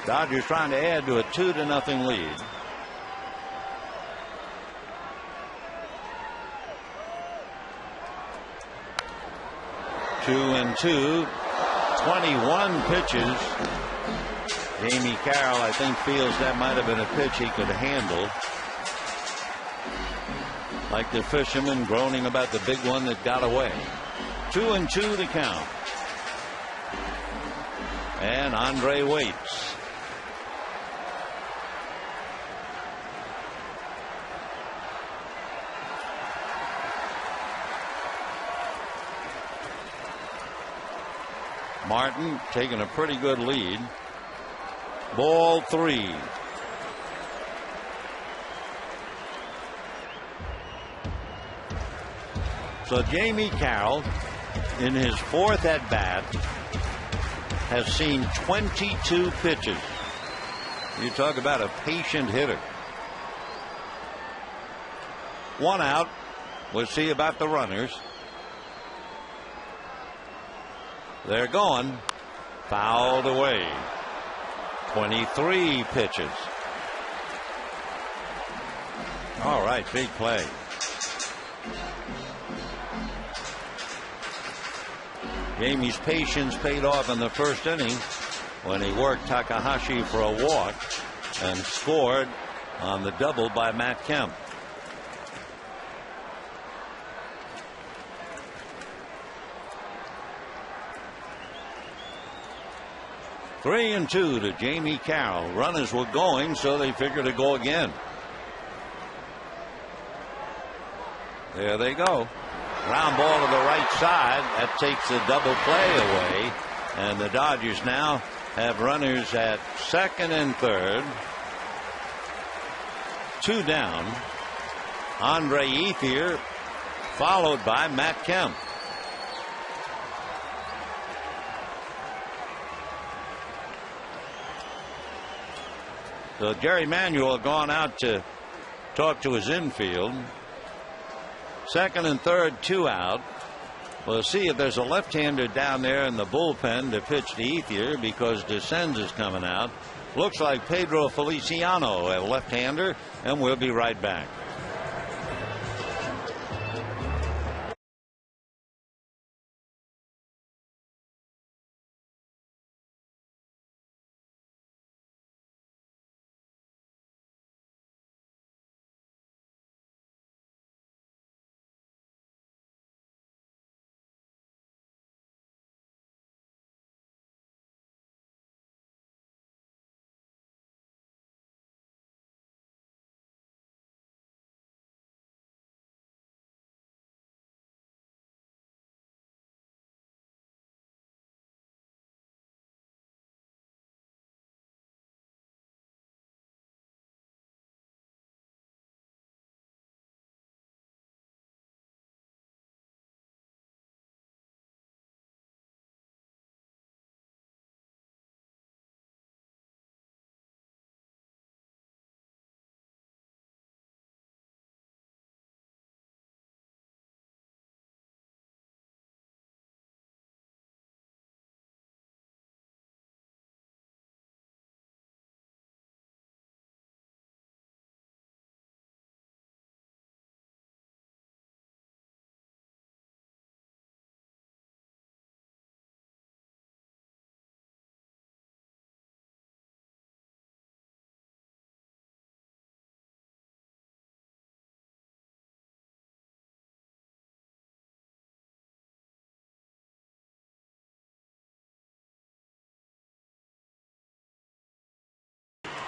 Dodgers trying to add to a 2-0 lead. Two and 2, 21 pitches. Jamie Carroll, I think, feels that might have been a pitch he could handle. Like the fisherman groaning about the big one that got away. 2-2 to count. And Andre waits. Martin taking a pretty good lead. Ball 3. So Jamie Carroll, in his 4th at bat, has seen 22 pitches. You talk about a patient hitter. 1 out. We'll see about the runners. They're gone. Fouled away. 23 pitches. All right, big play. Jamie's patience paid off in the first inning when he worked Takahashi for a walk and scored on the double by Matt Kemp. Three and 2 to Jamie Carroll. Runners were going, so they figured to go again. There they go. Ground ball to the right side. That takes the double play away. And the Dodgers now have runners at second and third. 2 down. Andre Ethier, followed by Matt Kemp. So Jerry Manuel gone out to talk to his infield. Second and third, 2 out. We'll see if there's a left-hander down there in the bullpen to pitch to Ethier because Descend is coming out. Looks like Pedro Feliciano, a left-hander, and we'll be right back.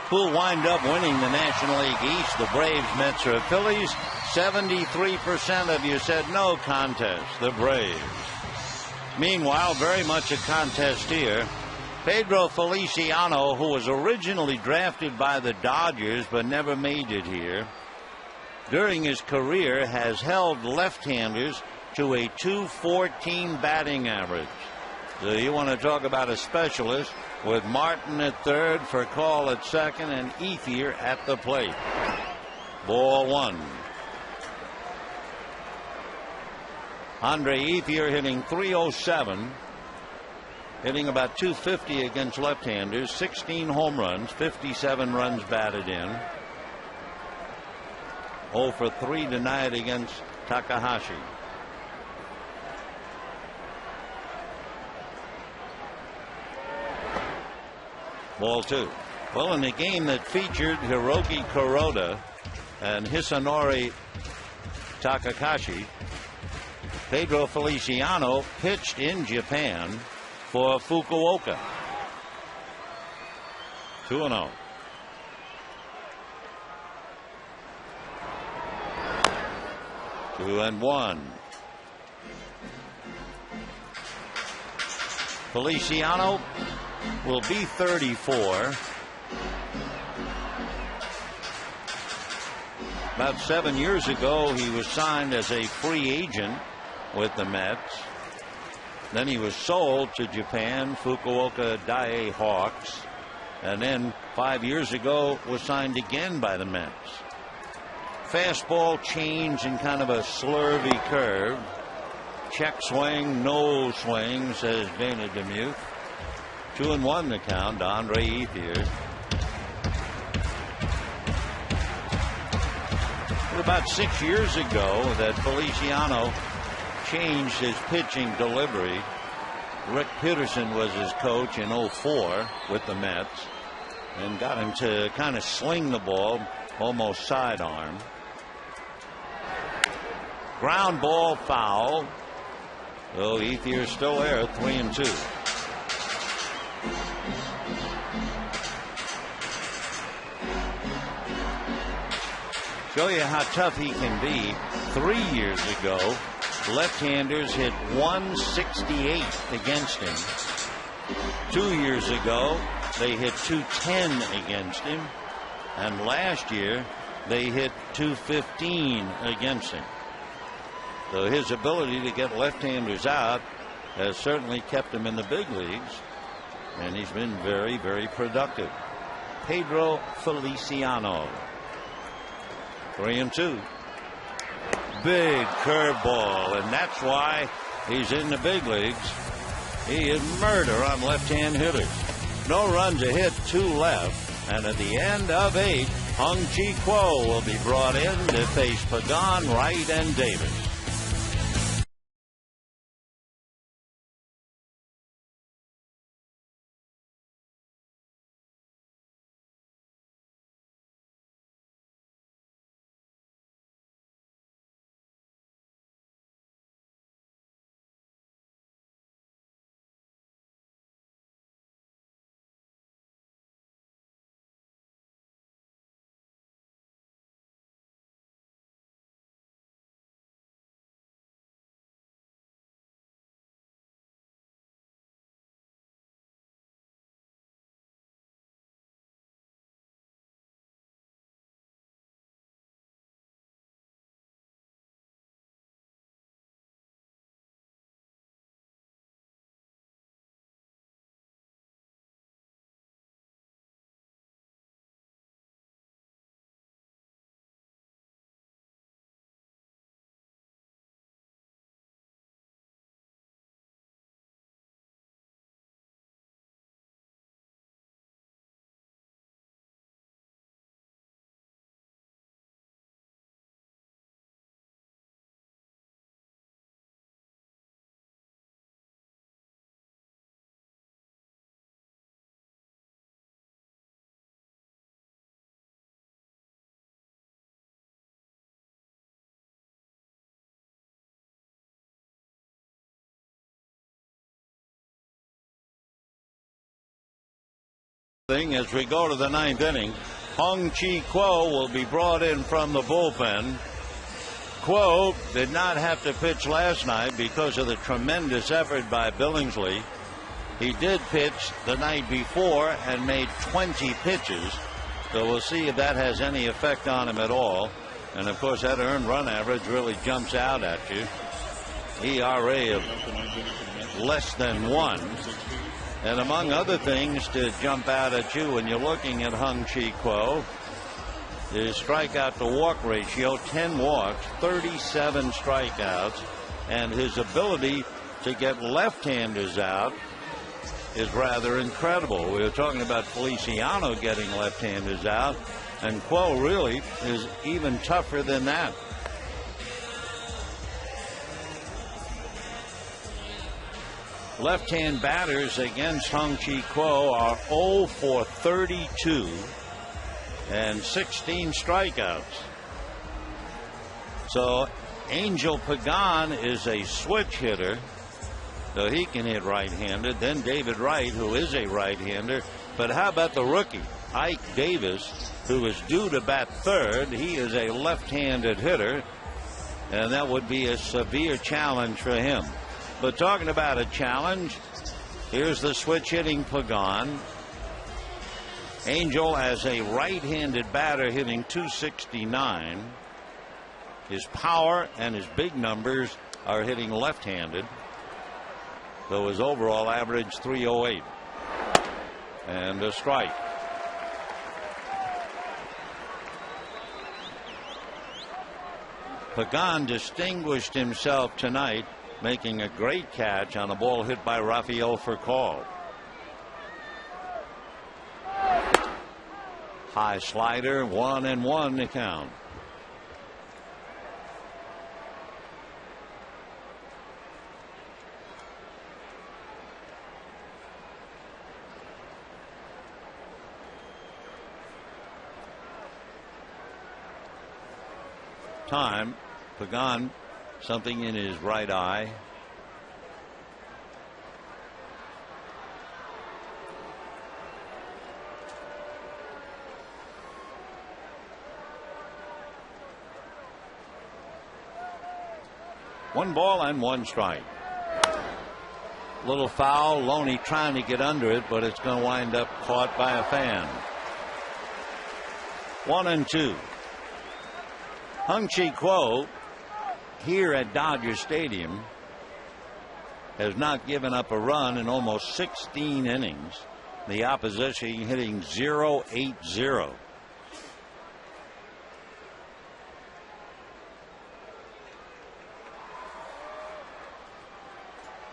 who'll wind up winning the National League East, the Braves, Mets, or Phillies? 73% of you said no contest, the Braves. Meanwhile, very much a contest here. Pedro Feliciano, who was originally drafted by the Dodgers but never made it here, during his career has held left-handers to a .214 batting average. So you want to talk about a specialist, with Martin at third, Furcal at second, and Ethier at the plate. Ball one. Andre Ethier hitting .307, hitting about .250 against left-handers, 16 home runs, 57 runs batted in. 0 for 3 tonight against Takahashi. Ball two. Well, in a game that featured Hiroki Kuroda and Hisanori Takahashi, Pedro Feliciano pitched in Japan for Fukuoka. 2-0. Two and one. Feliciano will be 34. About 7 years ago, he was signed as a free agent with the Mets. Then he was sold to Japan, Fukuoka Daiei Hawks, and then 5 years ago was signed again by the Mets. Fastball change in kind of a slurvy curve. Check swing, no swing, says Dana Demuth. 2-1 the count. Andre Ethier. It was about 6 years ago that Feliciano changed his pitching delivery. Rick Peterson was his coach in '04 with the Mets and got him to kind of sling the ball, almost sidearm. Ground ball, foul. So Ethier's still there, 3-2. Show you how tough he can be. 3 years ago, left-handers hit .168 against him. 2 years ago, they hit .210 against him. And last year, they hit .215 against him. So his ability to get left-handers out has certainly kept him in the big leagues. And he's been very, very productive. Pedro Feliciano. 3-2. Big curveball, and that's why he's in the big leagues. He is murder on left-hand hitters. No runs a hit, 2 left, and at the end of 8, Hung Chi Kuo will be brought in to face Pagan, Wright, and Davis. As we go to the ninth inning, Hung Chi Kuo will be brought in from the bullpen. Kuo did not have to pitch last night because of the tremendous effort by Billingsley. He did pitch the night before and made 20 pitches. So we'll see if that has any effect on him at all. And of course, that earned run average really jumps out at you. ERA of less than 1. And among other things to jump out at you when you're looking at Hung Chi Kuo, his strikeout to walk ratio, 10 walks, 37 strikeouts, and his ability to get left-handers out is rather incredible. We were talking about Feliciano getting left-handers out, and Kuo really is even tougher than that. Left-hand batters against Hung Chi Kuo are 0 for 32 and 16 strikeouts. So Angel Pagan is a switch hitter, so he can hit right-handed. Then David Wright, who is a right-hander. But how about the rookie, Ike Davis, who is due to bat third? He is a left-handed hitter, and that would be a severe challenge for him. But talking about a challenge, here's the switch hitting Pagan. Angel as a right-handed batter hitting .269. His power and his big numbers are hitting left-handed. So his overall average .308. And a strike. Pagan distinguished himself tonight, making a great catch on a ball hit by Rafael Furcal. High slider, 1-1 to count. Time. Pagan, something in his right eye. One ball and one strike. Little foul. Loney trying to get under it, but it's going to wind up caught by a fan. 1-2. Hung Chi Kuo here at Dodger Stadium has not given up a run in almost 16 innings. The opposition hitting .080.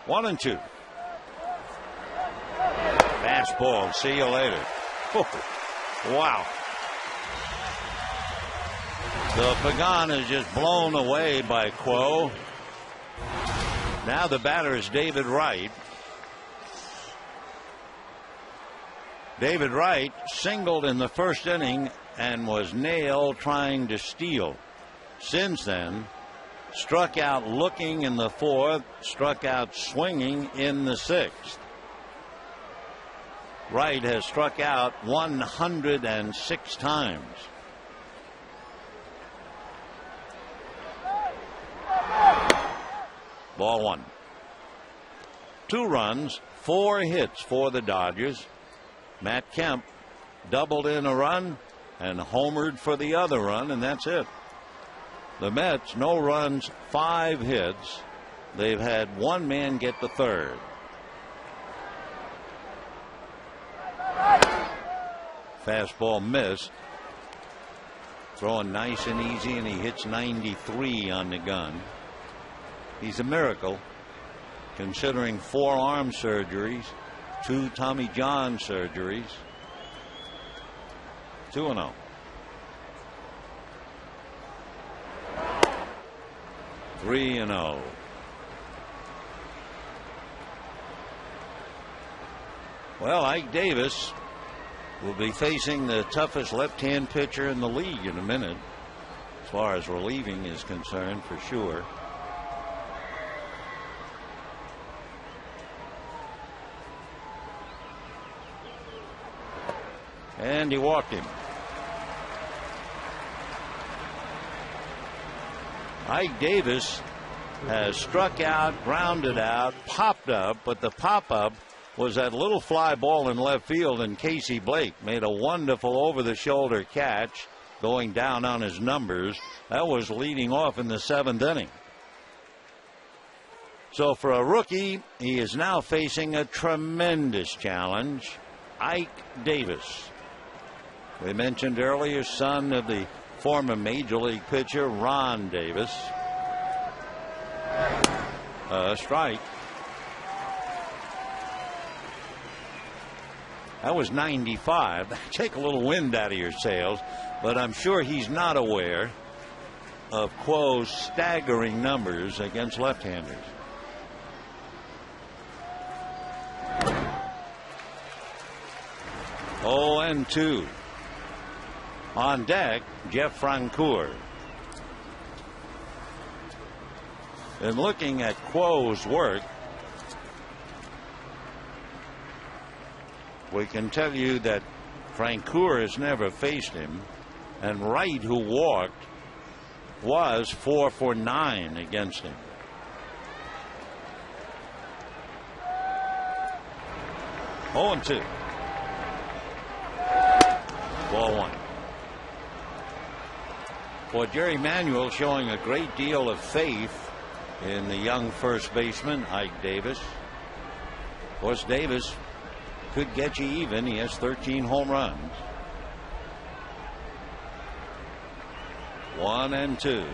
One and two. Fastball. See you later. Oh, wow. The Pagan is just blown away by Kuo. Now the batter is David Wright. David Wright singled in the first inning and was nailed trying to steal. Since then, struck out looking in the fourth, struck out swinging in the sixth. Wright has struck out 106 times. Ball one. 2 runs, 4 hits for the Dodgers. Matt Kemp doubled in a run and homered for the other run, and that's it. The Mets, no runs, 5 hits. They've had 1 man get the third. Fastball missed. Throwing nice and easy, and he hits 93 on the gun. He's a miracle, considering 4 arm surgeries, 2 Tommy John surgeries. 2-0. Three and 0. Well, Ike Davis will be facing the toughest left-hand pitcher in the league in a minute, as far as relieving is concerned, for sure. And he walked him. Ike Davis has struck out, grounded out, popped up, but the pop-up was that little fly ball in left field, and Casey Blake made a wonderful over-the-shoulder catch going down on his numbers. That was leading off in the 7th inning. So for a rookie, he is now facing a tremendous challenge. Ike Davis. We mentioned earlier, son of the former Major League pitcher Ron Davis. Strike. That was 95. Take a little wind out of your sails, but I'm sure he's not aware of Quo's staggering numbers against left-handers. Oh, and 2. On deck, Jeff Francoeur. And looking at Quo's work, we can tell you that Francoeur has never faced him, and Wright, who walked, was 4 for 9 against him. Oh, and 2. Ball 1. Well, Jerry Manuel showing a great deal of faith in the young first baseman, Ike Davis. Of course, Davis could get you even. He has 13 home runs. 1 and 2.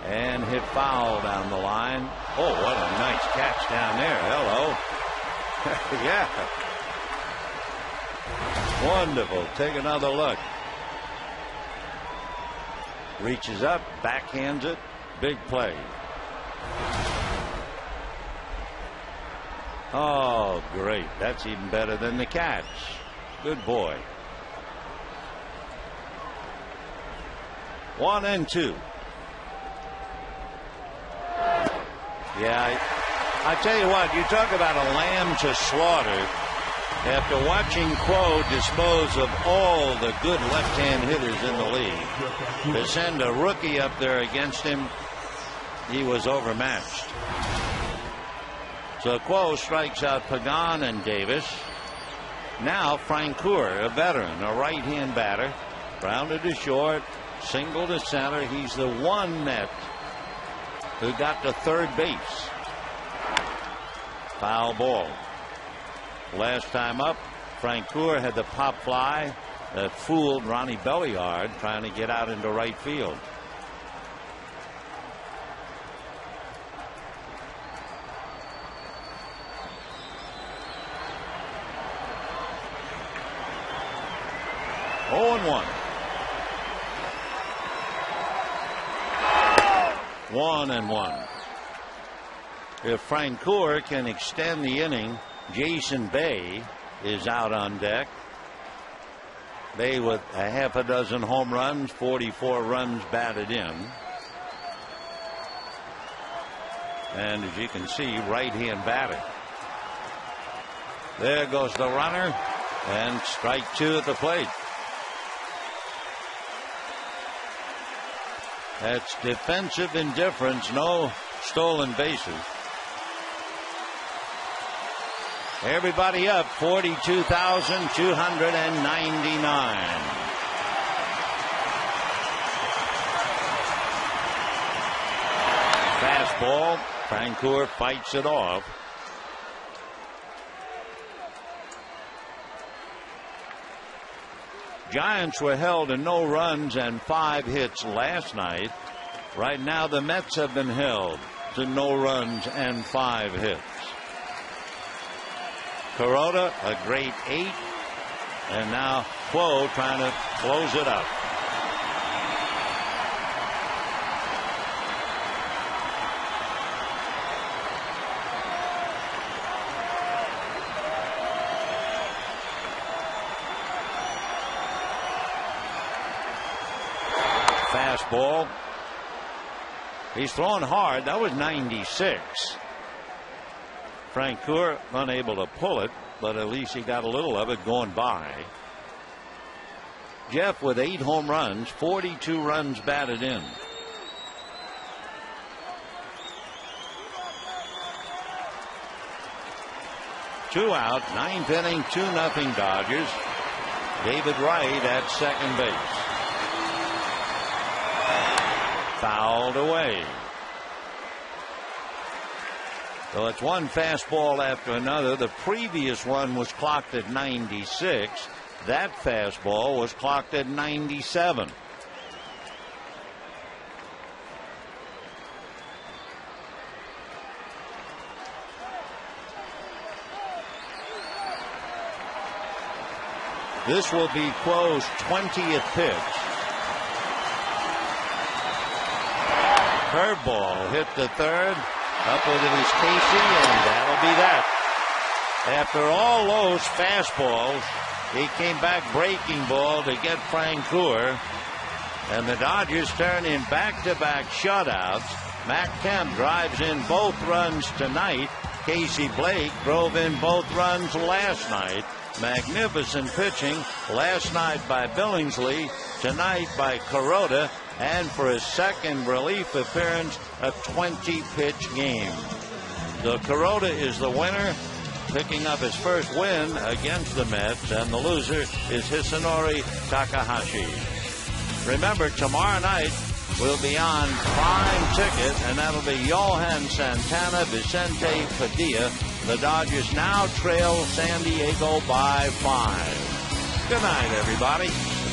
And hit foul down the line. Oh, what a nice catch down there. Hello. Yeah. Wonderful. Take another look. Reaches up, backhands it. Big play. Oh, great. That's even better than the catch. Good boy. 1 and 2. Yeah, I tell you what, you talk about a lamb to slaughter. After watching Quo dispose of all the good left-hand hitters in the league, to send a rookie up there against him, he was overmatched. So Quo strikes out Pagan and Davis. Now Francoeur, a veteran, a right-hand batter, grounded to short, single to center. He's the one Met who got to third base. Foul ball. Last time up, Francoeur had the pop fly that fooled Ronnie Belliard trying to get out into right field. Oh, and 1. 1 and 1. If Francoeur can extend the inning, Jason Bay is out on deck. Bay with a half a dozen home runs, 44 runs batted in. And as you can see, right-hand batter. There goes the runner, and strike 2 at the plate. That's defensive indifference, no stolen bases. Everybody up, 42,299. Fastball. Francoeur fights it off. Giants were held to no runs and 5 hits last night. Right now the Mets have been held to no runs and 5 hits. Kuroda, a great 8. And now Quo trying to close it up. Fastball. He's throwing hard. That was 96. Francoeur unable to pull it. but at least he got a little of it going by. Jeff with 8 home runs, 42 runs batted in. Two out, 9th inning, 2-0 Dodgers. David Wright at second base. Fouled away. So it's one fastball after another. The previous one was clocked at 96. That fastball was clocked at 97. This will be Quo's 20th pitch. Curveball hit the third. Up with it is Casey, and that'll be that. After all those fastballs, he came back breaking ball to get Francoeur. And the Dodgers turn in back-to-back shutouts. Matt Kemp drives in both runs tonight. Casey Blake drove in both runs last night. Magnificent pitching last night by Billingsley, tonight by Kuroda, and for his second relief appearance, a 20-pitch game. So Kuroda is the winner, picking up his first win against the Mets, and the loser is Hisanori Takahashi. Remember, tomorrow night we'll be on Prime Ticket, and that'll be Johan Santana, Vicente Padilla. The Dodgers now trail San Diego by 5. Good night, everybody.